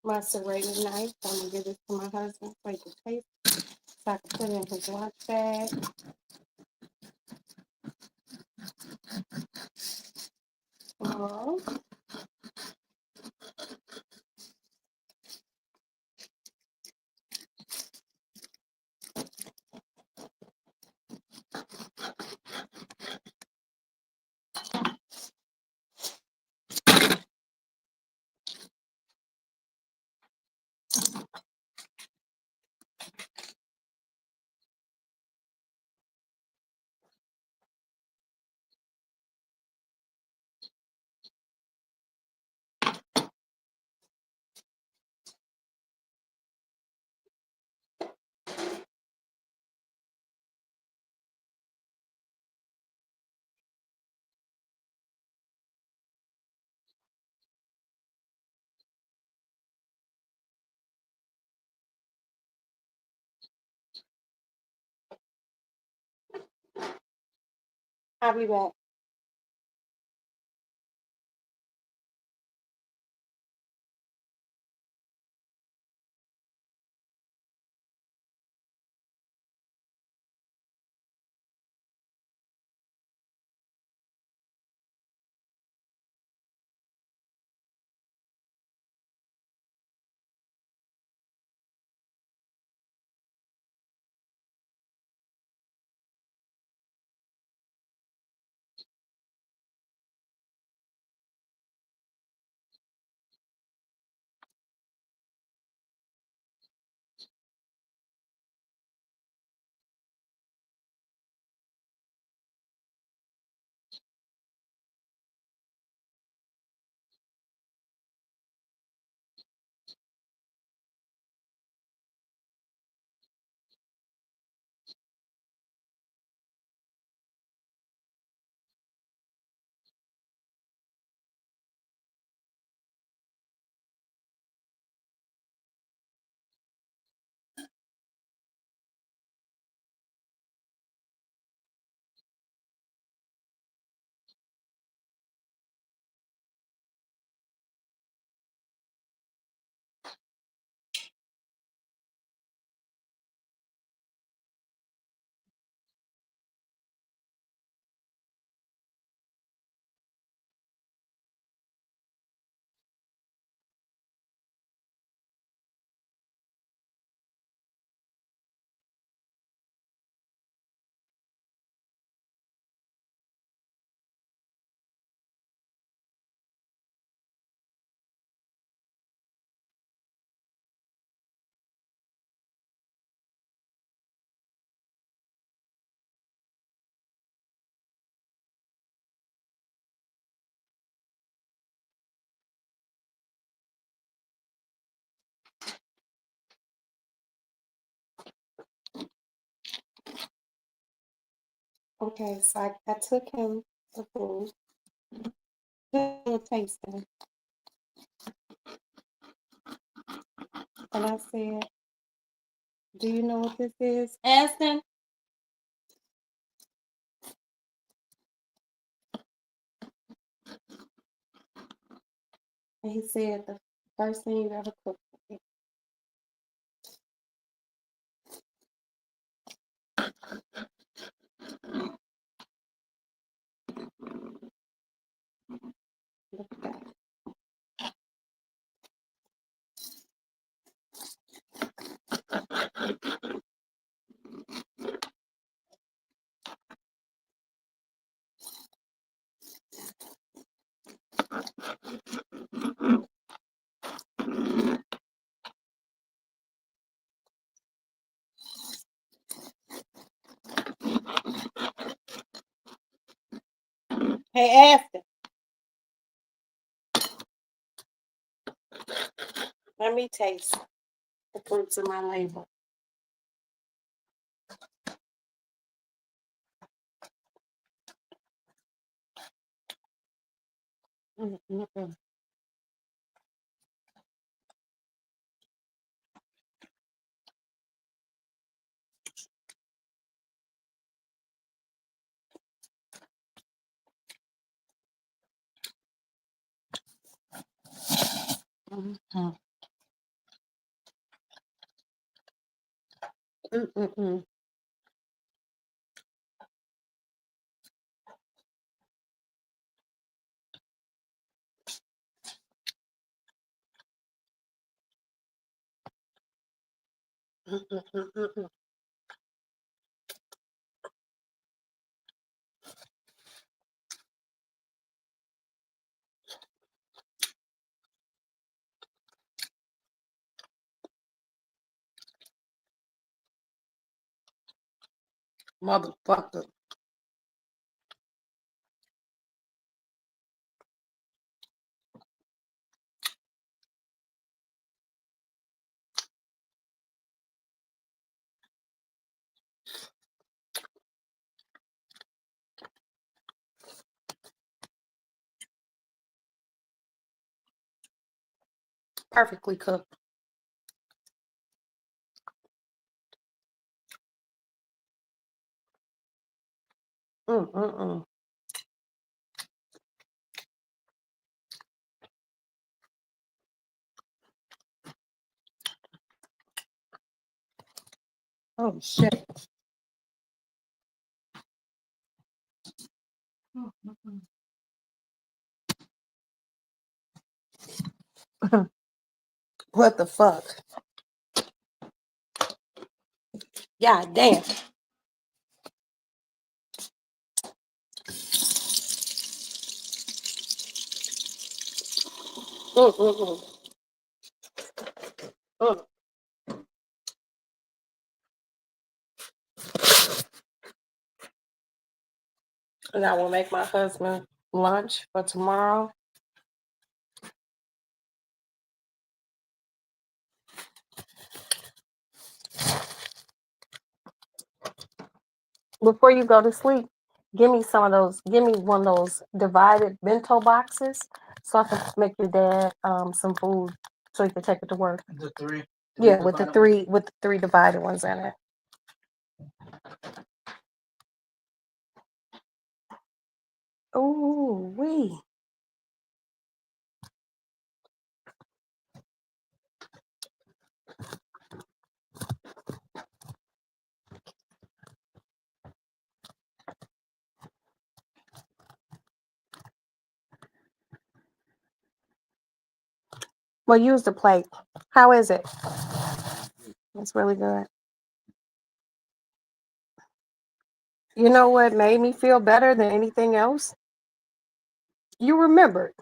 My serrated knife. I'm gonna give this to my husband so he can taste it, so I can put it in his lunch bag. Tomorrow. I'll be back. Okay, so I took him the food, took a tasting, and I said, "Do you know what this is, Aston?" And he said, "The first thing you ever cooked for me." Look at that. Hey, Aston, let me taste the fruits of my labor. Mm, mm, mm. Mm, mm. Mm, mm, mm. Mm, mm, mm, mm, mm. Motherfucker. Perfectly cooked. Mm, mm, mm. Oh shit. Mm, mm, mm. What the fuck? God damn. Mm, mm, mm. Mm. And I will make my husband lunch for tomorrow. Before you go to sleep, give me some of those. Give me one of those divided bento boxes so I can make your dad some food so he can take it to work. The three. Yeah, with the three divided ones in it. Ooh, wee. Well, use the plate. How is it? It's really good. You know what made me feel better than anything else? You remembered.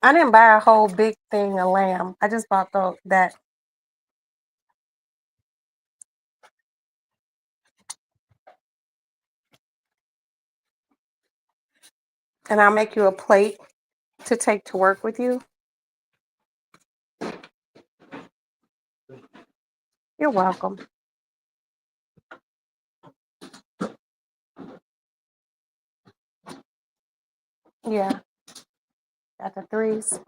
I didn't buy a whole big thing of lamb. I just bought that. And I'll make you a plate to take to work with you. You're welcome. Yeah, got the threes.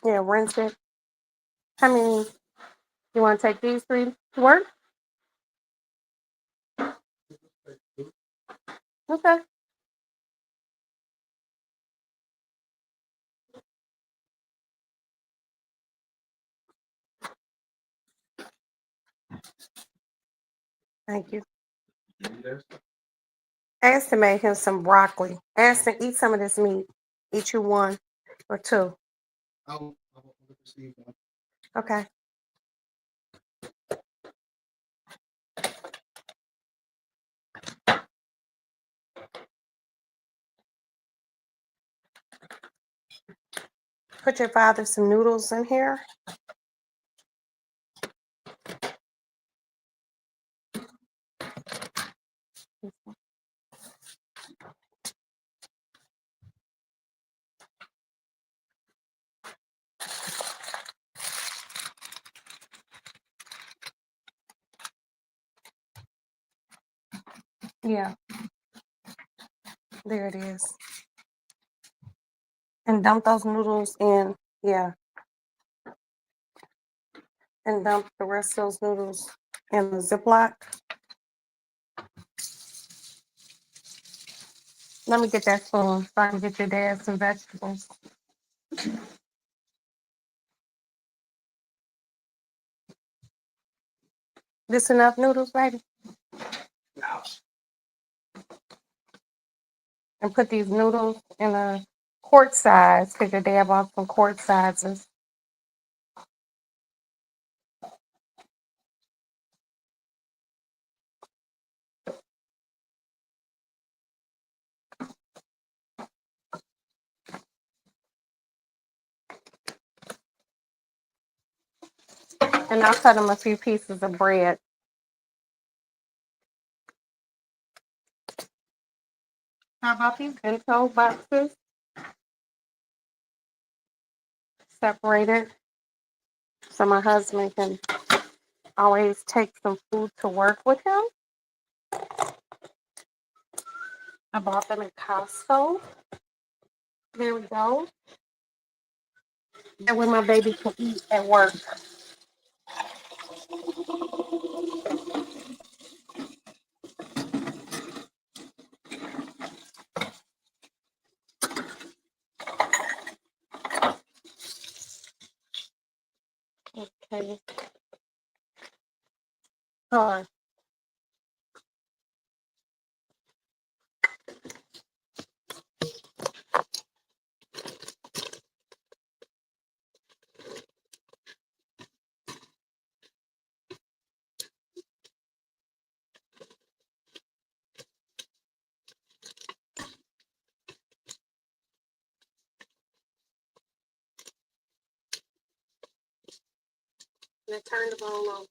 Yeah, rinse it. How many? You want to take these three to work? Okay. Thank you. Ask to make him some broccoli. Ask to eat some of this meat. Eat you one or two. I'll receive one. Okay. Put your father some noodles in here. Yeah, there it is. And dump those noodles in. Yeah, and dump the rest of those noodles in the Ziploc. Let me get that spoon so I can get your dad some vegetables. This enough noodles, baby? And put these noodles in a quart size because your dad bought some quart sizes. And I'll cut him a few pieces of bread. How about these bento boxes? Separated so my husband can always take some food to work with him. I bought them at Costco. There we go. That way my baby can eat at work. Okay. Hold on. And I turn the bowl on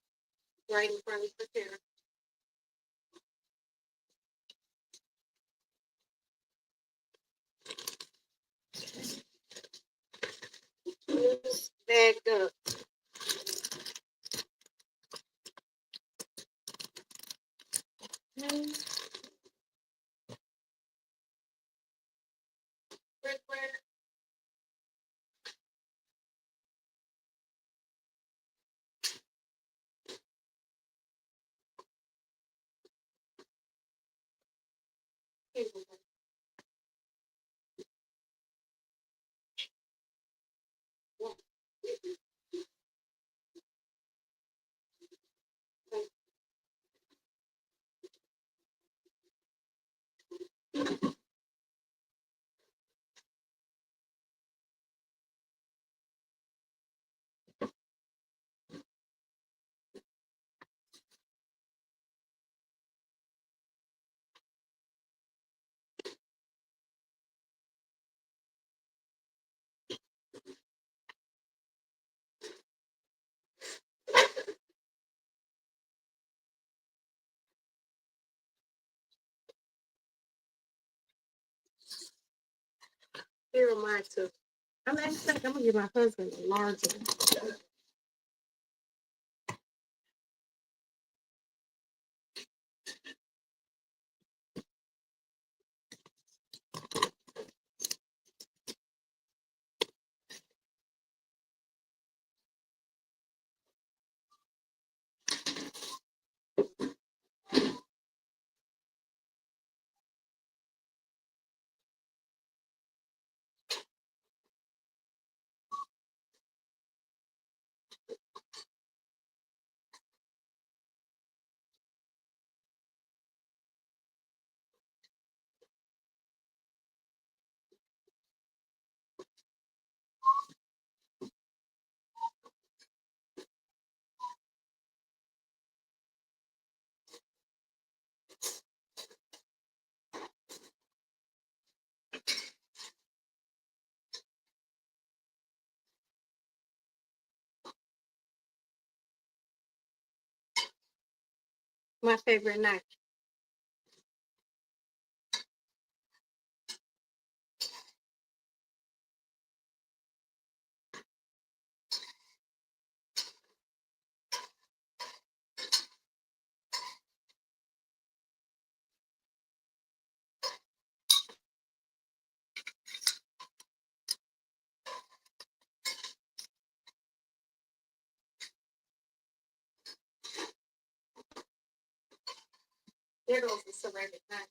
right in front of the chair. Bagged up. Here are mine too. I'm gonna give my husband a larger. My favorite knife. There goes the ceramic knife.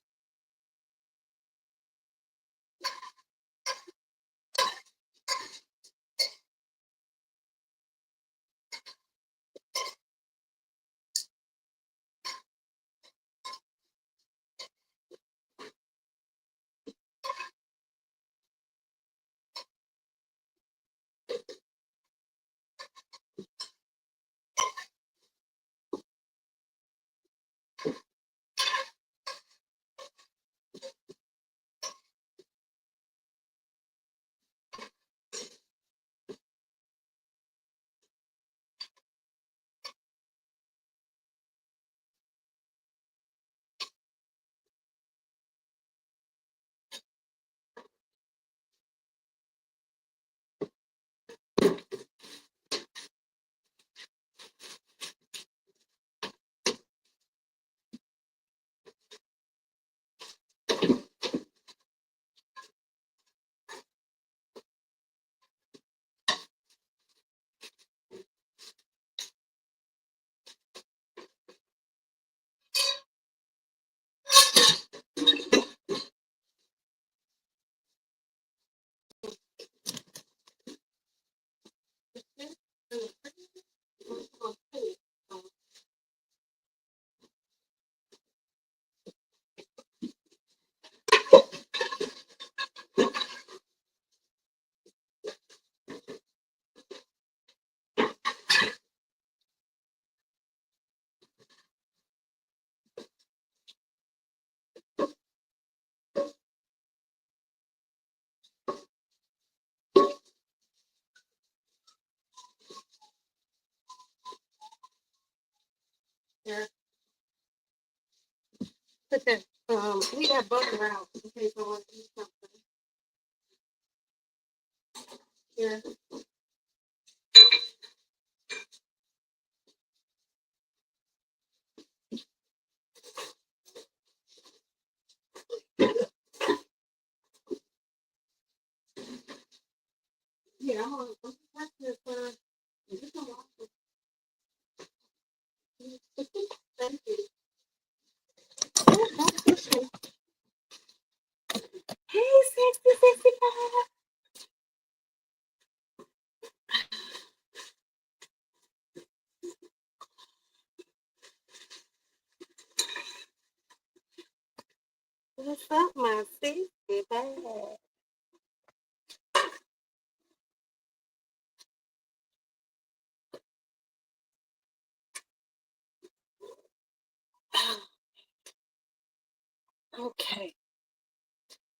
Yeah. Put that leave that butter out in case I want to eat something. Yeah. Yeah, I'm gonna watch this you can watch it. Thank you. Oh, that's good. Hey, sexy pie. What's up, my sexy pie? Okay.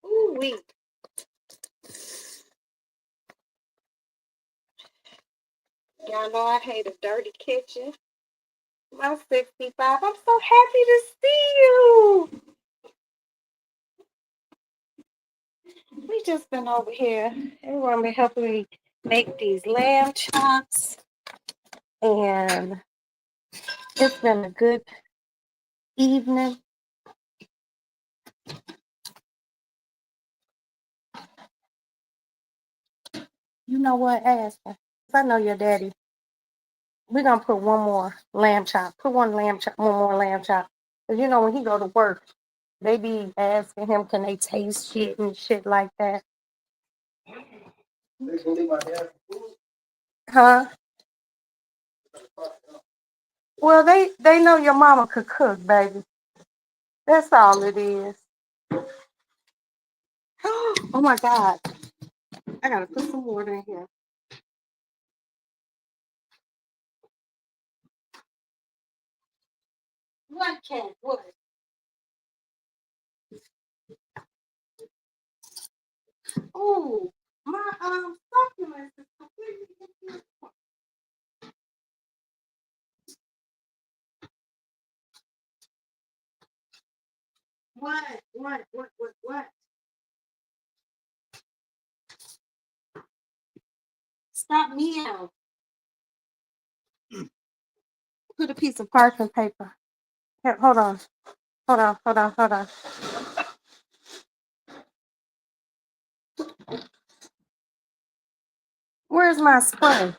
Ooh, wee. Y'all know I hate a dirty kitchen. My 65. I'm so happy to see you. We just been over here. Everyone been helping me make these lamb chops. And it's been a good evening. You know what, Aspen? I know your daddy. We're gonna put one more lamb chop. Put one more lamb chop. Cause you know when he go to work, they be asking him, can they taste shit and shit like that. They gonna leave my dad for food? Huh? Well, they know your mama could cook, baby. That's all it is. Oh my God. I gotta put some water in here. What cat? What? Oh, my supplements is completely different. What? Stop me out. Put a piece of parchment paper. Here, hold on. Hold on. Where's my spray?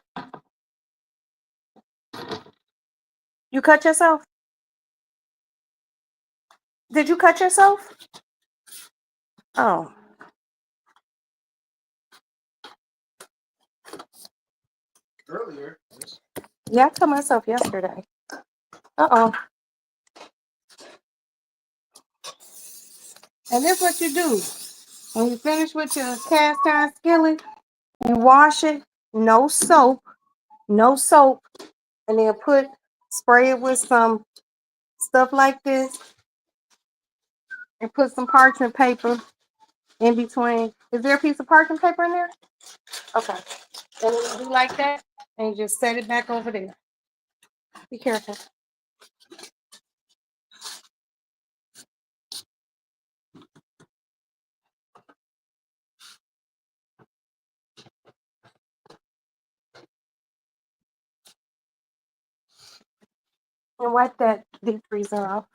You cut yourself? Did you cut yourself? Oh, Earlier. Yes. yeah, I cut myself yesterday. Uh-oh. And this what you do. When you finish with your cast iron skillet, you wash it, no soap, no soap, and then spray it with some stuff like this and put some parchment paper in between. Is there a piece of parchment paper in there? Okay. And then you do like that, and you just set it back over there. Be careful. And wipe that deep freezer off.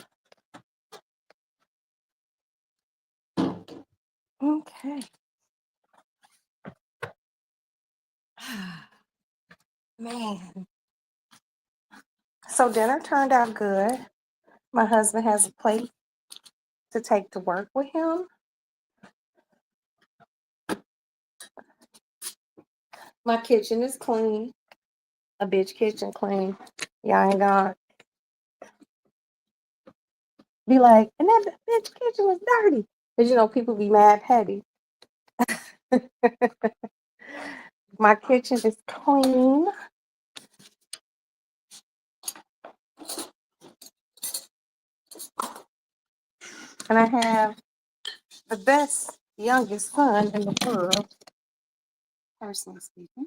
Okay. Man. So dinner turned out good. My husband has a plate to take to work with him. My kitchen is clean. A bitch kitchen clean. Y'all ain't gonna be like, and that bitch kitchen was dirty. Because people be mad petty. My kitchen is clean. And I have the best youngest son in the world, personally speaking.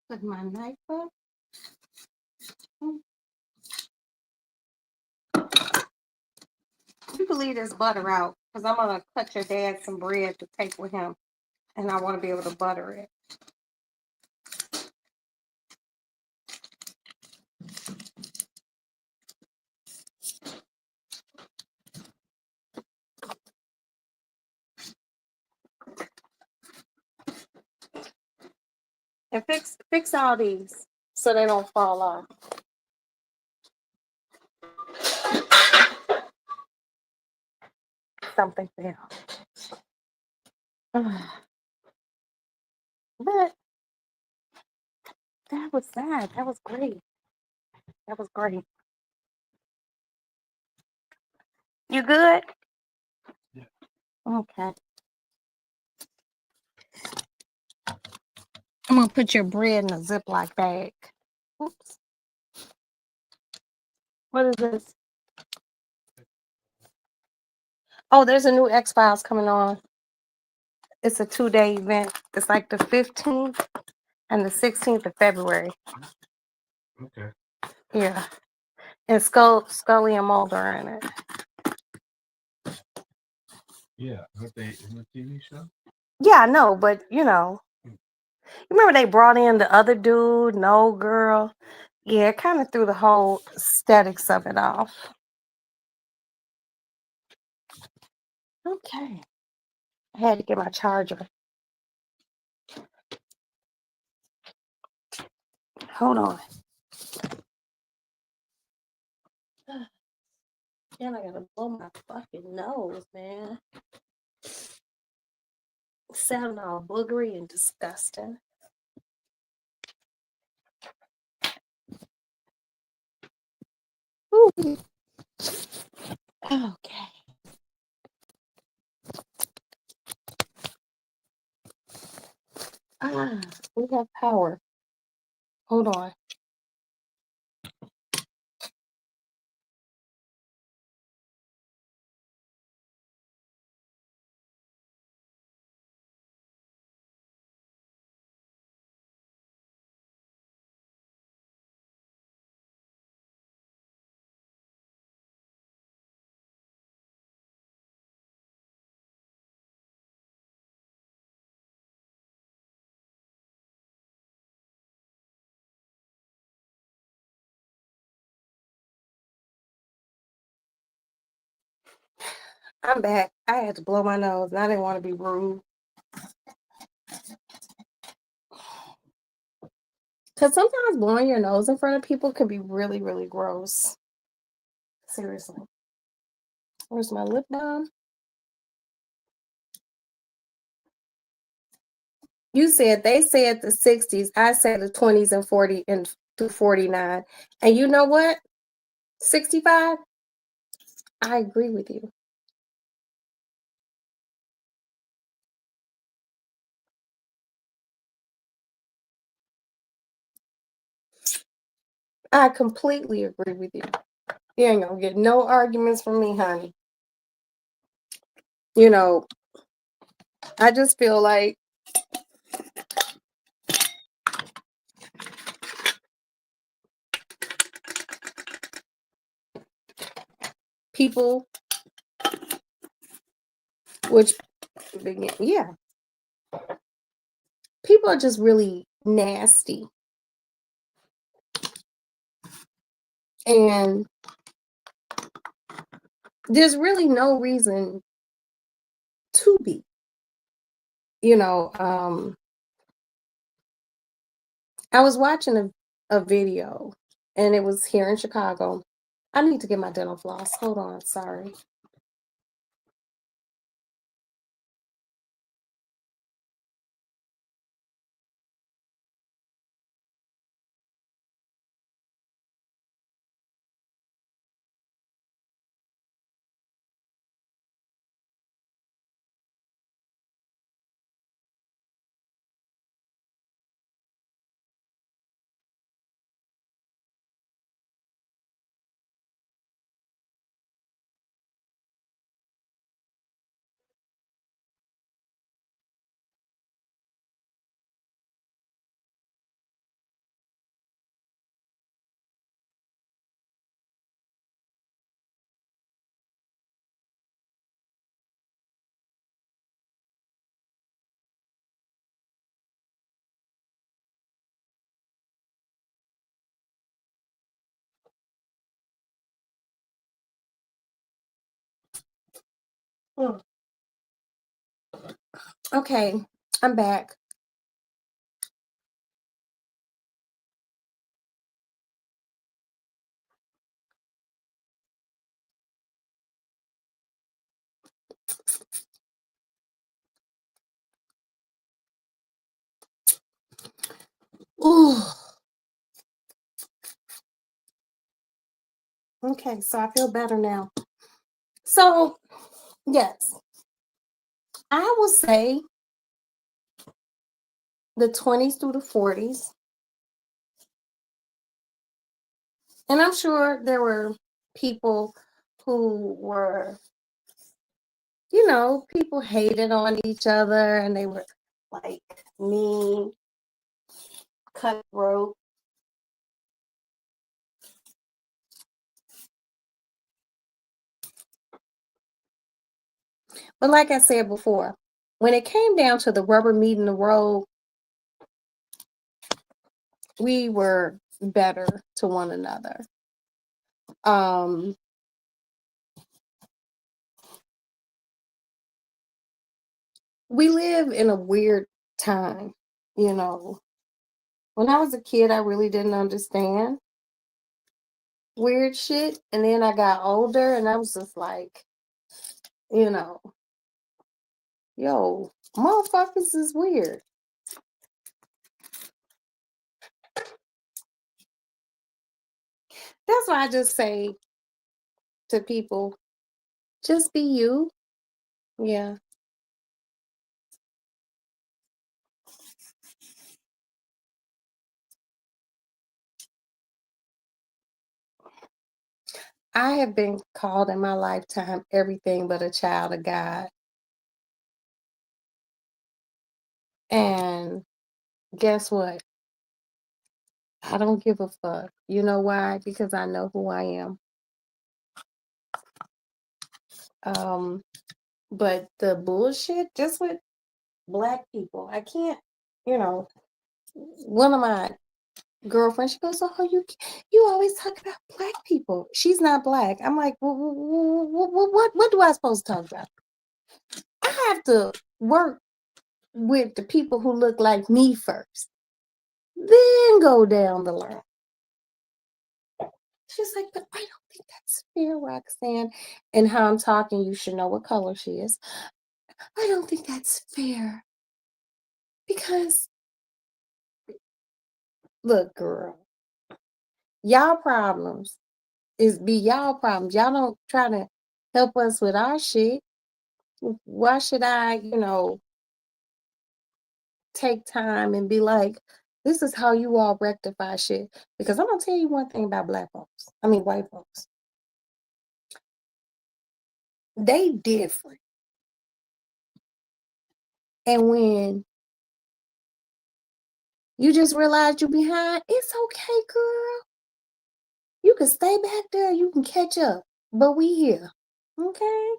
Put my knife up. You can leave this butter out because I'm going to cut your dad some bread to take with him. And I want to be able to butter it. And fix all these so they don't fall off. Something fell. But that was sad. That was great. That was great. You good? Yeah. Okay. I'm gonna put your bread in a Ziploc bag. Oops. What is this? Oh, there's a new X Files coming on. It's a 2-day event. It's like the 15th and the 16th of February. Okay. Yeah. And Scully and Mulder are in it. Yeah. Aren't they in the TV show? Yeah, I know, but you remember they brought in the other dude, no girl. Yeah, it kind of threw the whole aesthetics of it off. Okay. I had to get my charger. Hold on. Then I gotta blow my fucking nose, man. Sounding all boogery and disgusting. Ooh. Okay. We have power. Hold on. I'm back. I had to blow my nose and I didn't want to be rude. Because sometimes blowing your nose in front of people can be really, really gross. Seriously. Where's my lip balm? You said they said the 60s. I said the 20s and 40 and through 49. And you know what? 65? I agree with you. I completely agree with you. You ain't gonna get no arguments from me, honey. You know, I just feel like people, which, yeah, people are just really nasty. And there's really no reason to be. You know, I was watching a video and it was here in Chicago. I need to get my dental floss. Hold on, sorry. Mm. Okay, I'm back. Ooh. Okay, so I feel better now. So, yes, I will say the 20s through the 40s. And I'm sure there were people who were, people hated on each other and they were like mean, cutthroat. But like I said before, when it came down to the rubber meeting the road, we were better to one another. We live in a weird time, you know. When I was a kid, I really didn't understand weird shit. And then I got older and I was just like, you know, yo, motherfuckers is weird. That's why I just say to people, just be you. Yeah. I have been called in my lifetime everything but a child of God. And guess what? I don't give a fuck. You know why? Because I know who I am. But the bullshit just with Black people, I can't, you know, what am I? girlfriend. She goes, "Oh, you always talk about black people." She's not black. I'm like, what do I supposed to talk about? I have to work with the people who look like me first, then go down the line. She's like, "But I don't think that's fair, Roxanne." And how I'm talking, you should know what color she is. I don't think that's fair because, look, girl, y'all problems is be y'all problems. Y'all don't try to help us with our shit. Why should I, take time and be like, this is how you all rectify shit? Because I'm gonna tell you one thing about black folks. I mean, white folks. They different. And when you just realize you behind, it's okay, girl. You can stay back there, you can catch up. But we here. Okay.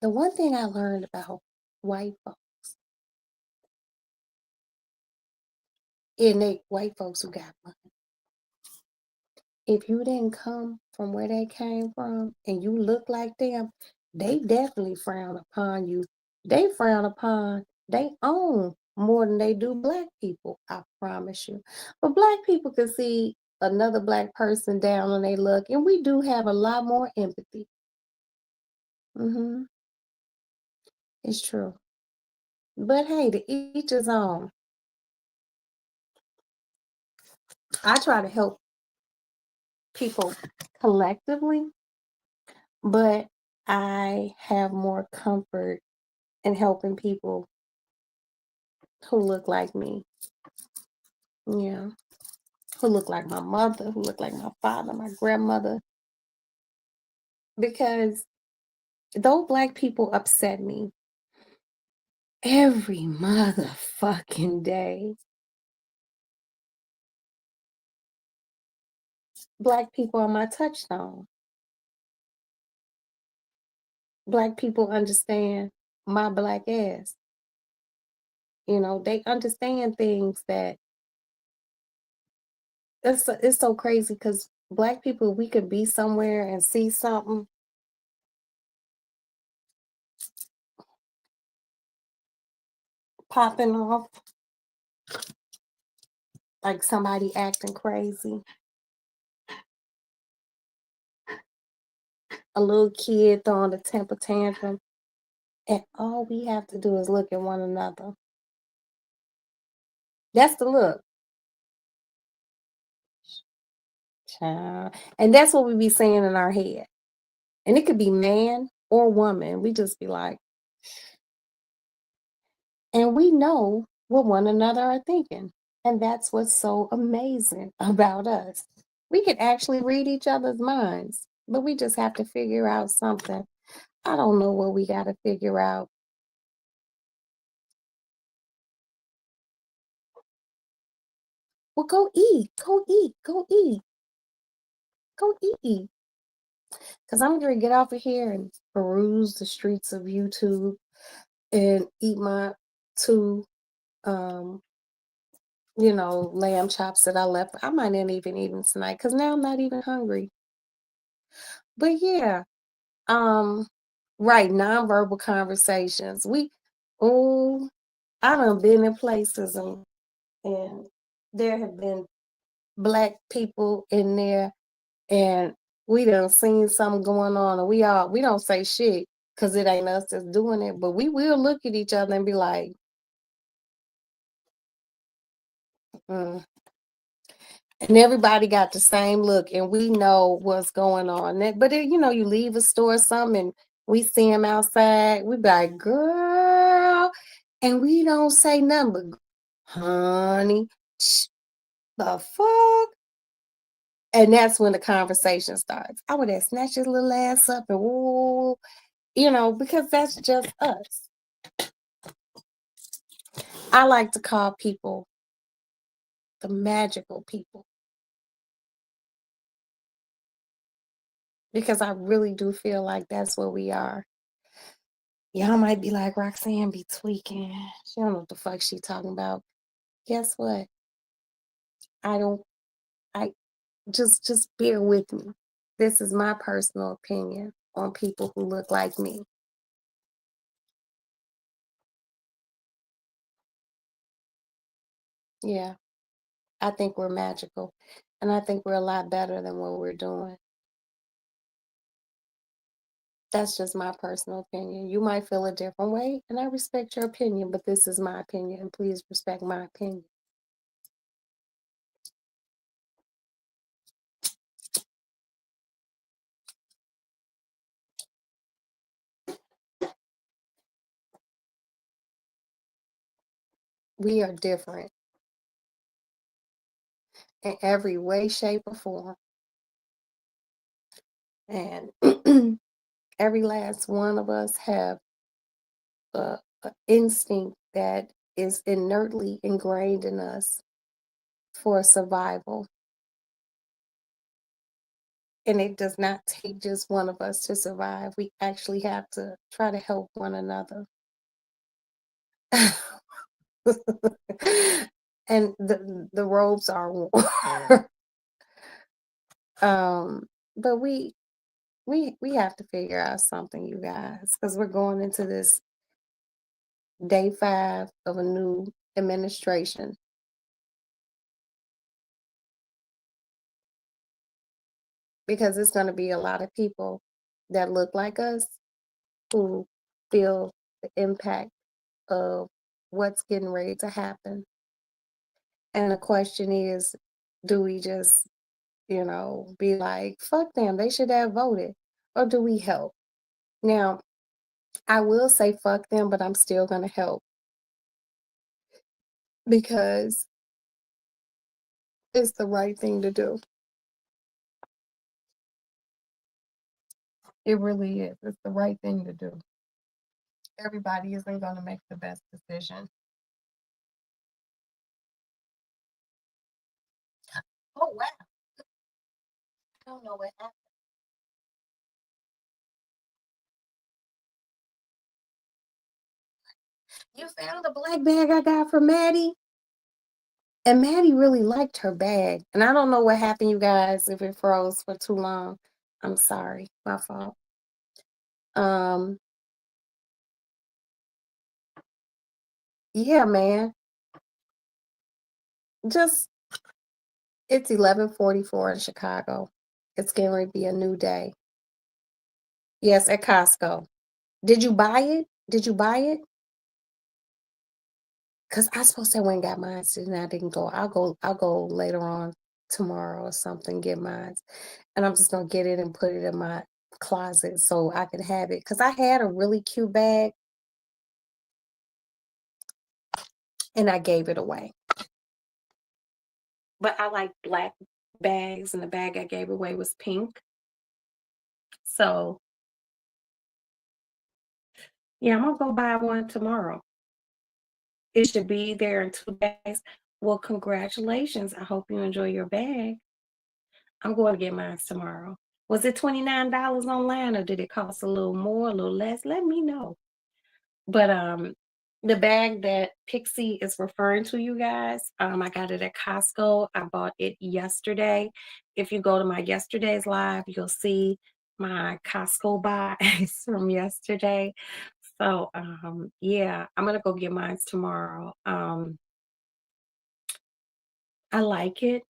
The one thing I learned about white folks, and they white folks who got money, if you didn't come from where they came from and you look like them, they definitely frown upon you. They frown upon they own more than they do black people, I promise you. But black people can see another black person down on their luck, and we do have a lot more empathy. It's true. But hey, to each his own. I try to help people collectively, but I have more comfort in helping people who look like me. Yeah. Who look like my mother, who look like my father, my grandmother. Because though black people upset me every motherfucking day, black people are my touchstone. Black people understand my black ass. They understand things that it's so crazy because black people, we could be somewhere and see something popping off, like somebody acting crazy, a little kid throwing a temper tantrum, and all we have to do is look at one another. That's the look, child. And that's what we be saying in our head. And it could be man or woman. We just be like, and we know what one another are thinking. And that's what's so amazing about us. We can actually read each other's minds, but we just have to figure out something. I don't know what we got to figure out. Well, go eat, go eat, go eat, go eat. Because I'm going to get off of here and peruse the streets of YouTube and eat my two, um, lamb chops that I left. I might not even eat them tonight because now I'm not even hungry. But yeah, um, right, nonverbal conversations. Oh, I done been in places and there have been black people in there and we done seen something going on and we don't say shit because it ain't us that's doing it, but we will look at each other and be like, mm. And everybody got the same look and we know what's going on. But you leave a store or something and we see them outside, we be like, girl, and we don't say nothing but, honey, the fuck? And that's when the conversation starts. I would have snatched his little ass up and woo, because that's just us. I like to call people the magical people because I really do feel like that's what we are. Y'all might be like, Roxanne be tweaking. She don't know what the fuck she talking about. guess what? I don't I just bear with me. This is my personal opinion on people who look like me. Yeah, I think we're magical, and I think we're a lot better than what we're doing. That's just my personal opinion. You might feel a different way, and I respect your opinion, but this is my opinion, and please respect my opinion. We are different in every way, shape, or form. And every last one of us have a instinct that is inertly ingrained in us for survival. And it does not take just one of us to survive. We actually have to try to help one another. And the robes are warm. um, but we have to figure out something, you guys, because we're going into this day 5 of a new administration. Because it's going to be a lot of people that look like us who feel the impact of what's getting ready to happen. And the question is, do we just, be like, fuck them, they should have voted? Or do we help? Now, I will say fuck them, but I'm still going to help because it's the right thing to do. It really is. It's the right thing to do. Everybody isn't going to make the best decision. Oh, wow. I don't know what happened. You found the black bag I got for Maddie? And Maddie really liked her bag. And I don't know what happened, you guys, if it froze for too long. I'm sorry. My fault. Um, yeah, man. Just it's 11:44 in Chicago. It's going to be a new day. Yes, at Costco. Did you buy it? Did you buy it? Cause I supposed to went and got mine, and I didn't go. I'll go later on tomorrow or something, get mine. And I'm just gonna get it and put it in my closet so I can have it. Cause I had a really cute bag and I gave it away. But I like black bags, and the bag I gave away was pink. So yeah, I'm gonna go buy one tomorrow. It should be there in 2 days. Well, congratulations. I hope you enjoy your bag. I'm going to get mine tomorrow. Was it $29 online or did it cost a little more, a little less? Let me know. But the bag that Pixie is referring to, you guys, I got it at Costco. I bought it yesterday. If you go to my yesterday's live, you'll see my Costco buys from yesterday. So yeah, I'm gonna go get mine tomorrow. I like it.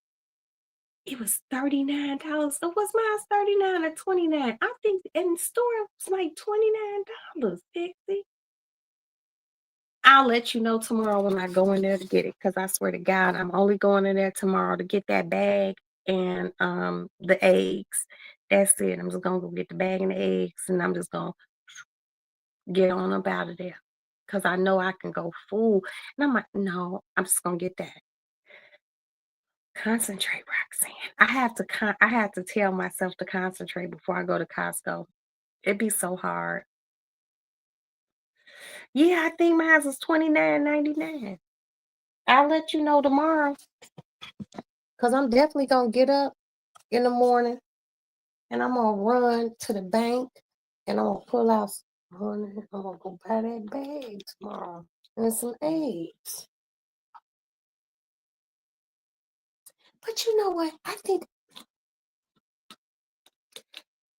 It was $39. So what's mine 39 or 29? I think in the store it's like $29, Pixie. I'll let you know tomorrow when I go in there to get it because I swear to God, I'm only going in there tomorrow to get that bag and the eggs. That's it. I'm just gonna go get the bag and the eggs and I'm just gonna get on up out of there. Cause I know I can go full. And I'm like, no, I'm just gonna get that. Concentrate, Roxanne. I have to tell myself to concentrate before I go to Costco. It'd be so hard. Yeah, I think mine was 29.99. I'll let you know tomorrow because I'm definitely gonna get up in the morning and I'm gonna run to the bank and I'm gonna pull out some money. I'm gonna go buy that bag tomorrow and some eggs. But you know what? I think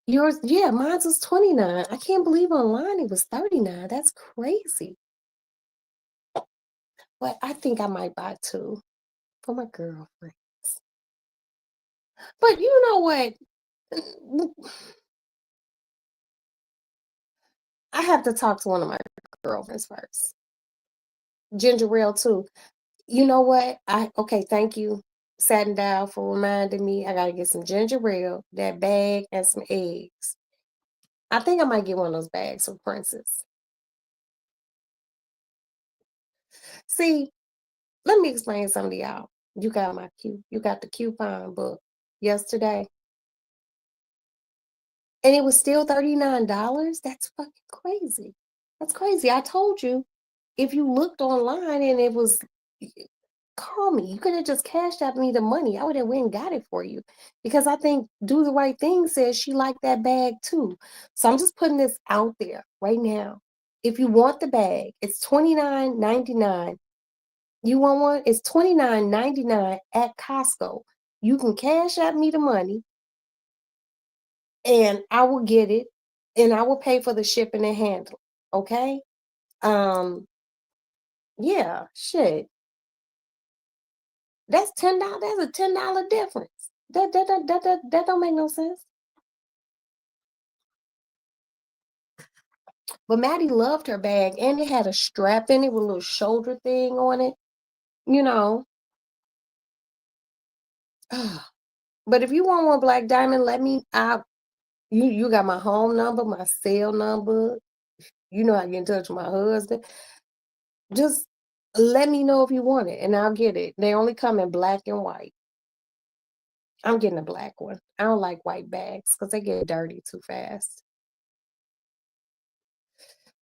yours, yeah, mine was 29. I can't believe online it was 39. That's crazy. But I think I might buy two for my girlfriend. But you know what? I have to talk to one of my girlfriends first. Ginger ale too. You know what? Okay, thank you, Satin Dial, for reminding me. I gotta get some ginger ale, that bag, and some eggs. I think I might get one of those bags for Princess. See, let me explain something to y'all. You got the coupon book yesterday, and it was still $39. That's fucking crazy. That's crazy. I told you if you looked online and it was call me. You could have just cashed out me the money. I would have went and got it for you. Because I think Do the Right Thing says she liked that bag too. So I'm just putting this out there right now. If you want the bag, it's $29.99. You want one? It's $29.99 at Costco. You can cash out me the money and I will get it and I will pay for the shipping and handling. Okay? Um, yeah, shit. That's $10. That's a $10 difference. That don't make no sense. But Maddie loved her bag, and it had a strap in it with a little shoulder thing on it. You know. But if you want one Black Diamond, let me out. You got my home number, my cell number. You know how to get in touch with my husband. Just let me know if you want it, and I'll get it. They only come in black and white. I'm getting a black one. I don't like white bags because they get dirty too fast.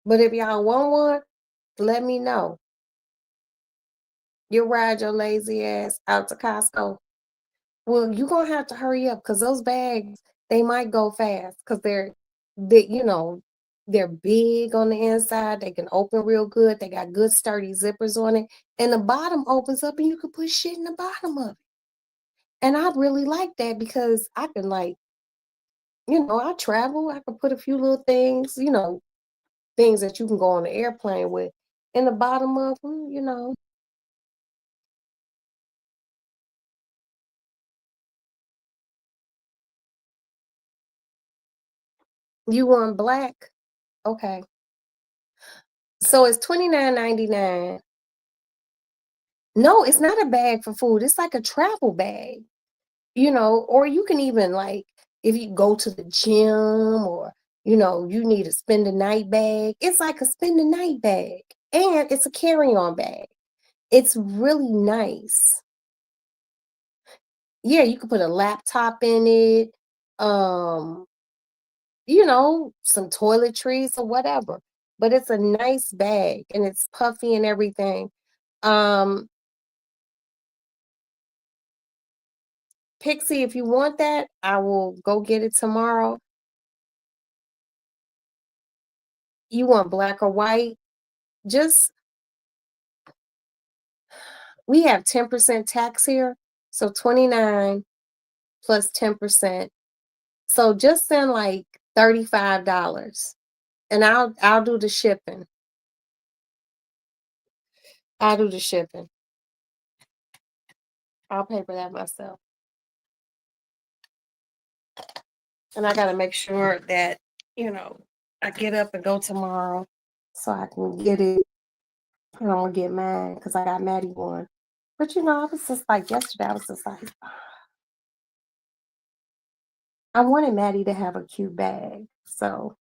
But if y'all want one, let me know. You ride your lazy ass out to Costco. Well, you're gonna have to hurry up because those bags, they might go fast because they're big on the inside. They can open real good. They got good sturdy zippers on it. And the bottom opens up and you can put shit in the bottom of it. And I really like that because I can I travel. I can put a few little things, things that you can go on the airplane with in the bottom of them. You want black? Okay. So it's $29.99. No, it's not a bag for food. It's like a travel bag, or you can even like if you go to the gym or you need a spend the night bag. It's like a spend the night bag. And it's a carry-on bag. It's really nice. Yeah, you can put a laptop in it, um, some toiletries or whatever. But it's a nice bag and it's puffy and everything. Um, Pixie, if you want that, I will go get it tomorrow. You want black or white? Just we have 10% tax here, so 29 plus 10%. So just send like $35 and I'll do the shipping. I'll do the shipping. I'll pay for that myself. And I gotta make sure that, I get up and go tomorrow so I can get it. And I'm gonna get mine because I got Maddie one. But I was just like yesterday, I was just like, I wanted Maddie to have a cute bag. So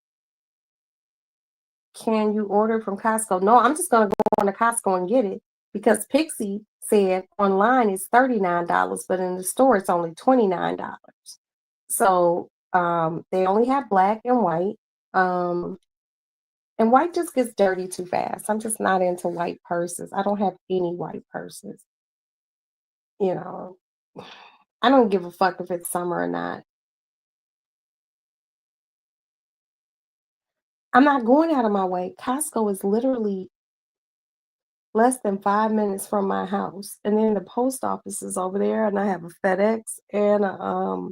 can you order from Costco? No, I'm just gonna go on to Costco and get it because Pixie said online it's $39, but in the store it's only $29. So they only have black and white. And white just gets dirty too fast. I'm just not into white purses. I don't have any white purses. You know, I don't give a fuck if it's summer or not. I'm not going out of my way. Costco is literally less than 5 minutes from my house. And then the post office is over there, and I have a FedEx and a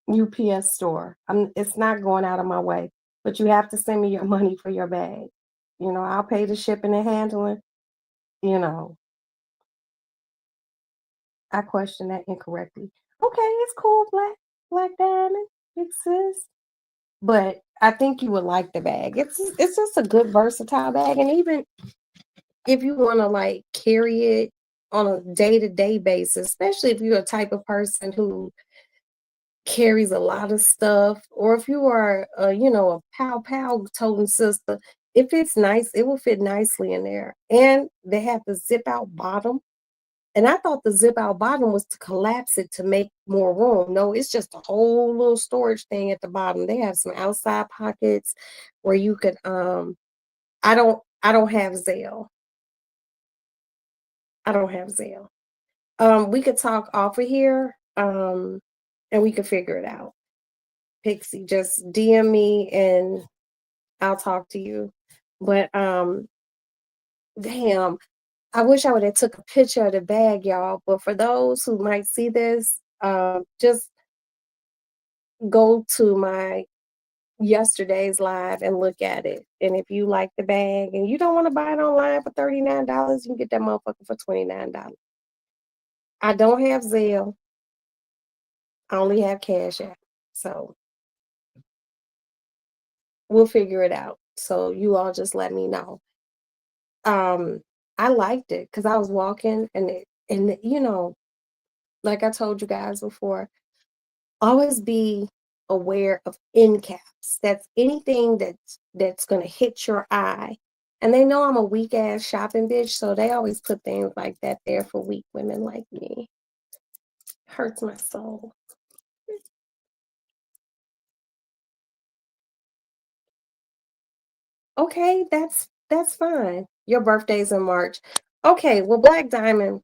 UPS store. It's not going out of my way, but you have to send me your money for your bag. I'll pay the shipping and handling. You know, I questioned that incorrectly. Okay, it's cool, Black Diamond, big sis. But I think you would like the bag. It's just a good versatile bag, and even if you want to like carry it on a day-to-day basis, especially if you're a type of person who carries a lot of stuff, or if you are a pow toting sister, if it's nice, it will fit nicely in there. And they have the zip out bottom. And I thought the zip out bottom was to collapse it to make more room. No, it's just a whole little storage thing at the bottom. They have some outside pockets where you could I don't have Zelle. I don't have Zelle. We could talk off of here, and we could figure it out. Pixie, just DM me and I'll talk to you. But damn, I wish I would have took a picture of the bag, y'all. But for those who might see this, just go to my yesterday's live and look at it. And if you like the bag and you don't want to buy it online for $39, you can get that motherfucker for $29. I don't have Zelle. I only have Cash App. So we'll figure it out. So you all just let me know. Um, I liked it because I was walking and like I told you guys before, always be aware of end caps. That's anything that's gonna hit your eye. And they know I'm a weak ass shopping bitch, so they always put things like that there for weak women like me. Hurts my soul. Okay, that's fine. Your birthday's in March. Okay, well, Black Diamond,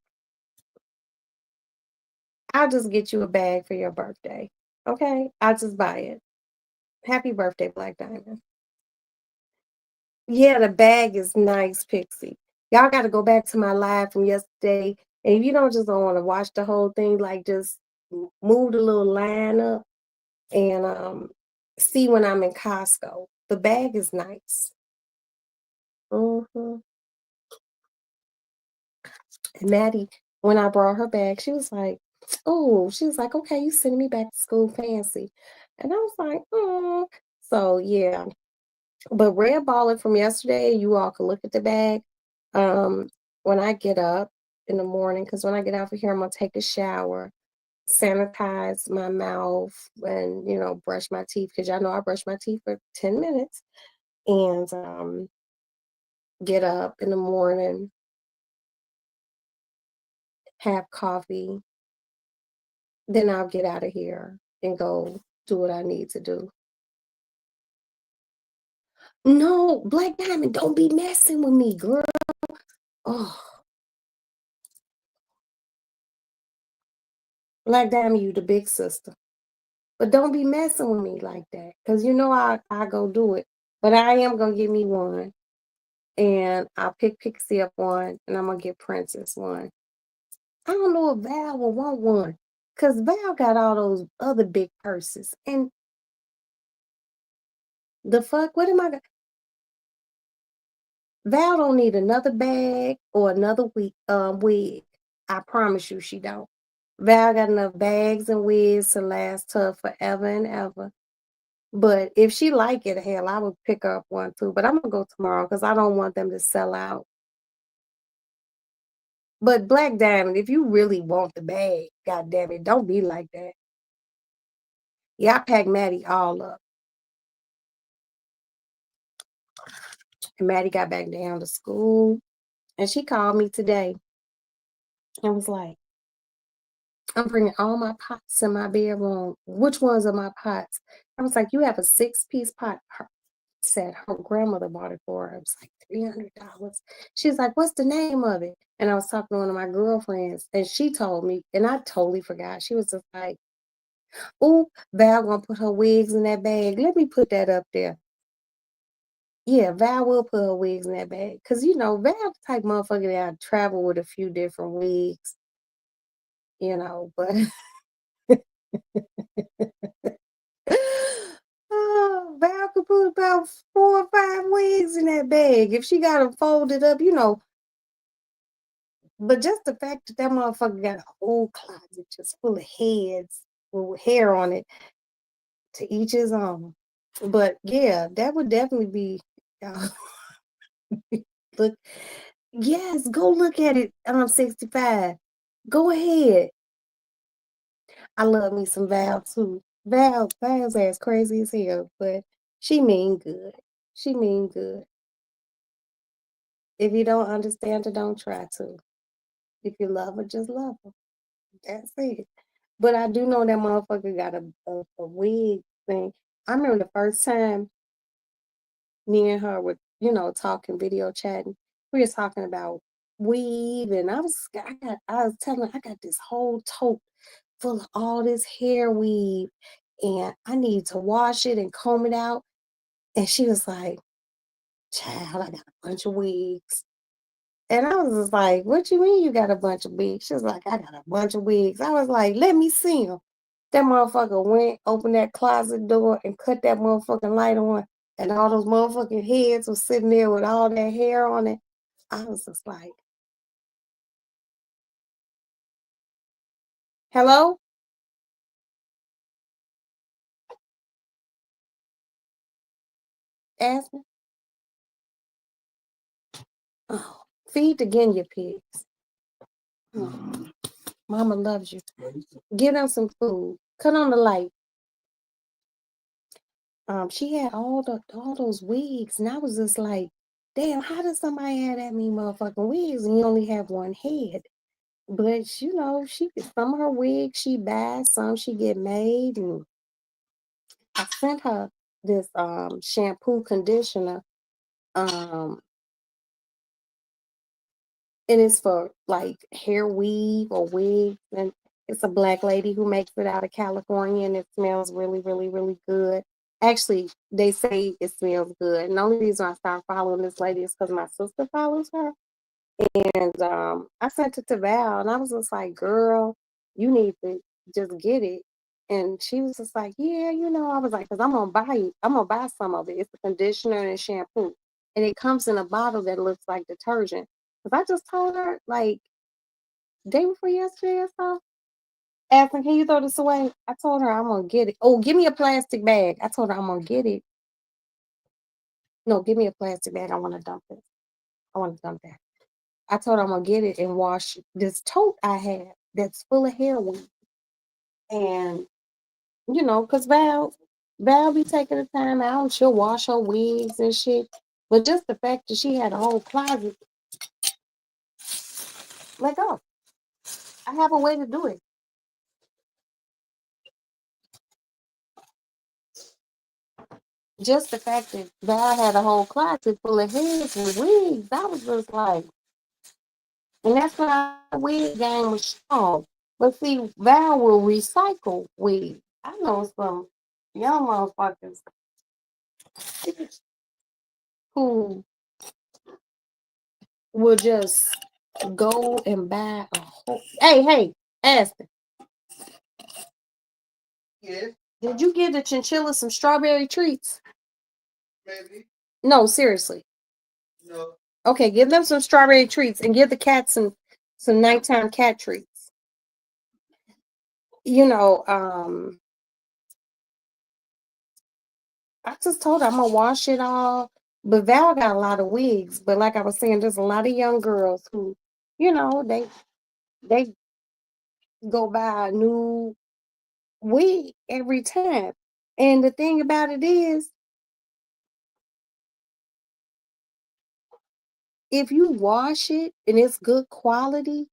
I'll just get you a bag for your birthday. Okay? I'll just buy it. Happy birthday, Black Diamond. Yeah, the bag is nice, Pixie. Y'all got to go back to my live from yesterday. And if you don't want to watch the whole thing, like just move the little line up and see when I'm in Costco. The bag is nice. hmm And Maddie, when I brought her bag, she was like, "Oh," she was like, "Okay, you sending me back to school fancy," and I was like, "Oh." So yeah, but Red Baller from yesterday, you all can look at the bag. Um, when I get up in the morning, because when I get out of here, I'm gonna take a shower, sanitize my mouth, and brush my teeth. Because y'all know I brush my teeth for 10 minutes, and get up in the morning, have coffee, then I'll get out of here and go do what I need to do. No, Black Diamond, don't be messing with me, girl. Oh, Black Diamond, you the big sister. But don't be messing with me like that. Cause I go do it. But I am gonna get me one. And I'll pick Pixie up one and I'm gonna get Princess one. I don't know if Val will want one. Cause Val got all those other big purses. And the fuck, what am I gonna Val don't need another bag or another wig. I promise you she don't. Val got enough bags and wigs to last her forever and ever. But if she like it, hell, I would pick her up one too. But I'm gonna go tomorrow because I don't want them to sell out. But Black Diamond, if you really want the bag, god damn it, don't be like that. Yeah, I packed Maddie all up. And Maddie got back down to school. And she called me today and was like, "I'm bringing all my pots in my bedroom. Which ones are my pots?" I was like, "You have a 6-piece pot." Her said her grandmother bought it for her. It was like $300. She's like, "What's the name of it?" And I was talking to one of my girlfriends, and she told me, and I totally forgot. She was just like, "Oh, Val gonna put her wigs in that bag. Let me put that up there." Yeah, Val will put her wigs in that bag. Cause you know, Val the type motherfucker that travel with a few different wigs, but oh, Val could put about 4 or 5 wigs in that bag if she got them folded up. But just the fact that that motherfucker got a whole closet just full of heads with hair on it, to each his own. But yeah, that would definitely be uh, look. Yes, go look at it. 65. Go ahead. I love me some Val too. Val's ass crazy as hell, but she mean good. She mean good. If you don't understand her, don't try to. If you love her, just love her. That's it. But I do know that motherfucker got a wig thing. I remember the first time me and her were, talking, video chatting. We were talking about weave, and I was telling her I got this whole tote full of all this hair weave, and I need to wash it and comb it out. And she was like, "Child, I got a bunch of wigs." And I was just like, "What you mean you got a bunch of wigs?" She was like, "I got a bunch of wigs." I was like, "Let me see them." That motherfucker went, opened that closet door, and cut that motherfucking light on, and all those motherfucking heads was sitting there with all that hair on it. I was just like, "Hello, Aspen? Oh, feed the guinea pigs. Oh, Mama loves you. Give them some food. Cut on the light." She had all those wigs, and I was just like, "Damn, how does somebody have that many motherfucking wigs and you only have one head?" But some of her wigs she buys, some she get made, and I sent her this shampoo conditioner, um, and it's for like hair weave or wigs, and it's a black lady who makes it out of California, and it smells really, really, really good. Actually, they say it smells good, and the only reason I started following this lady is because my sister follows her. And I sent it to Val, and I was just like, "Girl, you need to just get it." And she was just like, "Yeah, I was like, "Cause I'm gonna buy some of it. It's a conditioner and shampoo, and it comes in a bottle that looks like detergent." Cause I just told her like day before yesterday or so, asking, "Can you throw this away?" I told her I'm gonna get it. Oh, give me a plastic bag. I told her I'm gonna get it. No, give me a plastic bag. I want to dump it. I want to dump that. I told her I'm gonna get it and wash this tote I have that's full of heroin. And cause Val be taking the time out and she'll wash her wigs and shit. But just the fact that she had a whole closet, let go. I have a way to do it. Just the fact that Val had a whole closet full of heads and wigs, I was just like, and that's why the wig game was strong. But see, Val will recycle wigs. I know some young motherfuckers who will just go and buy a whole. Hey, Aston, Yeah, did you give the chinchilla some strawberry treats? maybe. No, seriously. No. Okay, give them some strawberry treats and give the cat some nighttime cat treats. You know, I just told her I'm gonna wash it all. But Val got a lot of wigs. But like I was saying, there's a lot of young girls who, they go buy a new wig every time. And the thing about it is, if you wash it and it's good quality,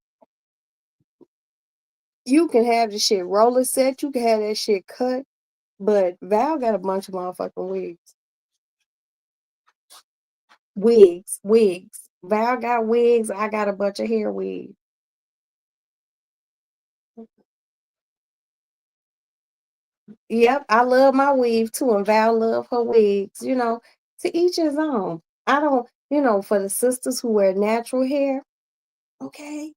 you can have the shit roller set, you can have that shit cut. But Val got a bunch of motherfucking wigs. Wigs. Val got wigs, I got a bunch of hair wigs. Yep, I love my weave too, and Val love her wigs. To each his own. I don't, for the sisters who wear natural hair, okay?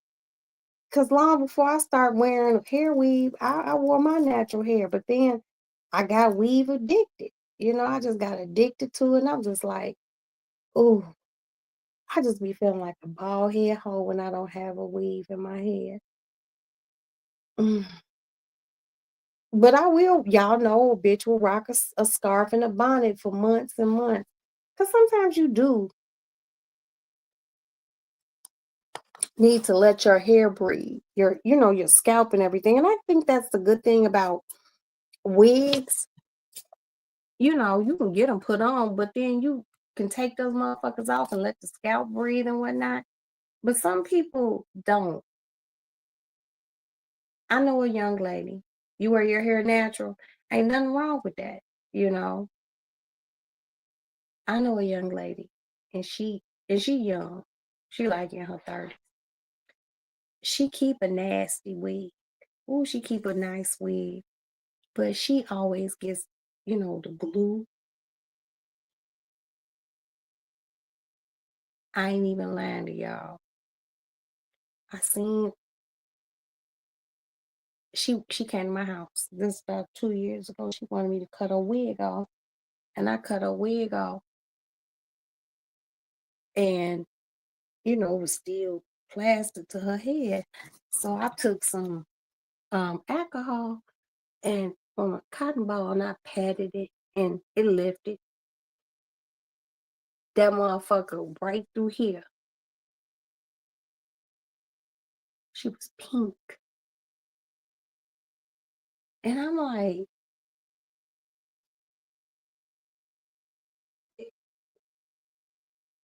Because long before I start wearing hair weave, I wore my natural hair, but then I got weave addicted. I just got addicted to it, and I'm just like, ooh, I just be feeling like a bald head hoe when I don't have a weave in my head. Mm. But I will, y'all know, a bitch will rock a scarf and a bonnet for months and months. Because sometimes you do need to let your hair breathe, your scalp and everything. And I think that's the good thing about wigs. You can get them put on, but then you can take those motherfuckers off and let the scalp breathe and whatnot. But some people don't. I know a young lady. You wear your hair natural. Ain't nothing wrong with that, you know. I know a young lady, and she young. She like in her 30s. She keep a nasty wig. Ooh, she keep a nice wig. But she always gets, the glue. I ain't even lying to y'all. I seen she came to my house. This about 2 years ago. She wanted me to cut her wig off. And I cut her wig off. And, it was still plastered to her head. So I took some alcohol and from a cotton ball and I patted it and it lifted. That motherfucker right through here. She was pink. And I'm like,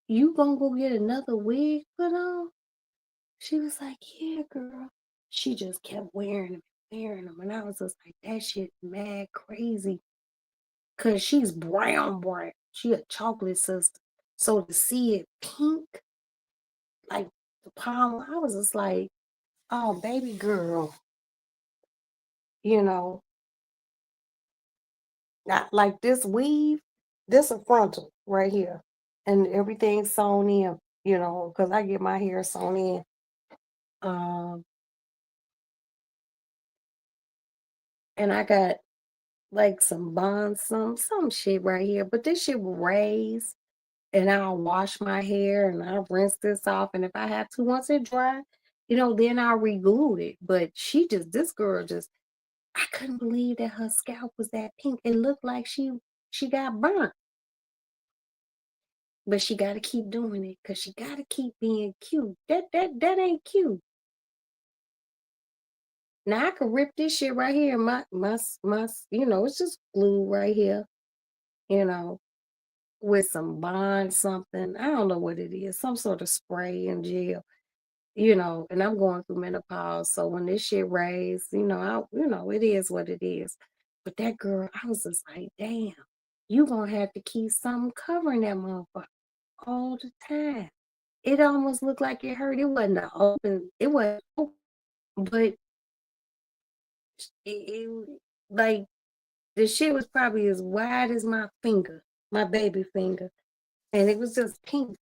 you gonna go get another wig put on? She was like, yeah, girl. She just kept wearing them. And I was just like, that shit mad crazy. Cause she's brown. She a chocolate sister. So to see it pink, like the palm, I was just like, oh, baby girl, not like this weave, this a frontal right here. And everything's sewn in, because I get my hair sewn in. And I got like some bonds, some shit right here, but this shit will raise and I'll wash my hair and I'll rinse this off. And if I have to, once it dry, then I'll reglue it. But this girl I couldn't believe that her scalp was that pink. It looked like she got burnt. But she got to keep doing it because she got to keep being cute. That ain't cute. Now I could rip this shit right here. My, it's just glue right here. With some bond something. I don't know what it is. Some sort of spray and gel. And I'm going through menopause. So when this shit raised, it is what it is. But that girl, I was just like, damn, you gonna have to keep something covering that motherfucker all the time. It almost looked like it hurt. It wasn't it wasn't open, but it like the shit was probably as wide as my finger, my baby finger. And it was just pink.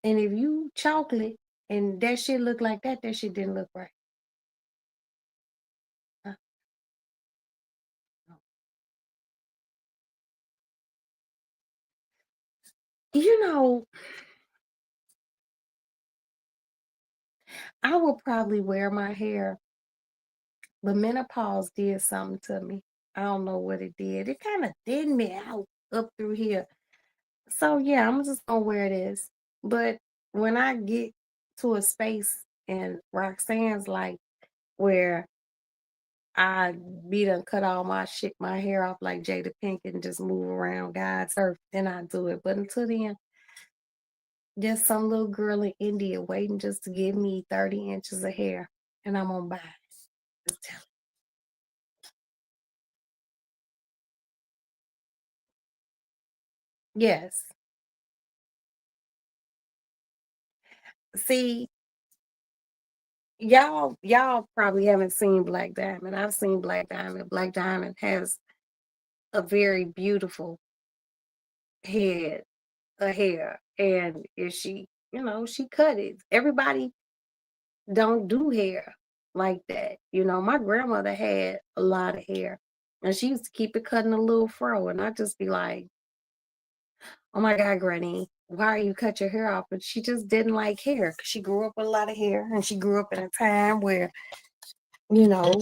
And if you chocolate and that shit looked like that shit didn't look right. Uh, You know, I will probably wear my hair, but menopause did something to me. I don't know what it did. It kind of thinned me out up through here. So yeah, I'm just gonna wear this. But when I get to a space and Roxanne's like where I be done cut all my hair off like Jada Pinkett and just move around God's earth, then I do it. But until then, just some little girl in India waiting just to give me 30 inches of hair, and I'm gonna buy it. Just tell Yes. See, y'all probably haven't seen Black Diamond. I've seen Black Diamond. Black Diamond has a very beautiful had a hair, and if she, she cut it. Everybody don't do hair like that. My grandmother had a lot of hair, and she used to keep it cut in a little fro, and I'd just be like, "Oh my God, Granny, why you cut your hair off?" But she just didn't like hair because she grew up with a lot of hair, and she grew up in a time where, you know,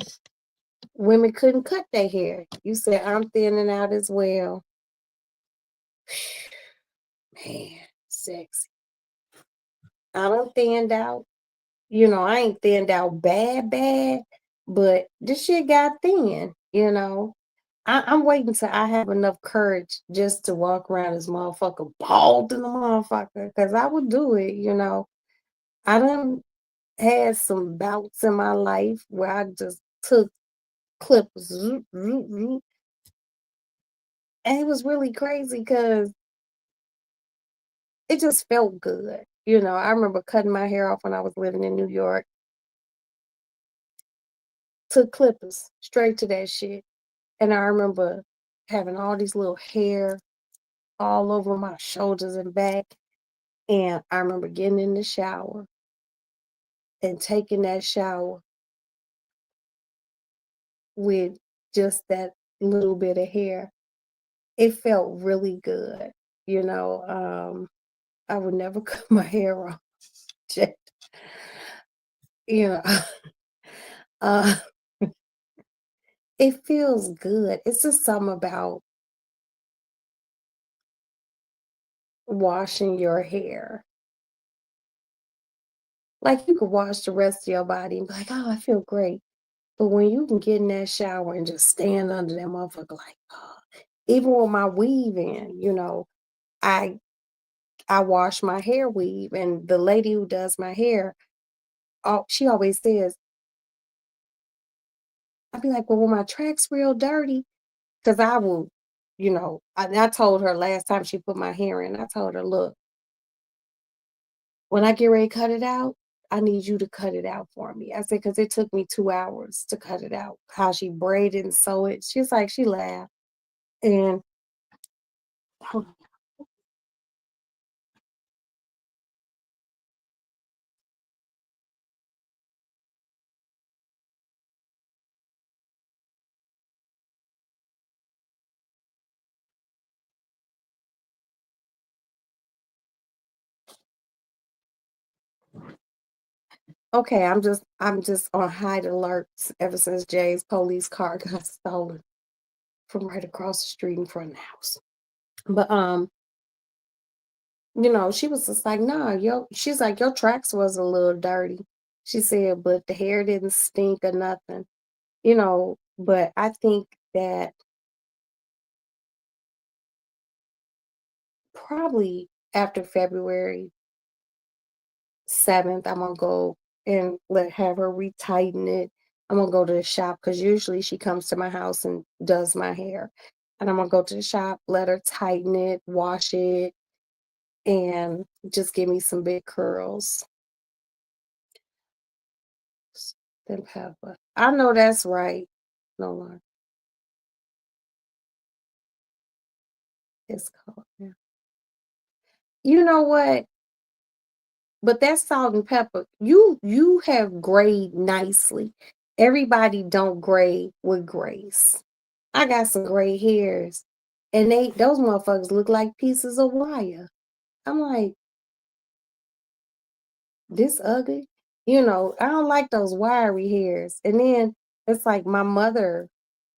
women couldn't cut their hair. You said I'm thinning out as well. Man, sexy. I done thinned out. I ain't thinned out bad, bad, but this shit got thin. I'm waiting till I have enough courage just to walk around this motherfucker bald in the motherfucker, because I would do it. I done had some bouts in my life where I just took clippers, zoop, zoop, zoop, and it was really crazy because it just felt good. I remember cutting my hair off when I was living in New York, took clippers straight to that shit. And I remember having all these little hair all over my shoulders and back. And I remember getting in the shower and taking that shower with just that little bit of hair. It felt really good. You know, um, I would never cut my hair off. Just, you know, uh, it feels good. It's just something about washing your hair. Like you could wash the rest of your body and be like, oh, I feel great. But when you can get in that shower and just stand under that motherfucker like, oh, even with my weave in, I I wash my hair weave, and the lady who does my hair, she always says, I'd be like, well, when my track's real dirty, because I will, I told her last time she put my hair in, I told her, look, when I get ready to cut it out, I need you to cut it out for me. I said, because it took me 2 hours to cut it out. How she braided and sew it. She's like, she laughed. And okay, I'm just on high alerts ever since Jay's police car got stolen from right across the street in front of the house. But she was just like, nah, she's like, your tracks was a little dirty. She said, but the hair didn't stink or nothing, but I think that probably after February 7th, I'm gonna go and have her retighten it. I'm gonna go to the shop because usually she comes to my house and does my hair. And I'm gonna go to the shop, let her tighten it, wash it, and just give me some big curls. Then pepper. I know that's right. No lie. It's called. Yeah. You know what? But that salt and pepper, you have grayed nicely. Everybody don't grade with grace. I got some gray hairs, and those motherfuckers look like pieces of wire. I'm like, this ugly. I don't like those wiry hairs. And then it's like my mother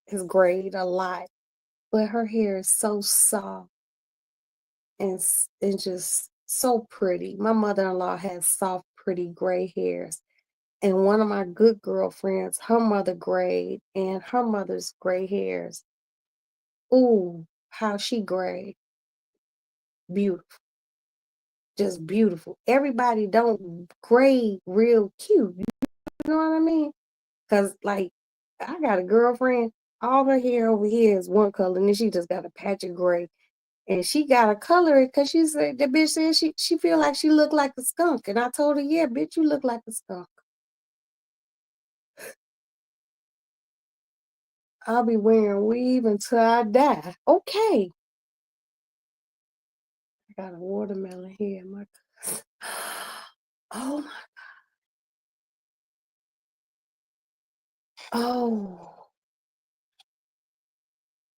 has grayed a lot, but her hair is so soft and just so pretty. My mother-in-law has soft, pretty gray hairs. And one of my good girlfriends, her mother grayed, and her mother's gray hairs. Ooh, how she grayed. Beautiful. Just beautiful. Everybody don't grade real cute. You know what I mean? Cause like I got a girlfriend, all her hair over here is one color, and then she just got a patch of gray. And she got to color it because she said the bitch said she feel like she looked like a skunk. And I told her, yeah, bitch, you look like a skunk. I'll be wearing weave until I die. Okay. got a watermelon here in my Oh my oh.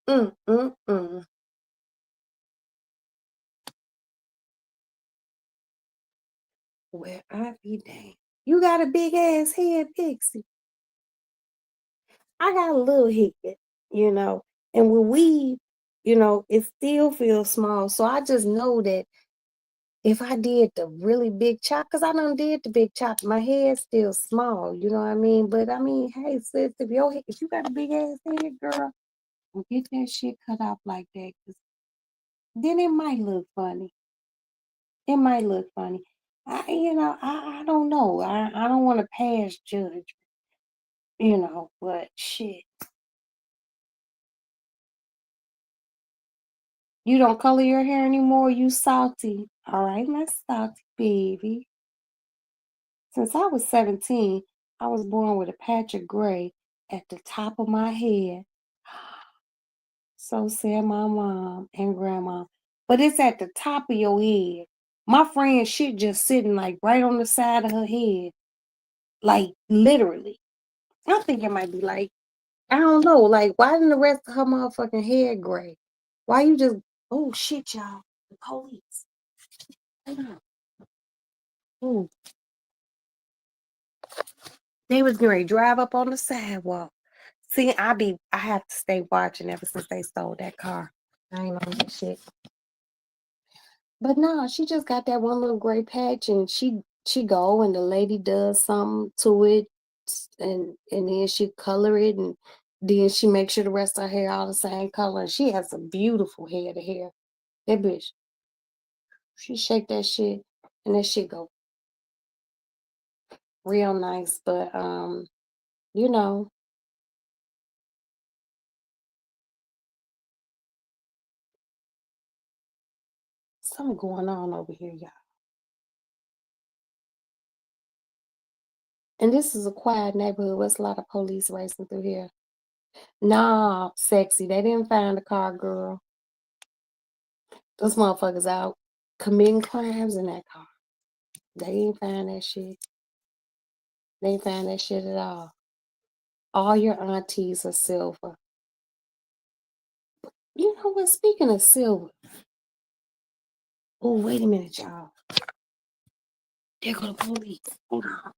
Mm, mm, mm. Well, I be damned. You got a big ass head, Pixie. I got a little head, you know, and with weave, it still feels small. So I just know that if I did the really big chop, because I done did the big chop, my head's still small, you know what I mean? But I mean, hey, sis, if you got a big ass head, girl, well, get that shit cut off like that, 'cause then it might look funny. It might look funny. I don't know. I don't want to pass judge, but shit. You don't color your hair anymore, you salty. All right, my salty baby. Since I was 17, I was born with a patch of gray at the top of my head. So said my mom and grandma. But it's at the top of your head. My friend shit just sitting like right on the side of her head. Like literally. I think it might be like, I don't know, like why didn't the rest of her motherfucking head gray? Why you just oh shit, y'all. The police. Hold on. Ooh. They was going to drive up on the sidewalk. See, I have to stay watching ever since they stole that car. I ain't on that shit. But no, she just got that one little gray patch, and she go and the lady does something to it, and then she color it, and then she makes sure the rest of her hair all the same color. And she has a beautiful head of hair. That bitch, she shake that shit, and that shit go real nice. But you know, something going on over here, y'all. And this is a quiet neighborhood. There's a lot of police racing through here. Nah, sexy. They didn't find the car, girl. Those motherfuckers out committing crimes in that car. They ain't find that shit. They ain't find that shit at all. All your aunties are silver. You know what? Speaking of silver. Oh, wait a minute, y'all. There go the police. Hold on.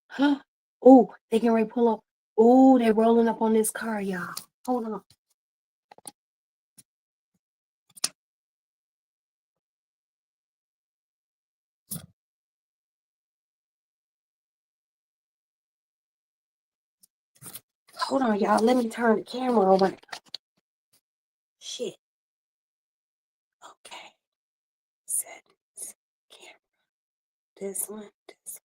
Huh? Oh, they can ready to pull up. Oh, they rolling up on this car, y'all. Hold on. Hold on, y'all. Let me turn the camera over. Shit. Okay. Settings. Camera. This one. This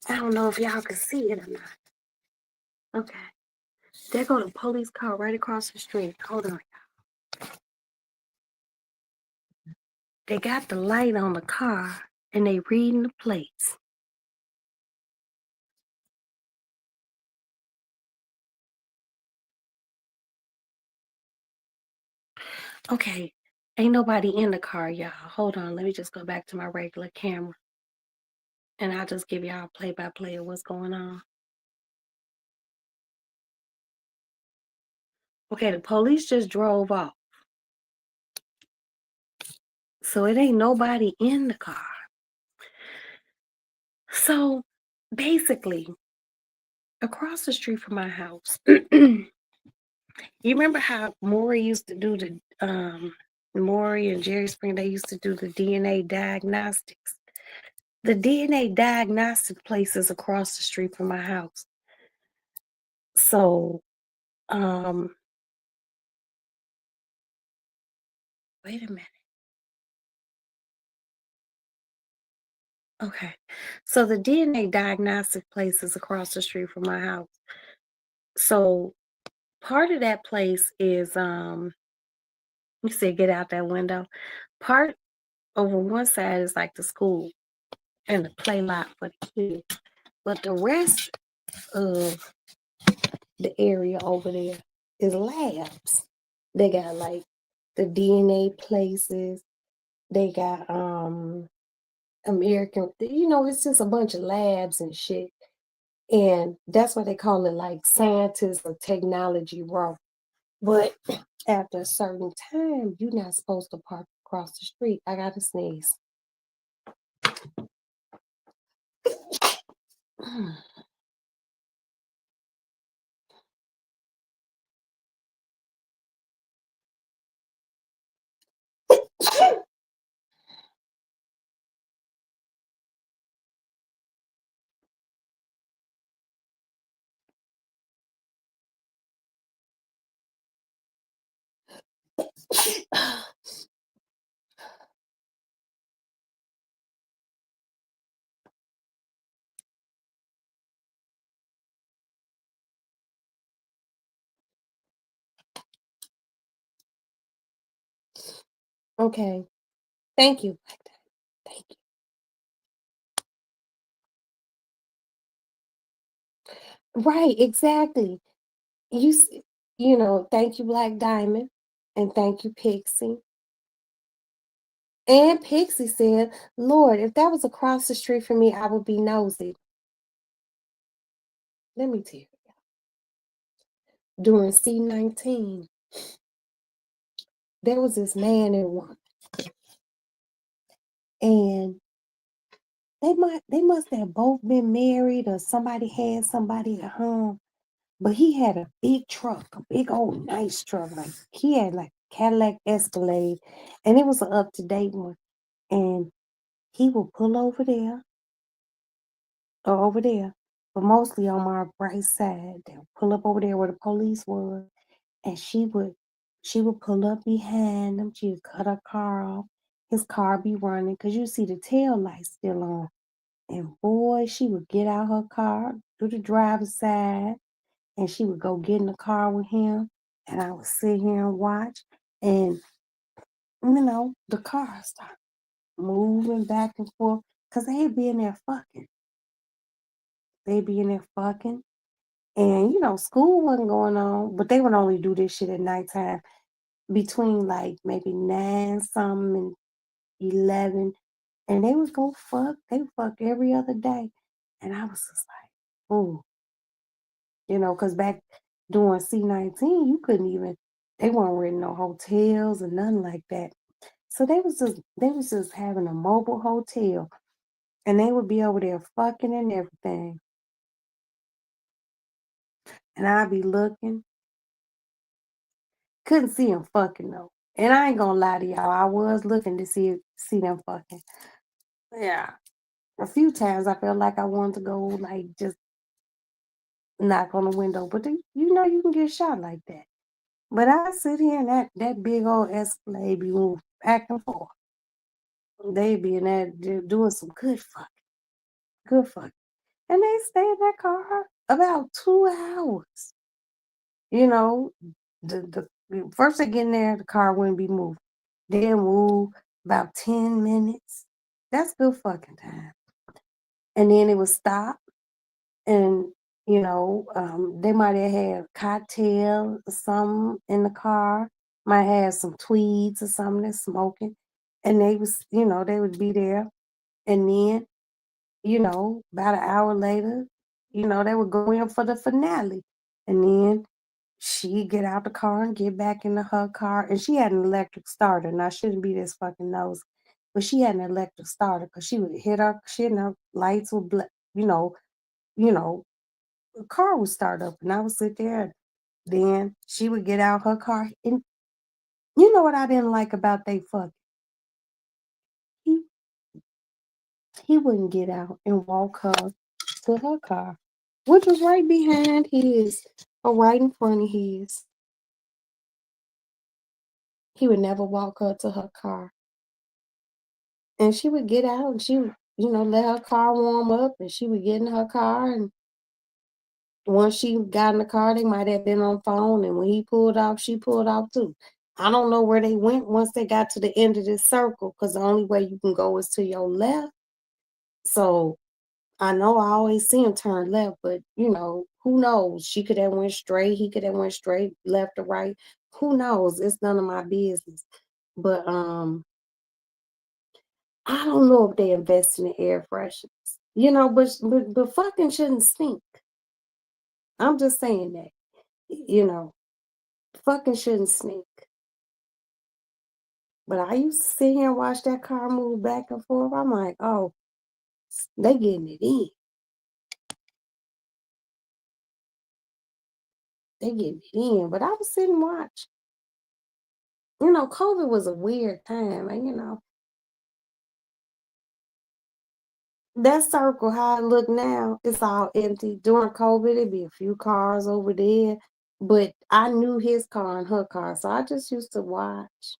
one. I don't know if y'all can see it or not. Okay. There go the police car right across the street. Hold on. They got the light on the car and they reading the plates. Okay. Ain't nobody in the car, y'all. Hold on. Let me just go back to my regular camera. And I'll just give y'all play by play of what's going on. Okay, the police just drove off. So it ain't nobody in the car. So basically, across the street from my house, you remember how Maury used to do Maury and Jerry Spring, they used to do the DNA diagnostics. The DNA diagnostic place is across the street from my house. So, wait a minute. Okay. So the DNA diagnostic place is across the street from my house. So part of that place is You said get out that window. Part over one side is like the school and the play lot for the kids. But the rest of the area over there is labs. They got like the DNA places. They got American, it's just a bunch of labs and shit. And that's why they call it like scientists or technology row. But after a certain time, you're not supposed to park across the street. I gotta sneeze. Okay. Thank you. Thank you. Right, exactly. You, s- thank you, Black Diamond, and thank you, Pixie. And Pixie said, Lord, if that was across the street from me, I would be nosy. Let me tell you. During C19, there was this man and woman, and they must have both been married or somebody had somebody at home. But he had a big truck, a big old nice truck. Like he had like Cadillac Escalade, and it was an up-to-date one. And he would pull over there or over there, but mostly on my right side. They'll pull up over there where the police was, and she would pull up behind him. She'd cut her car off. His car be running because you see the tail light still on. And boy, she would get out her car, do the driver's side, and she would go get in the car with him. And I would sit here and watch. And, the car started moving back and forth because they'd be in there fucking. They'd be in there fucking. And, school wasn't going on, but they would only do this shit at nighttime between like maybe 9 something and 11. And they would go fuck. They would fuck every other day. And I was just like, ooh, because back during C19, you couldn't even, they weren't renting no hotels or nothing like that. So they was just having a mobile hotel, and they would be over there fucking and everything. And I'd be looking, couldn't see them fucking though. And I ain't gonna lie to y'all, I was looking to see them fucking. Yeah. A few times I felt like I wanted to go like just knock on the window, but you can get shot like that. But I sit here and that big old Escalade be moving back and forth. They be in there doing some good fucking, good fucking. And they stay in that car about 2 hours. You know, the first they get in there, the car wouldn't be moving. Then move about 10 minutes. That's good fucking time. And then it would stop, and they might have had a cocktail or something in the car, might have some tweeds or something they're smoking, and they would be there. And then about an hour later, they would go in for the finale. And then she'd get out the car and get back into her car. And she had an electric starter. And I shouldn't be this fucking nose, but she had an electric starter because she would hit her shit and her lights would, you know, the car would start up. And I would sit there. And then she would get out her car. And you know what I didn't like about they fuck? He, he wouldn't get out and walk her to her car, which was right behind his or right in front of his. He would never walk her to her car. And she would get out and she would, let her car warm up and she would get in her car. And once she got in the car, they might have been on phone. And when he pulled off, she pulled off too. I don't know where they went once they got to the end of this circle, because the only way you can go is to your left. So I know I always see him turn left, but who knows? She could have went straight, he could have went straight, left or right. Who knows? It's none of my business. But I don't know if they invest in air fresheners. But fucking shouldn't stink. I'm just saying that. Fucking shouldn't stink. But I used to sit here and watch that car move back and forth. I'm like, oh, they getting it in. They getting it in. But I was sitting and watch. COVID was a weird time. And, that circle, how it look now, it's all empty. During COVID, it'd be a few cars over there. But I knew his car and her car. So I just used to watch.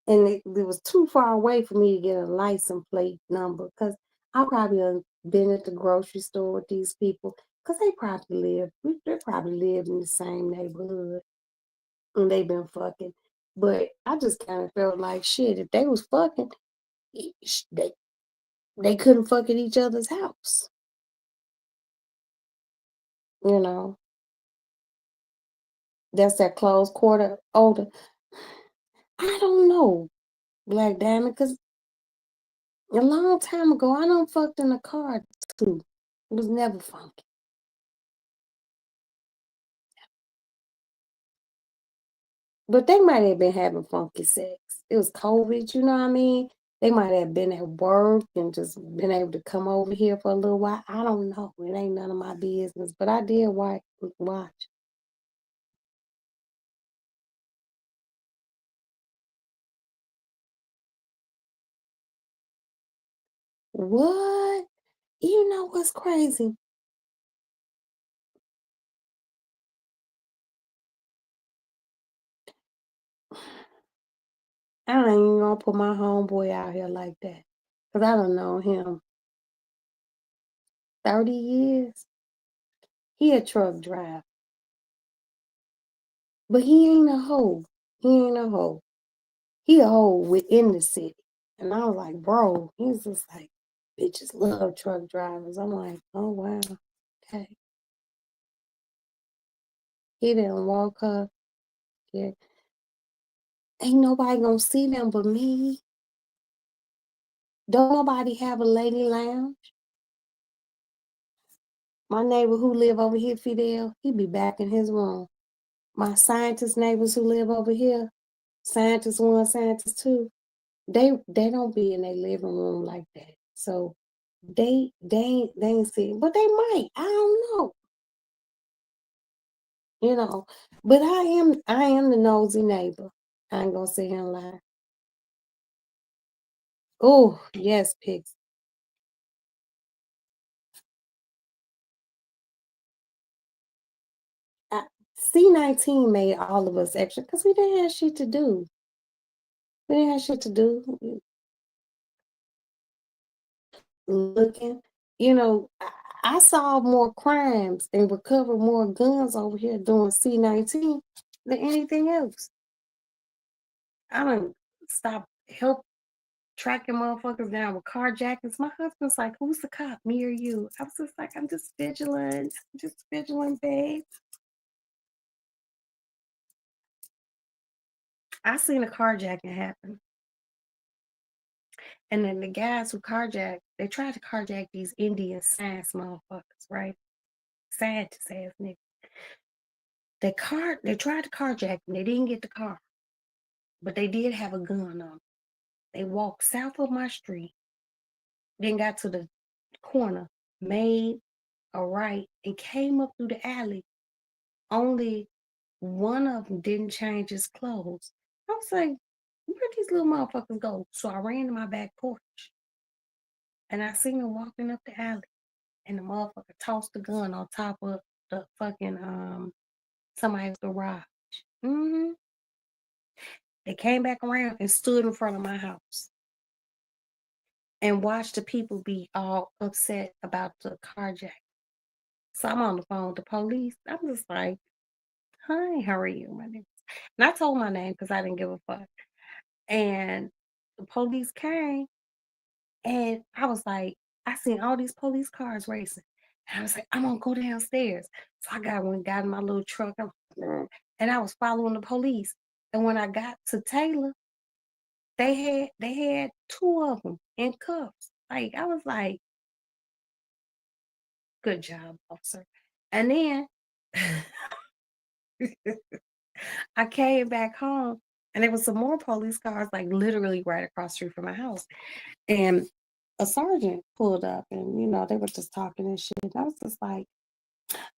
And it was too far away for me to get a license plate number, because I probably been at the grocery store with these people, because they probably live in the same neighborhood and they been fucking. But I just kind of felt like shit. If they was fucking, they couldn't fuck at each other's house. You know, that's that close quarter older. I don't know, Black Diamond, because a long time ago, I don't fucked in a car too. It was never funky. But they might have been having funky sex. It was COVID, you know what I mean? They might have been at work and just been able to come over here for a little while. I don't know. It ain't none of my business. But I did watch. What? You know what's crazy? I don't even gonna put my homeboy out here like that. Because I don't know him 30 years. He a truck driver. But he ain't a hoe. He ain't a hoe. He a hoe within the city. And I was like, bro, he's just like, bitches love truck drivers. I'm like, oh wow, okay. He didn't walk her. Yeah. Ain't nobody gonna see them but me. Don't nobody have a lady lounge. My neighbor who live over here, Fidel, he be back in his room. My scientist neighbors who live over here, scientist one, scientist two, they don't be in their living room like that. So they ain't see, but they might. I don't know. You know, but I am the nosy neighbor. I ain't gonna sit here and lie. Oh, yes, pigs. C19 made all of us extra because we didn't have shit to do. We didn't have shit to do. Looking, I saw more crimes and recovered more guns over here doing C19 than anything else. I don't stop help tracking motherfuckers down with carjackings. My husband's like, "Who's the cop, me or you?" I was just like, "I'm just vigilant, babe." I seen a carjacking happen, and then the guys who carjacked, they tried to carjack these Indian science motherfuckers, right? Scientist ass niggas. They tried to carjack them. They didn't get the car, but they did have a gun on them. They walked south of my street, then got to the corner, made a right, and came up through the alley. Only one of them didn't change his clothes. I was like, where'd these little motherfuckers go? So I ran to my back porch and I seen them walking up the alley, and the motherfucker tossed the gun on top of the fucking somebody's garage. hmm They came back around and stood in front of my house and watched the people be all upset about the carjack. So I'm on the phone with the police. I'm just like, hi, how are you? My name is And I told my name because I didn't give a fuck. And the police came, and I was like, I seen all these police cars racing. And I was like, I'm gonna go downstairs. So I got in my little truck, and I was following the police. And when I got to Taylor, they had two of them in cuffs. Like I was like, good job, officer. And then I came back home, and there was some more police cars, like literally right across the street from my house. And a sergeant pulled up, and they were just talking and shit. And I was just like,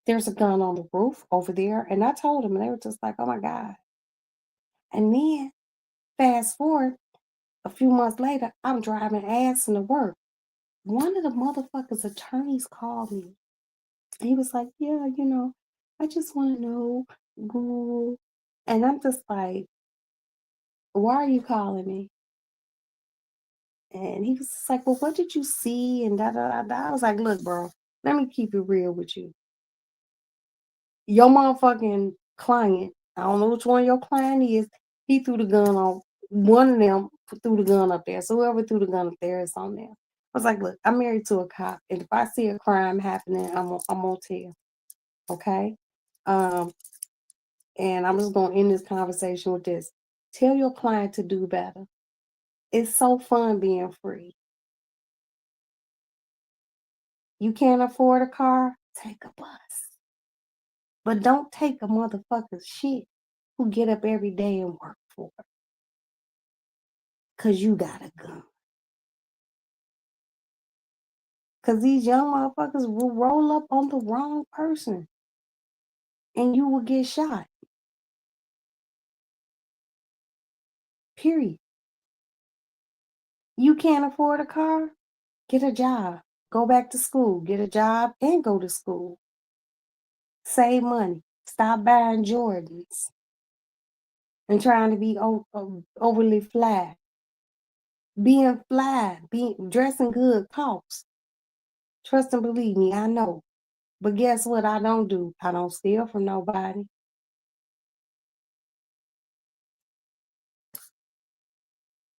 there's a gun on the roof over there. And I told them, and they were just like, oh my God. And then fast forward a few months later, I'm driving ass into work. One of the motherfuckers' attorneys called me. He was like, yeah, I just want to know, boo. And I'm just like, why are you calling me? And he was just like, well, what did you see? And da da da da. I was like, look, bro, let me keep it real with you. Your motherfucking client, I don't know which one your client is, he threw the gun on one of them, threw the gun up there. So whoever threw the gun up there is on there. I was like, look, I'm married to a cop. And if I see a crime happening, I'm gonna tell. Okay? And I'm just gonna end this conversation with this. Tell your client to do better. It's so fun being free. You can't afford a car? Take a bus. But don't take a motherfucker's shit who get up every day and work for it. Because you got a gun. Because these young motherfuckers will roll up on the wrong person. And you will get shot. Period. You can't afford a car? Get a job. Go back to school. Get a job and go to school. Save money. Stop buying Jordans and trying to be overly fly. Being fly, dressing good costs. Trust and believe me, I know. But guess what I don't do? I don't steal from nobody.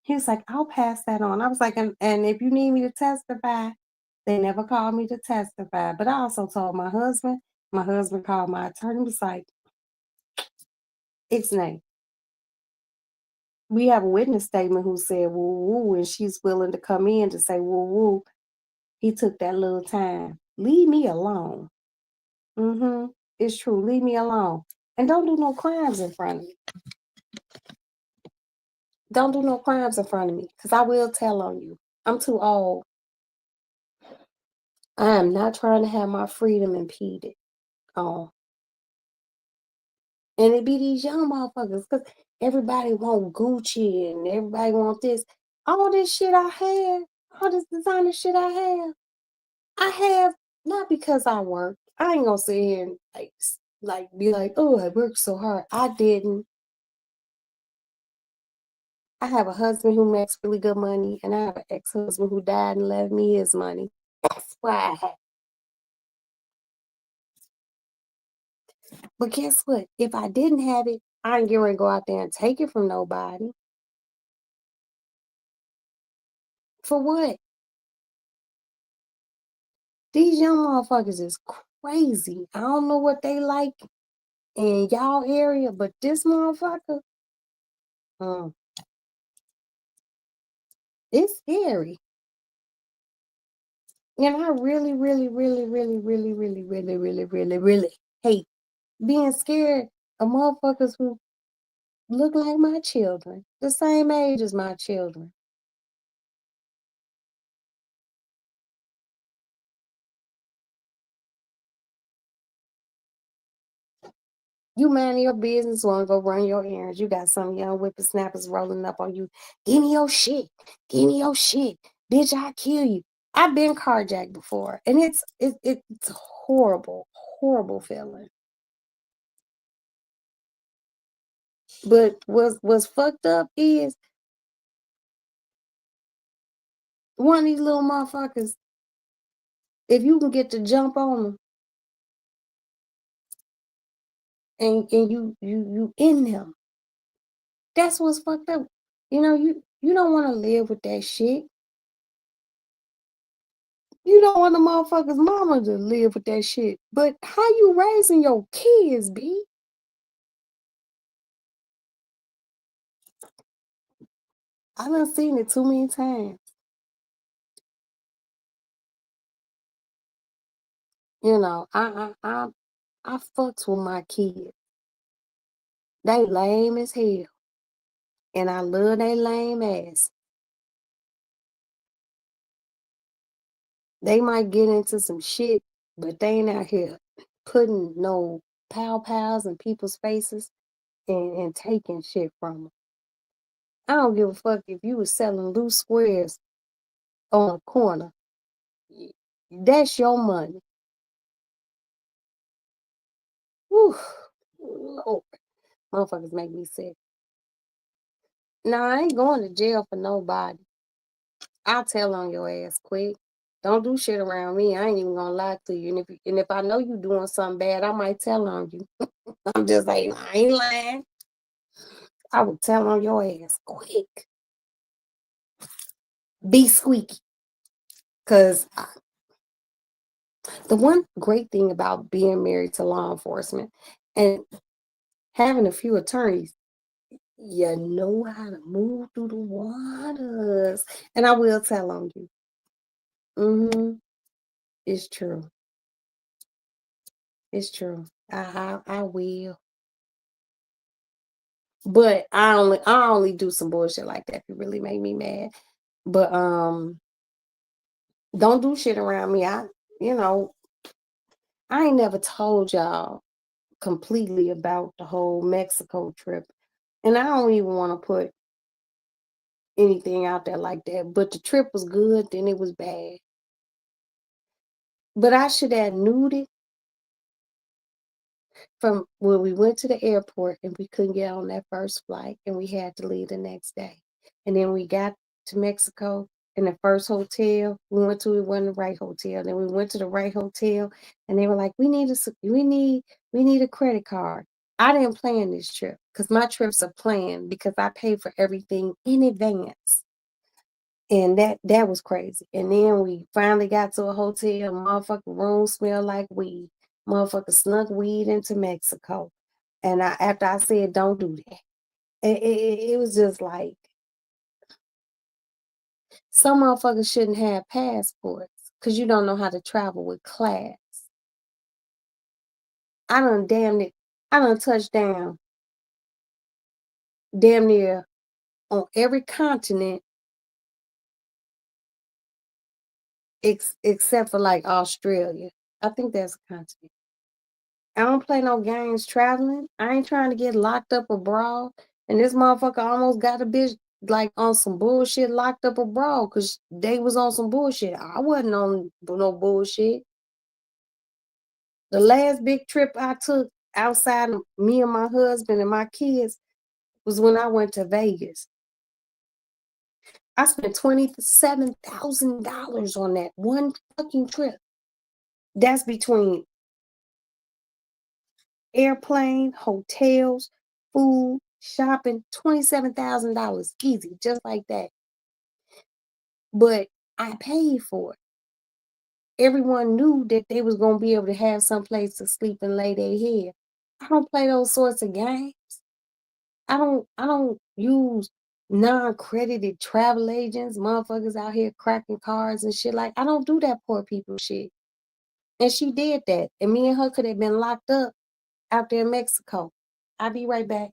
He was like, I'll pass that on. I was like, and if you need me to testify, they never called me to testify. But I also told my husband called my attorney, was like, it's Nate. We have a witness statement who said woo woo, and she's willing to come in to say woo woo. He took that little time. Leave me alone. It's true. Leave me alone. And don't do no crimes in front of me. Don't do no crimes in front of me, because I will tell on you. I'm too old. I am not trying to have my freedom impeded on. And it be these young motherfuckers, because everybody want Gucci and everybody want this. All this shit I have, all this designer shit I have not because I work. I ain't gonna sit here and like be like, oh, I worked so hard. I didn't. I have a husband who makes really good money, and I have an ex-husband who died and left me his money. That's why I have. But guess what? If I didn't have it, I ain't getting ready to go out there and take it from nobody. For what? These young motherfuckers is crazy. I don't know what they like in y'all area, but this motherfucker, it's scary. And I really, really, really, really, really, really, really, really, really, really hate being scared of motherfuckers who look like my children, the same age as my children. You mind your business, want to go run your errands. You got some young whippersnappers rolling up on you. Give me your shit. Give me your shit. Bitch, I'll kill you. I've been carjacked before, and it's horrible, horrible feeling. But what's fucked up is one of these little motherfuckers, if you can get to jump on them and you in them, That's what's fucked up. You don't want to live with that shit. You don't want the motherfucker's mama to live with that shit. But how you raising your kids, B? I done seen it too many times. I fucks with my kids. They lame as hell. And I love they lame ass. They might get into some shit, but they ain't out here putting no pow-pows in people's faces and taking shit from them. I don't give a fuck if you was selling loose squares on a corner. That's your money. Whew. Lord. Motherfuckers make me sick. No, I ain't going to jail for nobody. I'll tell on your ass quick. Don't do shit around me. I ain't even gonna lie to you. And if I know you doing something bad, I might tell on you. I'm just like, I ain't lying. I will tell on your ass quick. Be squeaky. Cause the one great thing about being married to law enforcement and having a few attorneys, you know how to move through the waters. And I will tell on you. It's true. It's true. I will. But I only do some bullshit like that if you really make me mad. But don't do shit around me. You know, I ain't never told y'all completely about the whole Mexico trip. And I don't even want to put anything out there like that. But the trip was good, then it was bad. But I should have knew it from when we went to the airport and we couldn't get on that first flight and we had to leave the next day. And then we got to Mexico in the first hotel we went to, it wasn't the right hotel. Then we went to the right hotel and they were like, we need a credit card. I didn't plan this trip because my trips are planned because I pay for everything in advance. And that was crazy. And then we finally got to a hotel. Motherfucking room smelled like weed. Motherfucker snuck weed into Mexico. And after I said, don't do that. It was just like, some motherfuckers shouldn't have passports because you don't know how to travel with class. I done touched down damn near on every continent except for like Australia. I think that's a continent. I don't play no games traveling. I ain't trying to get locked up abroad. And this motherfucker almost got a bitch like on some bullshit locked up abroad because they was on some bullshit. I wasn't on no bullshit. The last big trip I took outside of me and my husband and my kids was when I went to Vegas. I spent $27,000 on that one fucking trip. That's between airplane, hotels, food, shopping, $27,000 easy, just like that. But I paid for it. Everyone knew that they was gonna be able to have some place to sleep and lay their head. I don't play those sorts of games. I don't use non-credited travel agents, motherfuckers out here cracking cars and shit. Like, I don't do that poor people shit. And she did that. And me and her could have been locked up out there in Mexico. I'll be right back.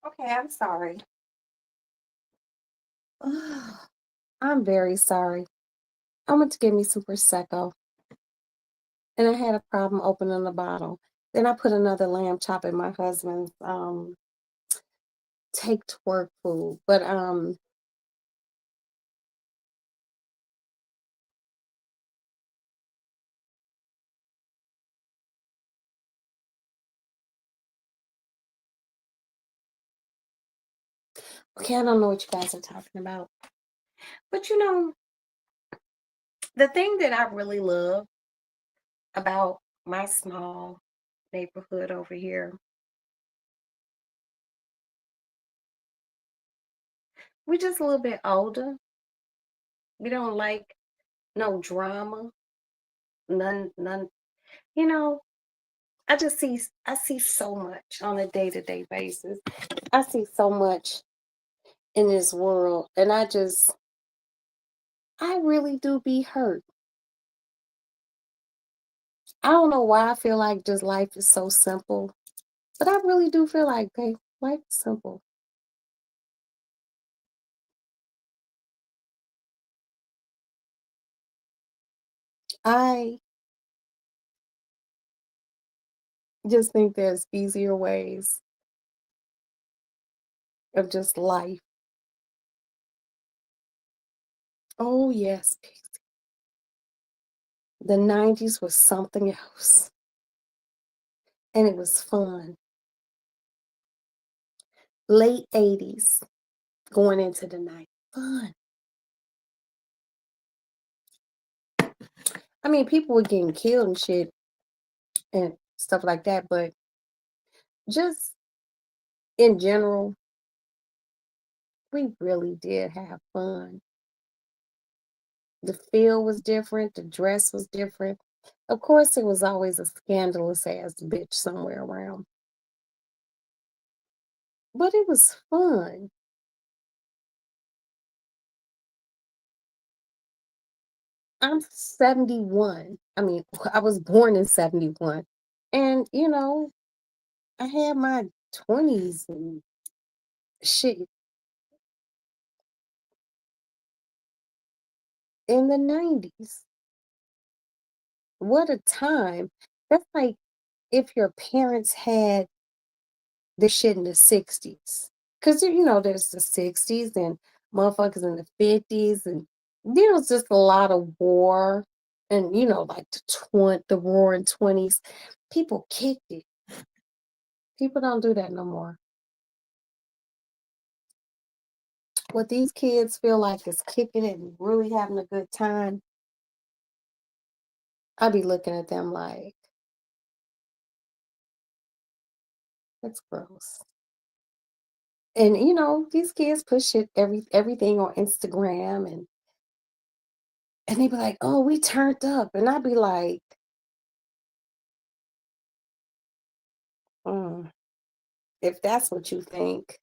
Okay, I'm sorry. I'm very sorry. I went to get me some Prosecco and I had a problem opening the bottle. Then I put another lamb chop in my husband's take to work food. But okay, I don't know what you guys are talking about. But the thing that I really love about my small neighborhood over here, we're just a little bit older. We don't like no drama, none. You know, I see so much on a day-to-day basis. I see so much in this world, and I really do be hurt. I don't know why I feel like just life is so simple, but I really do feel like, hey, life is simple. I just think there's easier ways of just life. Oh yes, the 90s was something else, and it was fun. Late 80s going into the night, fun. I mean, people were getting killed and shit and stuff like that, but just in general, we really did have fun. The feel was different, the dress was different. Of course, it was always a scandalous ass bitch somewhere around, but it was fun. I'm 71. I mean, I was born in 71. And, I had my 20s and shit in the 90s. What a time. That's like if your parents had this shit in the 60s. Because, there's the 60s and motherfuckers in the 50s. And there was just a lot of war. And, like the roaring 20s. People kicked it. People don't do that no more. What these kids feel like is kicking it and really having a good time, I be looking at them like, that's gross. And these kids push it everything on Instagram and they be like, oh, we turned up. And I be like, mm, if that's what you think,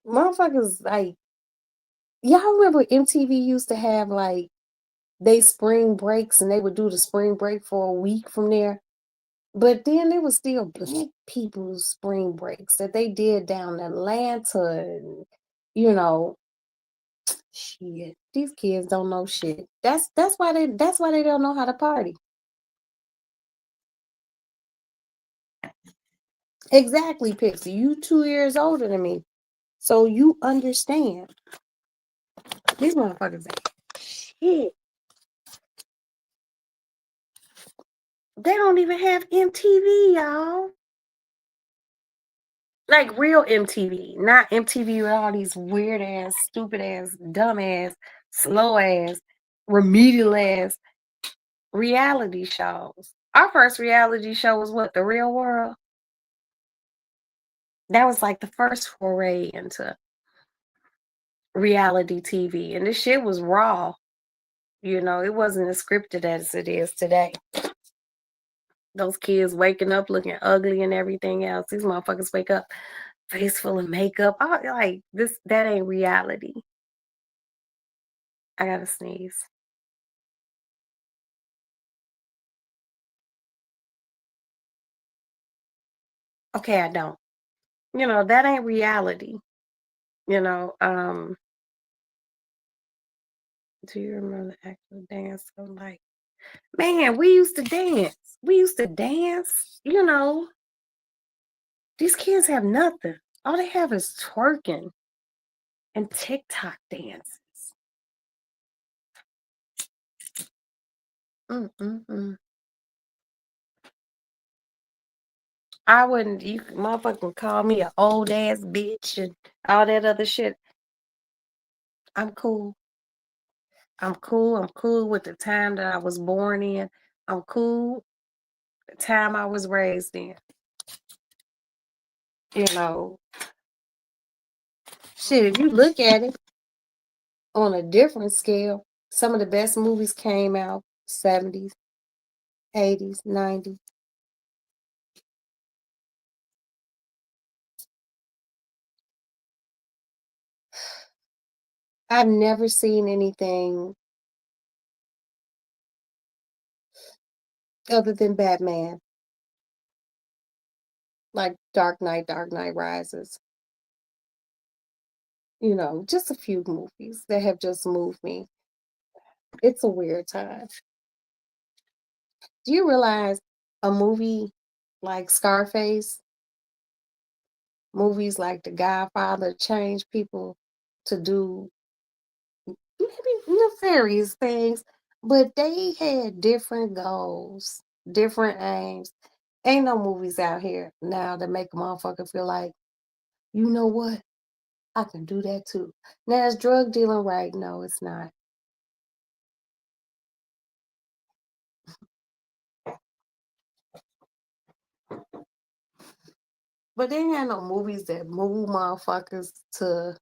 motherfuckers like, y'all remember MTV used to have like they spring breaks and they would do the spring break for a week from there. But then there was still black people's spring breaks that they did down in Atlanta and, you know, shit. These kids don't know shit. That's why they don't know how to party. Exactly, Pixie. You 2 years older than me. So you understand. These motherfuckers ain't shit. They don't even have MTV, y'all. Like real MTV, not MTV with all these weird ass, stupid ass, dumb ass, slow ass, remedial ass reality shows. Our first reality show was what? The Real World? That was like the first foray into reality TV. And this shit was raw. It wasn't as scripted as it is today. Those kids waking up looking ugly and everything else. These motherfuckers wake up face full of makeup. Like this, that ain't reality. I gotta sneeze. Okay, I don't. That ain't reality. You know, do you remember the actual dance of like, man, we used to dance. We used to dance, these kids have nothing. All they have is twerking and TikTok dances. Mm-mm-mm. I wouldn't, you motherfucking call me an old ass bitch and all that other shit. I'm cool. I'm cool. I'm cool with the time that I was born in. I'm cool the time I was raised in. You know, shit, if you look at it on a different scale, some of the best movies came out 70s, 80s, 90s. I've never seen anything other than Batman, like Dark Knight Rises. Just a few movies that have just moved me. It's a weird time. Do you realize a movie like Scarface, movies like The Godfather change people to do maybe nefarious things, but they had different goals, different aims. Ain't no movies out here now that make a motherfucker feel like, you know what? I can do that too. Now, is drug dealing right? No, it's not. But they ain't no movies that move motherfuckers to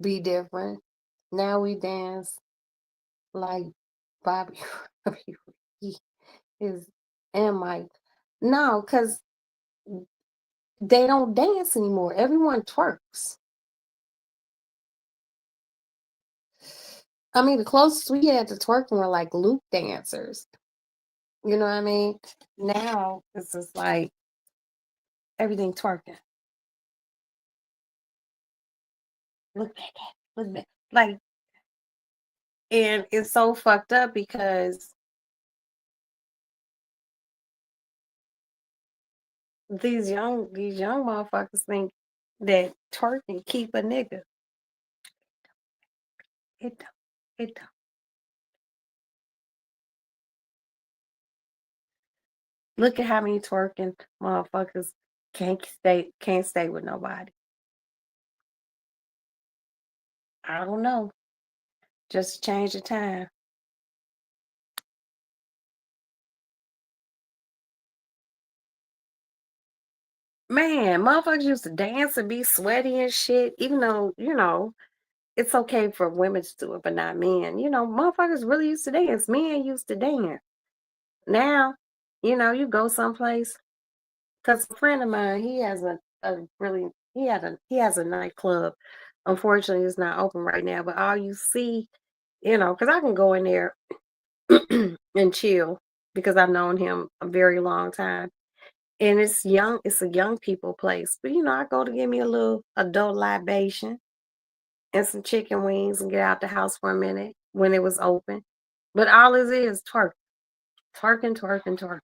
be different. Now we dance like Bobby He is and Mike. No, because they don't dance anymore. Everyone twerks. I mean, the closest we had to twerking were like loop dancers. You know what I mean? Now it's just like everything twerking. Look back at, look back. Like, and it's so fucked up because these young motherfuckers think that twerking keep a nigga. It don't. It don't. Look at how many twerking motherfuckers can't stay with nobody. I don't know. Just change the time. Man, motherfuckers used to dance and be sweaty and shit, even though, it's okay for women to do it, but not men. Motherfuckers really used to dance. Men used to dance. Now, you go someplace, because a friend of mine, he has a really, he has a nightclub. Unfortunately, it's not open right now, but all you see, because I can go in there and chill because I've known him a very long time. And it's a young people place. But I go to get me a little adult libation and some chicken wings and get out the house for a minute when it was open. But all it is twerk, twerking, twerking, twerking.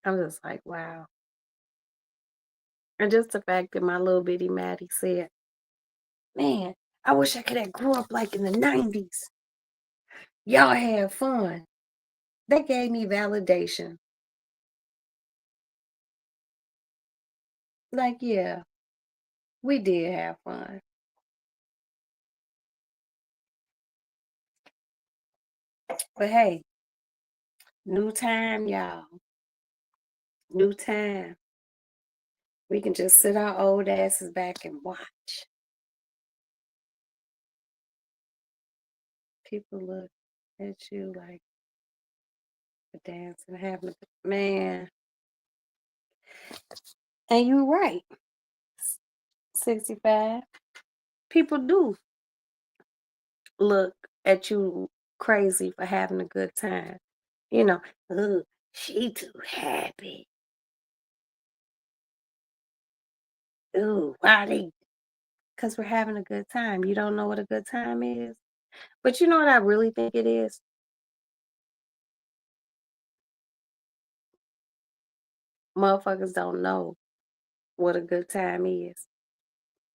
I'm just like, wow. And just the fact that my little bitty Maddie said, man, I wish I could have grew up like in the 90s. Y'all had fun. That gave me validation. Like, yeah, we did have fun. But hey, new time, y'all. New time. We can just sit our old asses back and watch. People look at you like a dancing, having a man. And you're right. 65. People do look at you crazy for having a good time. You know, "Ooh, she too happy. Ooh, why they?" Because we're having a good time. You don't know what a good time is? But you know what I really think it is? Motherfuckers don't know what a good time is.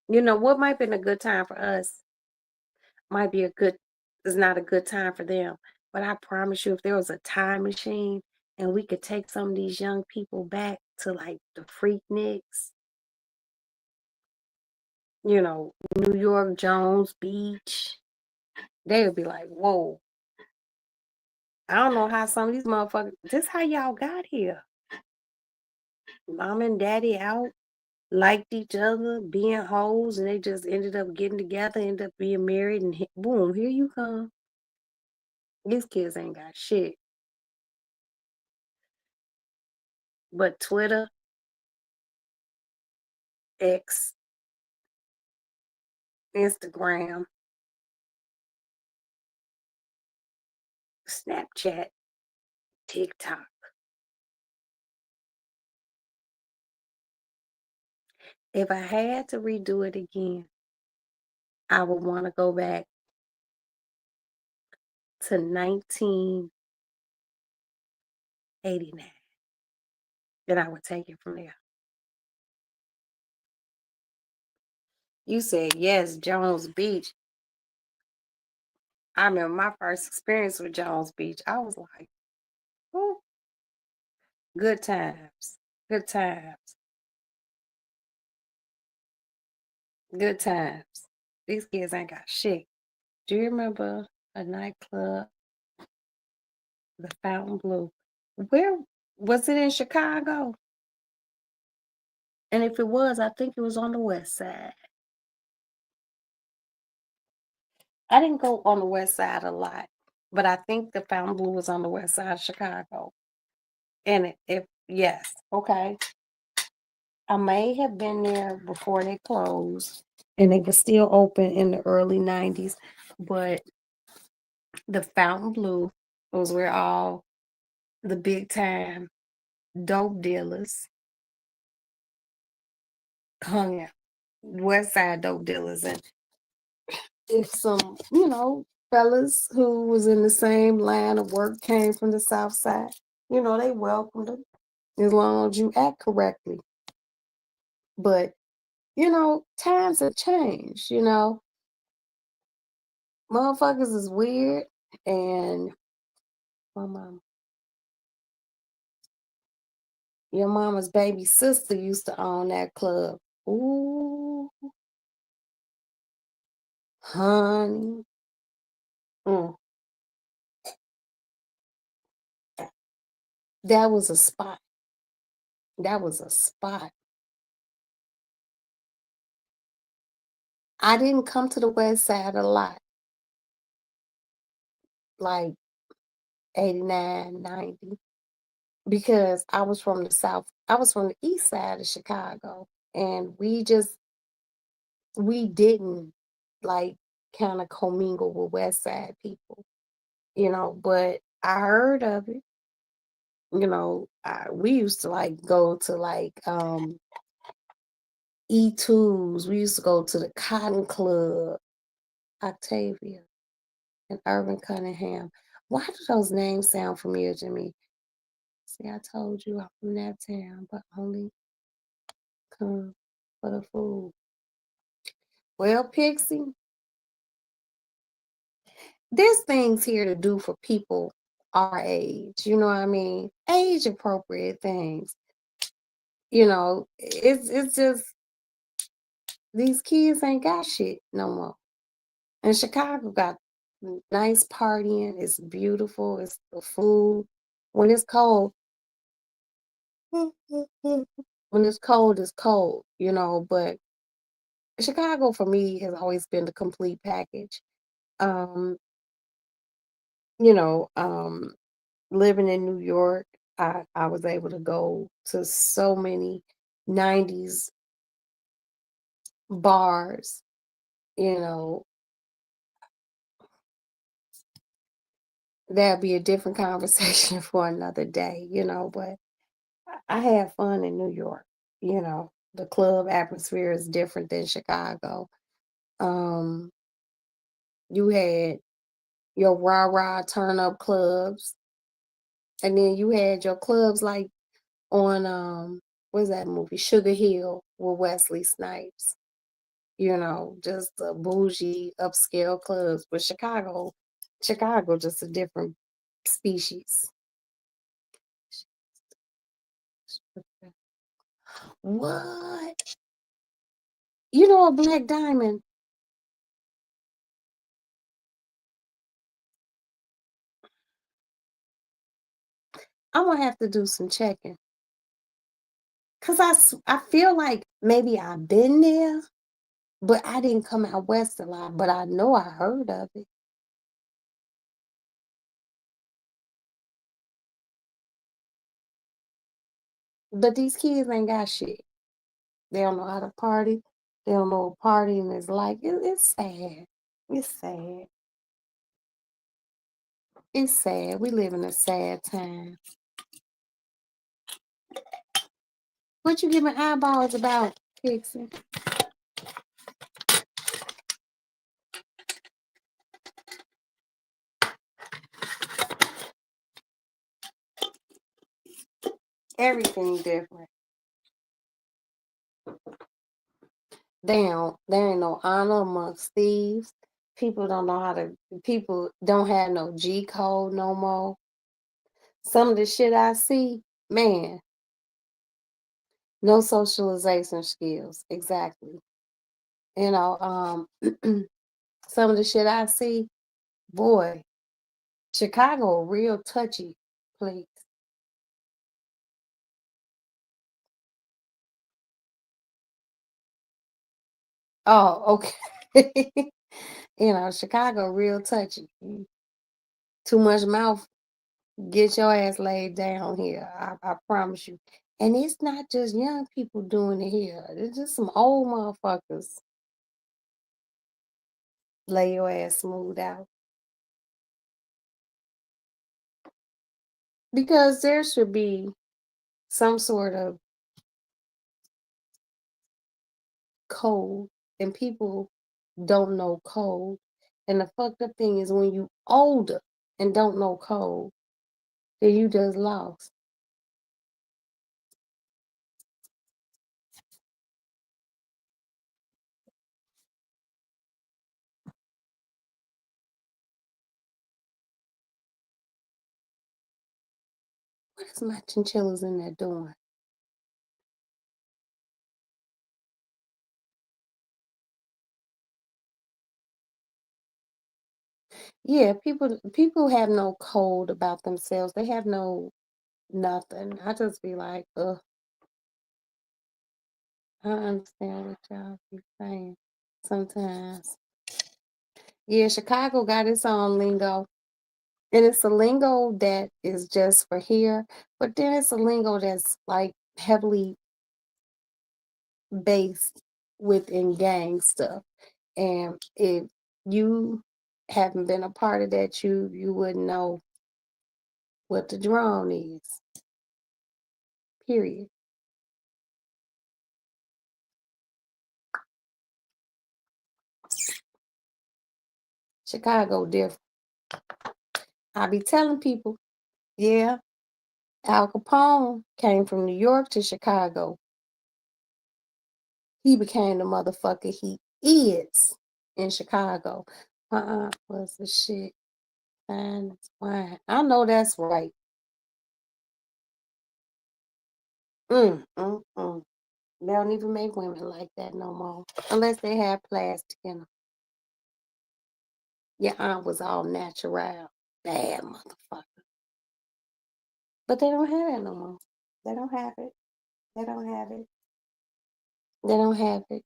You know, what might been a good time for us might be a good is not a good time for them. But I promise you, if there was a time machine and we could take some of these young people back to like the Freakniks, you know, New York, Jones Beach, they would be like, whoa, I don't know how some of these motherfuckers, this how y'all got here. Mom and daddy out, liked each other, being hoes, and they just ended up getting together, ended up being married, and boom, here you come. These kids ain't got shit. But Twitter, X, Instagram, Snapchat, TikTok. If I had to redo it again, I would want to go back to 1989, and I would take it from there. You said yes, Jones Beach. I remember my first experience with Jones Beach. I was like, oh, good times, good times, good times. These kids ain't got shit. Do you remember a nightclub, the Fountain Blue? Where was it in Chicago? And if it was, I think it was on the west side. I didn't go on the west side a lot, but I think the Fountain Blue was on the west side of Chicago. And if yes, okay. I may have been there before they closed, and they were still open in the early 90s. But the Fountain Blue was where all the big time dope dealers hung out. West side dope dealers. And if some, fellas who was in the same line of work came from the south side, they welcomed them as long as you act correctly. But, times have changed, Motherfuckers is weird. And my mom, your mama's baby sister used to own that club. Ooh, honey. Mm, that was a spot. That was a spot. I didn't come to the west side a lot, like 89, 90, because I was from the south. I was from the east side of Chicago. And we didn't like kind of commingle with west side people, but I heard of it. We used to like go to like E2s. We used to go to the Cotton Club, Octavia and Irvin Cunningham. Why do those names sound familiar to me? See, I told you I'm from that town, but only come for the food. Well, Pixie, there's things here to do for people our age. You know what I mean? Age appropriate things. It's just these kids ain't got shit no more. And Chicago got nice partying. It's beautiful. It's the food. When it's cold, it's cold, but Chicago for me has always been the complete package. Um, you know, um, Living in New York, I was able to go to so many 90s bars, you know, that'd be a different conversation for another day, but I had fun in New York. The club atmosphere is different than Chicago. Um, you had your rah-rah turn up clubs, and then you had your clubs like on what's that movie? Sugar Hill with Wesley Snipes. Just the bougie upscale clubs. But Chicago just a different species. What? You know a Black Diamond? I'm gonna have to do some checking. Cause I feel like maybe I've been there, but I didn't come out west a lot. But I know I heard of it. But these kids ain't got shit. They don't know how to party. They don't know what partying is like. It's sad. It's sad. It's sad. We live in a sad time. What you giving eyeballs about, Pixie? Everything different. There ain't no honor amongst thieves. People don't have no G code no more. Some of the shit I see, man, no socialization skills. Exactly. You know, some of the shit I see, boy, Chicago a real touchy place. Oh, okay. Chicago real touchy. Too much mouth, get your ass laid down here. I promise you. And it's not just young people doing it here. It's just some old motherfuckers. Lay your ass smooth out. Because there should be some sort of code, and people don't know code. And the fucked up thing is when you older and don't know code, then you just lost. What is my chinchillas in there doing? Yeah, people have no code about themselves. They have no nothing. I just be like, ugh, I understand what y'all be saying sometimes. Yeah, Chicago got its own lingo. And it's a lingo that is just for here, but then it's a lingo that's like heavily based within gang stuff. And if you haven't been a part of that, you wouldn't know what the drone is. Period. Chicago different. I be telling people, yeah, Al Capone came from New York to Chicago. He became the motherfucker he is in Chicago. What's the shit? Fine as wine. I know that's right. Mm. They don't even make women like that no more. Unless they have plastic in them. Your aunt was all natural. Bad motherfucker. But they don't have that no more. They don't have it. They don't have it. They don't have it.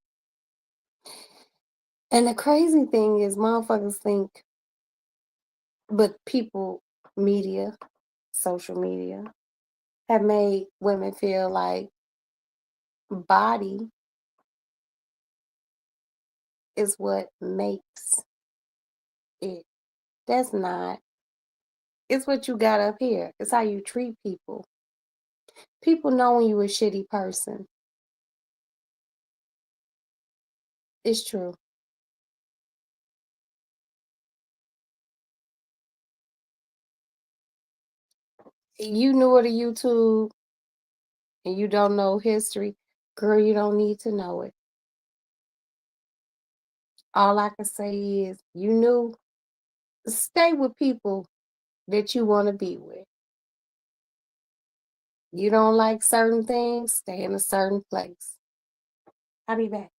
And the crazy thing is motherfuckers think, but people, media, social media, have made women feel like body is what makes it. That's not. It's what you got up here. It's how you treat people. People know when you a shitty person. It's true. You new to YouTube and you don't know history, girl, you don't need to know it. All I can say is you knew, stay with people that you want to be with. You don't like certain things, stay in a certain place. I'll be back.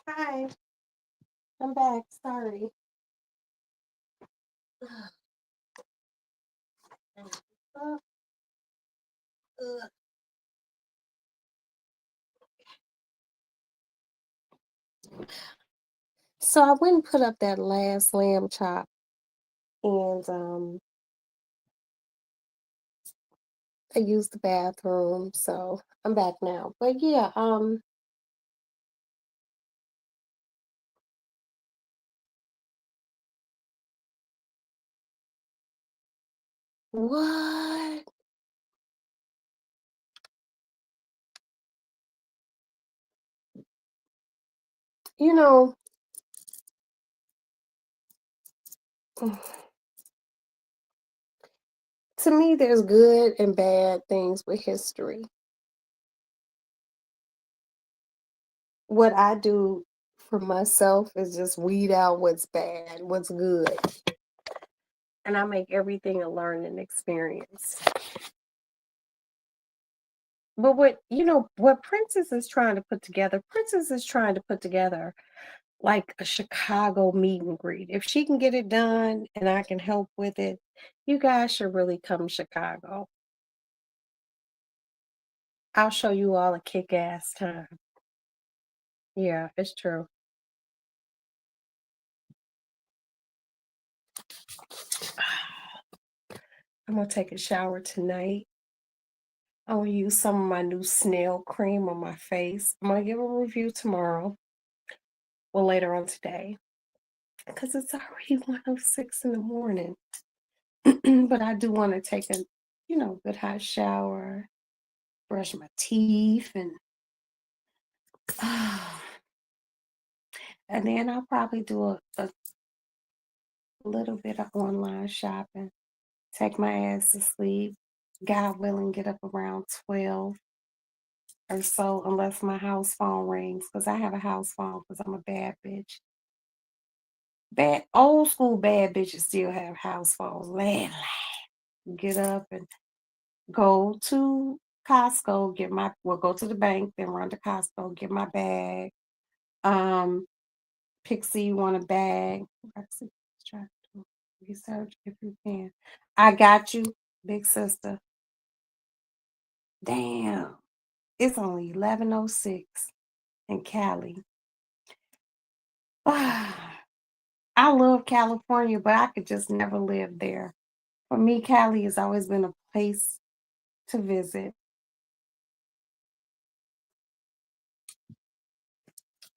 Hi, I'm back. Sorry. Uh, uh. So I went and put up that last lamb chop and I used the bathroom, so I'm back now. But yeah, what? You know, to me, there's good and bad things with history. What I do for myself is just weed out what's bad, what's good, and I make everything a learning experience. But what Princess is trying to put together, Princess is trying to put together like a Chicago meet and greet. If she can get it done and I can help with it, you guys should really come to Chicago. I'll show you all a kick-ass time. Yeah, it's true. I'm gonna take a shower tonight. I'm gonna use some of my new snail cream on my face. I'm gonna give a review tomorrow, well, later on today, because it's already 1:06 in the morning. But I do want to take a, good hot shower, brush my teeth, and and then I'll probably do a little bit of online shopping, take my ass to sleep. God willing, get up around 12 or so, unless my house phone rings, because I have a house phone because I'm a bad bitch. Bad old school bad bitches still have house phones. Landline. Get up and go to Costco, go to the bank, then run to Costco, get my bag. Um, Pixie, you want a bag? Rexy, try to research if you can. I got you, big sister. Damn, it's only 11:06 in Cali. I love California, but I could just never live there. For me, Cali has always been a place to visit.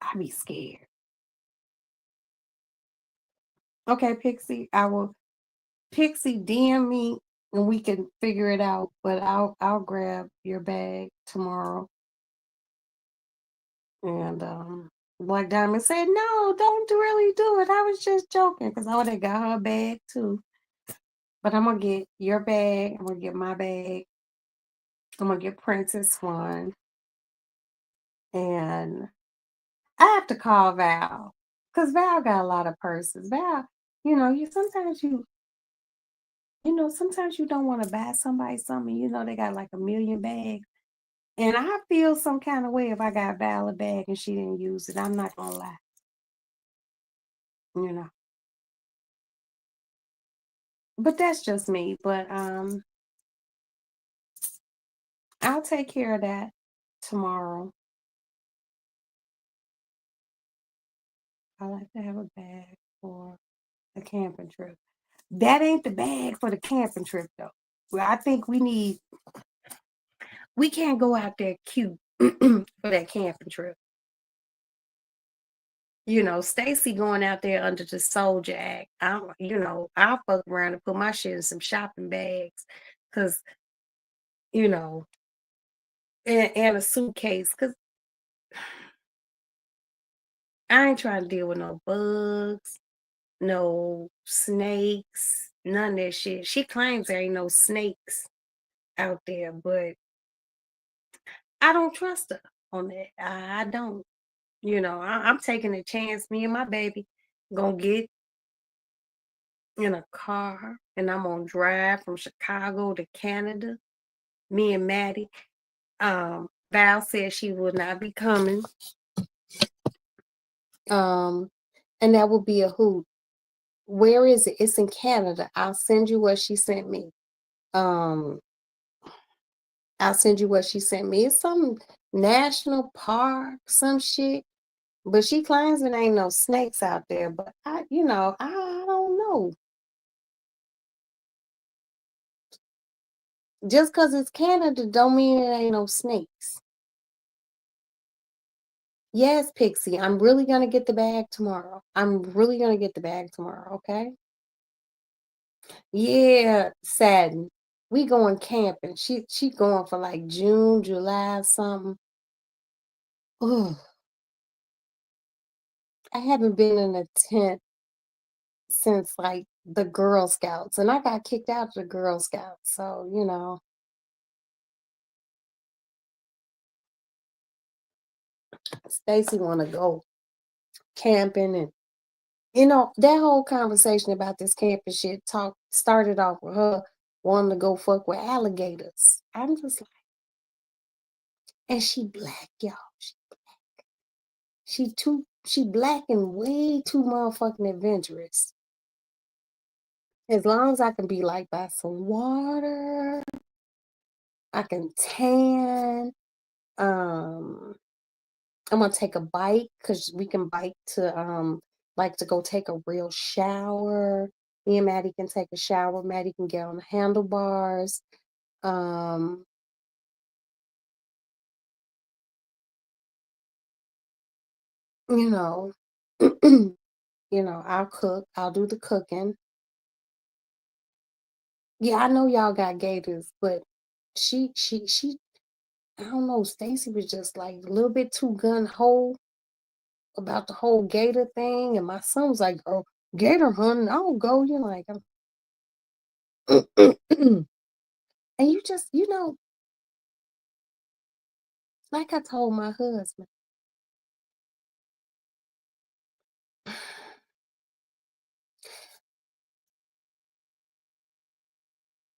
I be scared. Okay, Pixie, I will Pixie DM me and we can figure it out. But I'll grab your bag tomorrow. And Black Diamond said, "No, don't really do it. I was just joking because I would have got her bag too. But I'm gonna get your bag. I'm gonna get my bag. I'm gonna get Princess one, and I have to call Val because Val got a lot of purses. Val, sometimes you don't want to buy somebody something. They got like a million bags, and I feel some kind of way if I got Val a bag and she didn't use it. I'm not gonna lie, you know. But that's just me. But I'll take care of that tomorrow. I like to have a bag for a camping trip. That ain't the bag for the camping trip though. Well, I think we can't go out there cute for that camping trip. Stacy going out there under the Soldier Act. I'll fuck around and put my shit in some shopping bags, cause you know, and a suitcase, cause I ain't trying to deal with no bugs, no snakes, none of that shit. She claims there ain't no snakes out there, but I don't trust her on that. I don't. I'm taking a chance. Me and my baby gonna get in a car and I'm gonna drive from Chicago to Canada. Me and Maddie. Val said she will not be coming. Um, and that will be a hoot. Where is it? It's in Canada. I'll send you what she sent me. Um, I'll send you what she sent me. It's some national park, some shit. But she claims it ain't no snakes out there. But I don't know. Just because it's Canada don't mean it ain't no snakes. Yes, Pixie, I'm really gonna get the bag tomorrow. I'm really gonna get the bag tomorrow, okay? Yeah, Satin. We going camping. She going for like June, July, something. Ugh. I haven't been in a tent since like the Girl Scouts, and I got kicked out of the Girl Scouts. So, Stacy want to go camping, and that whole conversation about this camping shit talk started off with her wanting to go fuck with alligators. I'm just like, and she black, y'all. She black and way too motherfucking adventurous. As long as I can be like by some water, I can tan. I'm gonna take a bike because we can bike to like to go take a real shower. Me and Maddie can take a shower. Maddie can get on the handlebars. Um, you know, I'll cook. I'll do the cooking. Yeah, I know y'all got gators, but she I don't know, Stacy was just like a little bit too gun ho about the whole gator thing. And my son was like, oh, gator hunting, I'll go. You're like, and you just, like I told my husband,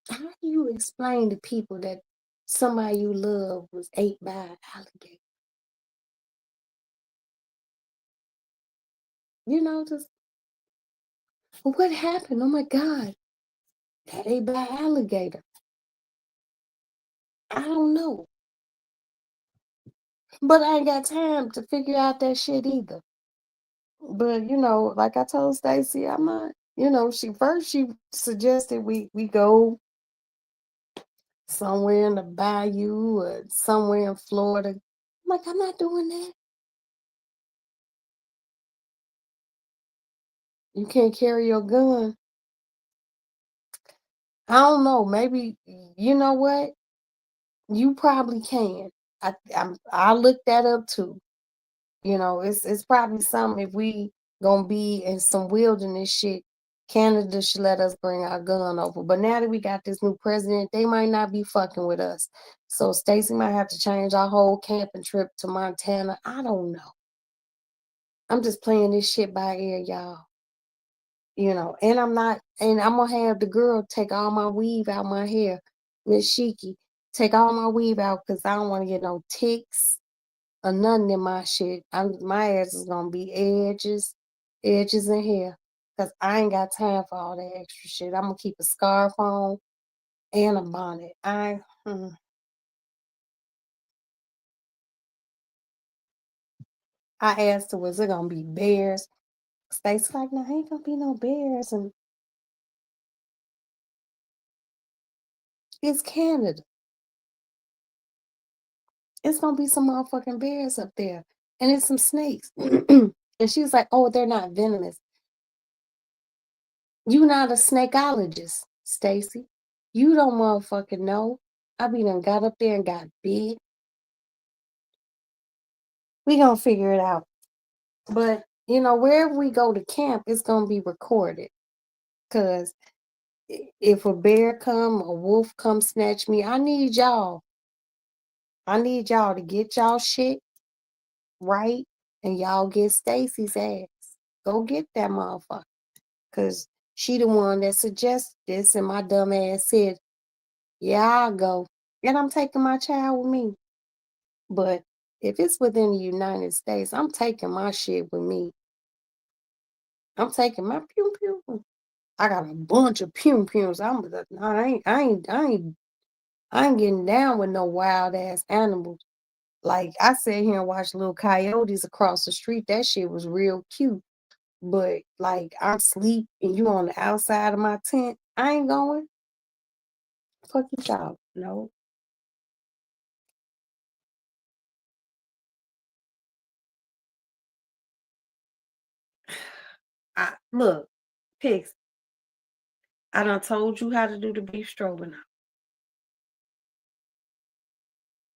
how do you explain to people that somebody you love was ate by an alligator? Just what happened? Oh my God, that ate by an alligator. I don't know. But I ain't got time to figure out that shit either. But like I told Stacy, I'm not, she suggested we go somewhere in the bayou or somewhere in Florida. I'm like, I'm not doing that. You can't carry your gun. I don't know. Maybe you know what? You probably can. I'll look that up too. It's probably something if we gonna be in some wilderness shit. Canada should let us bring our gun over. But now that we got this new president, they might not be fucking with us. So Stacy might have to change our whole camping trip to Montana. I don't know. I'm just playing this shit by ear, y'all. And I'm gonna have the girl take all my weave out my hair. Miss Shiki, take all my weave out because I don't want to get no ticks or nothing in my shit. My ass is gonna be edges in hair. Cause I ain't got time for all that extra shit. I'm gonna keep a scarf on and a bonnet. I asked her, was it gonna be bears? Stacey like, no, ain't gonna be no bears. And it's Canada. It's gonna be some motherfucking bears up there. And it's some snakes. And she was like, oh, they're not venomous. You not a snakeologist, Stacy. You don't motherfucking know. I be done got up there and got big. We gonna figure it out. But wherever we go to camp, it's gonna be recorded. Cause if a bear come, a wolf come snatch me, I need y'all. I need y'all to get y'all shit right, and y'all get Stacy's ass. Go get that motherfucker. Cause she the one that suggested this, and my dumb ass said, yeah, I'll go. And I'm taking my child with me. But if it's within the United States, I'm taking my shit with me. I'm taking my pew pew. I got a bunch of pew pews. I ain't getting down with no wild ass animals. Like I sat here and watched little coyotes across the street. That shit was real cute. But like I'm asleep and you on the outside of my tent, I ain't going. Fuck you, child. No. Look, Pix, I done told you how to do the beef stroganoff.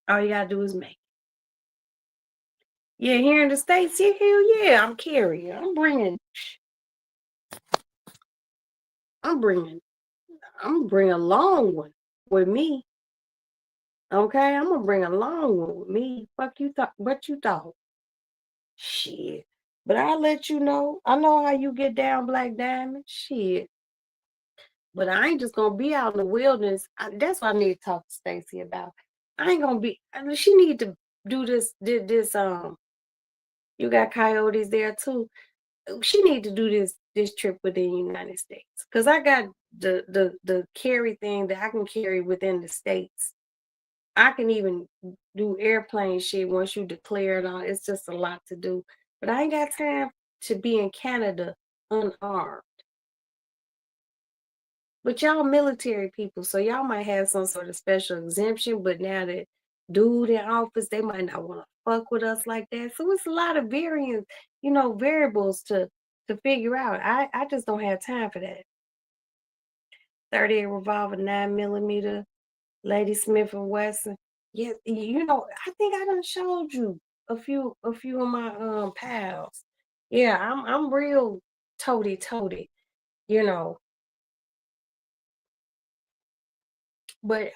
All you gotta do is make. Yeah, here in the States, yeah, hell yeah, I'm carrying. I'm bringing, I'm bringing, I'm bringing a long one with me. Okay, I'm gonna bring a long one with me. Fuck you thought, what you thought? Shit. But I'll let you know. I know how you get down, Black Diamond. Shit. But I ain't just gonna be out in the wilderness. That's what I need to talk to Stacy about. I ain't gonna be. I mean, she need to do this. You got coyotes there too. She need to do this trip within the United States because I got the carry thing that I can carry within the states. I can even do airplane shit once you declare it on. It's just a lot to do, but I ain't got time to be in Canada unarmed. But y'all military people, so y'all might have some sort of special exemption, but now that dude in office, they might not want to fuck with us like that. So it's a lot of variance, variables to figure out. I just don't have time for that. 38 revolver, 9mm, Lady Smith and Wesson. Yeah, I think I done showed you a few of my pals. Yeah, I'm real toady, you know. But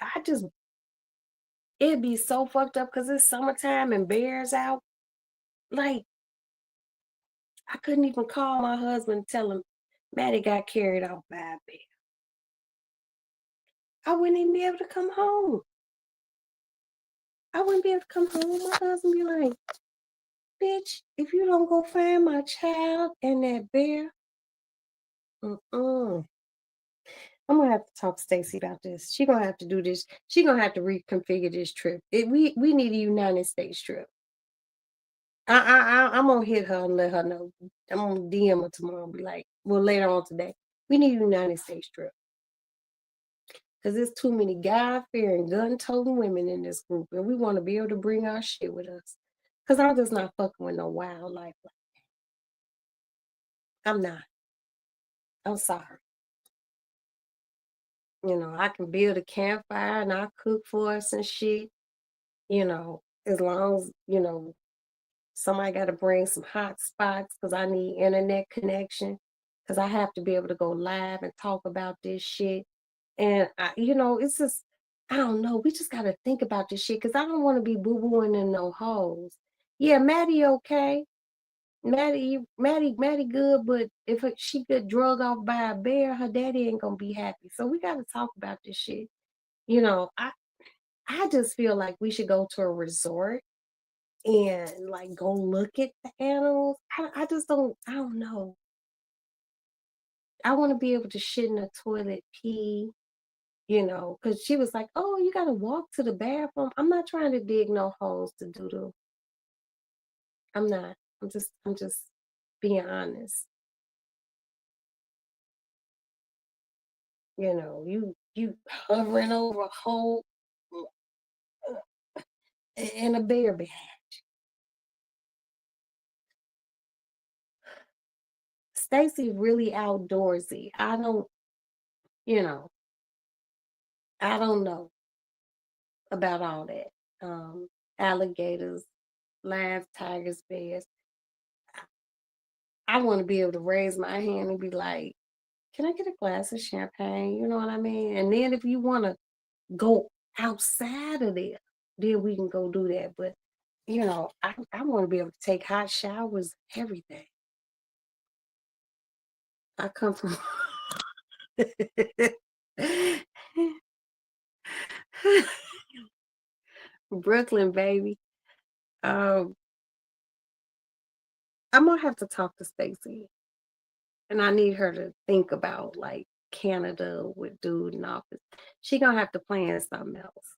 it'd be so fucked up because it's summertime and bears out. Like, I couldn't even call my husband and tell him Maddie got carried off by a bear. I wouldn't even be able to come home. I wouldn't be able to come home. My husband be like, bitch, if you don't go find my child and that bear, I'm gonna have to talk to Stacy about this. She gonna have to do this. She gonna have to reconfigure this trip. We need a United States trip. I'm gonna hit her and let her know. I'm gonna DM her tomorrow and be like, well, later on today, we need a United States trip. Because there's too many God-fearing, gun-toting women in this group, and we want to be able to bring our shit with us. Because I'm just not fucking with no wildlife like that. I'm not. I'm sorry. I can build a campfire and I'll cook for us and shit, as long as, somebody got to bring some hot spots because I need internet connection because I have to be able to go live and talk about this shit. And it's just I don't know. We just got to think about this shit because I don't want to be boo booing in no holes. Yeah, Maddie okay. Maddie good, but if she get drug off by a bear, her daddy ain't gonna be happy. So we got to talk about this shit. I just feel like we should go to a resort and like go look at the animals. I just I don't know. I want to be able to shit in a toilet, pee, because she was like, oh, you got to walk to the bathroom. I'm not trying to dig no holes to do the. I'm not. I'm just being honest. You hovering over a hole in a bear bag. Stacy really outdoorsy. You know, I don't know about all that. Alligators, lions, tigers, bears. I want to be able to raise my hand and be like, can I get a glass of champagne? You know what I mean? And then if you want to go outside of there, then we can go do that. But, I want to be able to take hot showers, everything. I come from Brooklyn, baby. Um, I'm gonna have to talk to Stacey, and I need her to think about like Canada with dude in office. She gonna have to plan something else.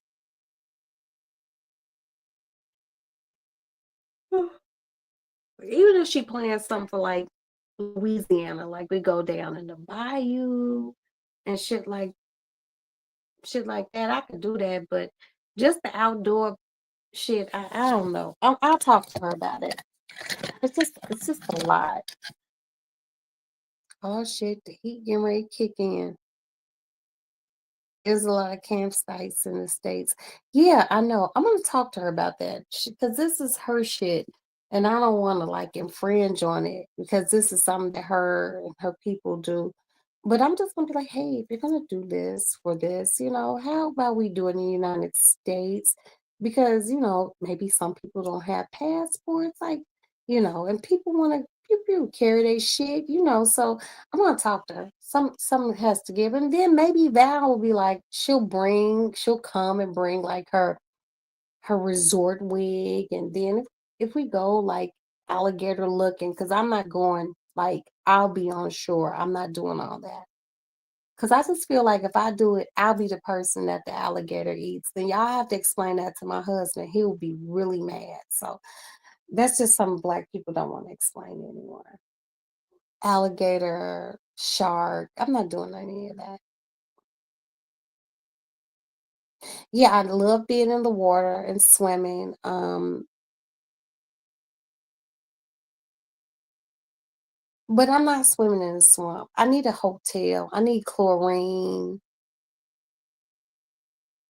Even if she plans something for like Louisiana, like we go down in the bayou and shit like that, I could do that. But just the outdoor shit, I don't know. I'll talk to her about it. It's just a lot. Oh shit, the heat getting ready to kick in. There's a lot of campsites in the States. Yeah, I know. I'm gonna talk to her about that because this is her shit. And I don't want to like infringe on it because this is something that her and her people do. But I'm just gonna be like, hey, if you're gonna do this for this, how about we do it in the United States? Because, maybe some people don't have passports, like, and people want to pew pew carry their shit, So I'm gonna talk to her. Some has to give, and then maybe Val will be like, she'll come and bring like her resort wig, and then if we go like alligator looking, because I'm not going like I'll be on shore. I'm not doing all that. Because I just feel like if I do it, I'll be the person that the alligator eats. Then y'all have to explain that to my husband. He'll be really mad. So that's just something Black people don't want to explain anymore. Alligator, shark. I'm not doing any of that. Yeah, I love being in the water and swimming. But I'm not swimming in the swamp. I need a hotel. I need chlorine.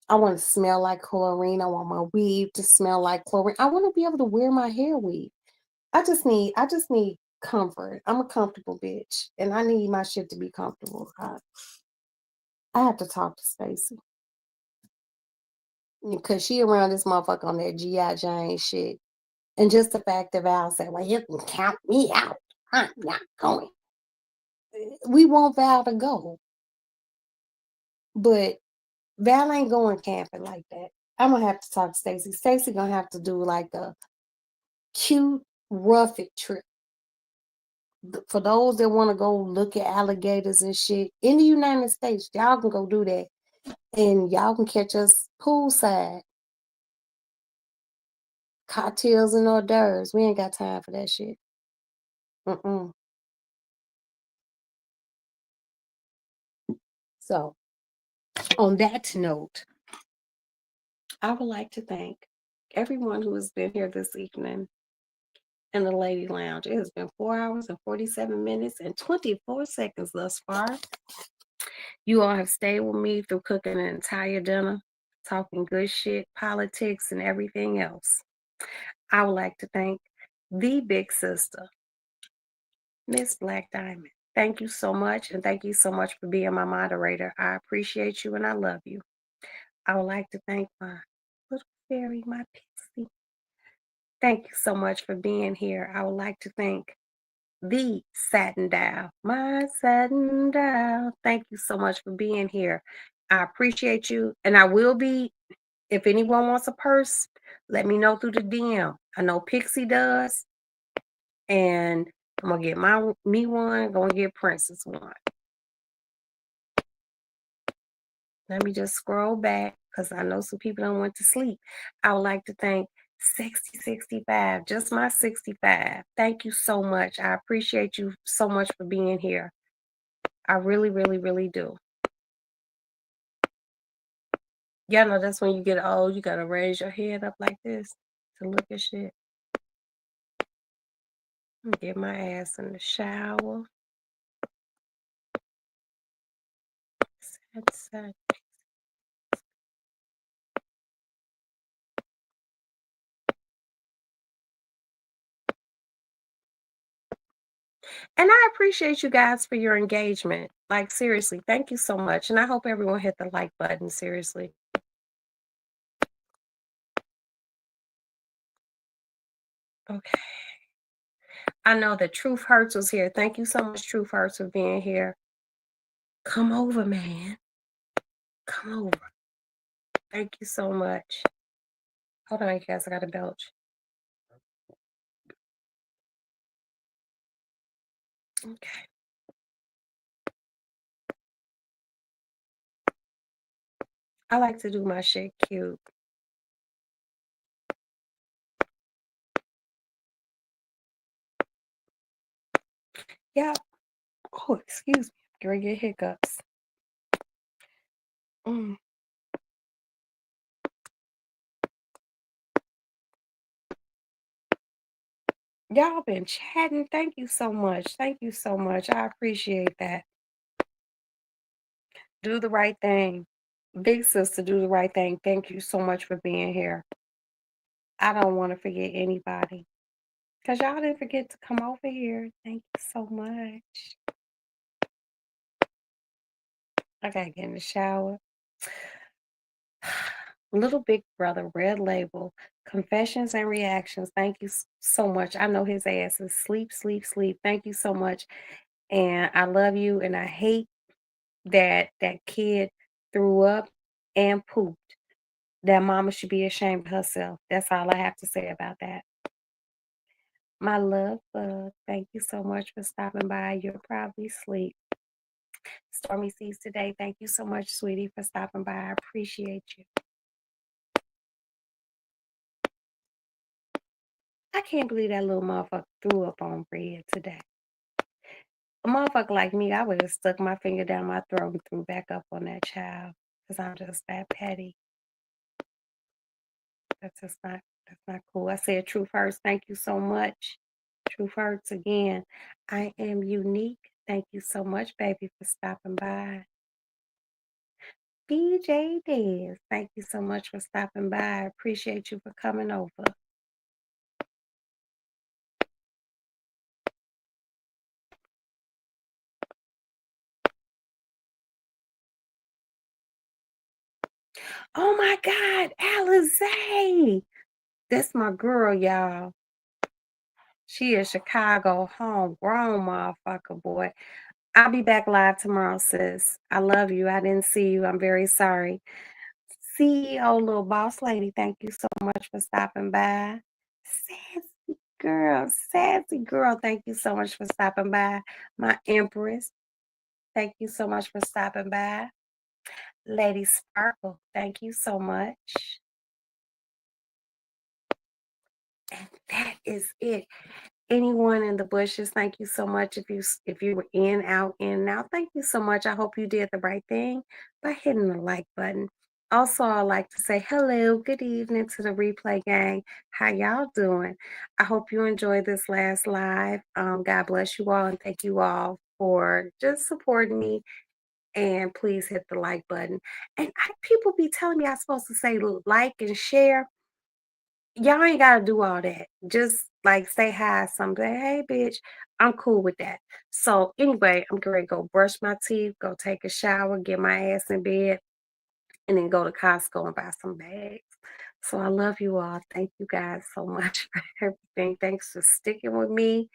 I want to smell like chlorine. I want my weave to smell like chlorine. I want to be able to wear my hair weave. I just need comfort. I'm a comfortable bitch, and I need my shit to be comfortable. I have to talk to Stacy because she around this motherfucker on that GI Jane shit, and just the fact that Val said, "Well, you can count me out. I'm not going." We want Val to go, but Val ain't going camping like that. I'm gonna have to talk to Stacy. Stacy gonna have to do like a cute rough it trip. For those that want to go look at alligators and shit in the United States, y'all can go do that, and y'all can catch us poolside, cocktails and hors d'oeuvres. We ain't got time for that shit. Mm-mm. So, on that note, I would like to thank everyone who has been here this evening in the Lady Lounge. It has been 4 hours and 47 minutes and 24 seconds thus far. You all have stayed with me through cooking an entire dinner, talking good shit, politics, and everything else. I would like to thank the big sister, Miss Black Diamond. Thank you so much, and thank you so much for being my moderator. I appreciate you and I love you. I would like to thank my little fairy, my pixie. Thank you so much for being here. I would like to thank the Satin Dial, my Satin Dial. Thank you so much for being here. I appreciate you, and I will be. If anyone wants a purse, let me know through the DM. I know Pixie does, and I'm gonna get me one. Gonna get Princess one. Let me just scroll back because I know some people don't want to sleep. I would like to thank 6065, just my 65. Thank you so much. I appreciate you so much for being here. I really, really, really do. Yeah, no, that's when you get old, you gotta raise your head up like this to look at shit. Get my ass in the shower. Sad. And I appreciate you guys for your engagement. Like, seriously, thank you so much. And I hope everyone hit the like button, seriously. Okay. I know that Truth Hurts was here. Thank you so much, Truth Hurts, for being here. Come over, man. Come over. Thank you so much. Hold on, you guys. I got to belch. Okay. I like to do my shit cute. Yeah. Oh, excuse me. I'm gonna get hiccups. Mm. Y'all been chatting. Thank you so much. Thank you so much. I appreciate that. Do the right thing. Big sister, do the right thing. Thank you so much for being here. I don't want to forget anybody. Because y'all didn't forget to come over here. Thank you so much. I gotta get in the shower. Little Big Brother, Red Label, Confessions and Reactions. Thank you so much. I know his ass is sleep, sleep, sleep. Thank you so much. And I love you. And I hate that that kid threw up and pooped. That mama should be ashamed of herself. That's all I have to say about that. My love, thank you so much for stopping by. You're probably asleep. Stormy Seas today. Thank you so much, sweetie, for stopping by. I appreciate you. I can't believe that little motherfucker threw up on Red today. A motherfucker like me, I would have stuck my finger down my throat and threw back up on that child. Because I'm just that petty. That's not cool. I said truth hurts. Thank you so much. Truth hurts again. I am unique. Thank you so much, baby, for stopping by. BJ Dez, thank you so much for stopping by. I appreciate you for coming over. Oh my God, Alizé. That's my girl, y'all. She is Chicago homegrown motherfucker, boy. I'll be back live tomorrow, sis. I love you. I didn't see you. I'm very sorry. CEO Little Boss Lady, thank you so much for stopping by. Sassy girl, thank you so much for stopping by. My Empress, thank you so much for stopping by. Lady Sparkle, thank you so much. And that is it. Anyone in the bushes, thank you so much. If you were in, out, in, and out, thank you so much. I hope you did the right thing by hitting the like button. Also, I'd like to say hello, good evening to the replay gang. How y'all doing? I hope you enjoyed this last live. God bless you all and thank you all for just supporting me. And please hit the like button. And people be telling me I'm supposed to say like and share. Y'all ain't gotta do all that. Just like say hi someday. Hey, bitch. I'm cool with that. So anyway, I'm gonna go brush my teeth, go take a shower, get my ass in bed, and then go to Costco and buy some bags. So I love you all. Thank you guys so much for everything. Thanks for sticking with me.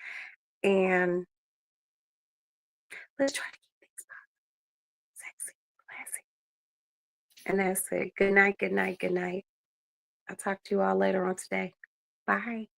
And let's try to keep things sexy, classy. And that's it. Good night, good night, good night. I'll talk to you all later on today. Bye.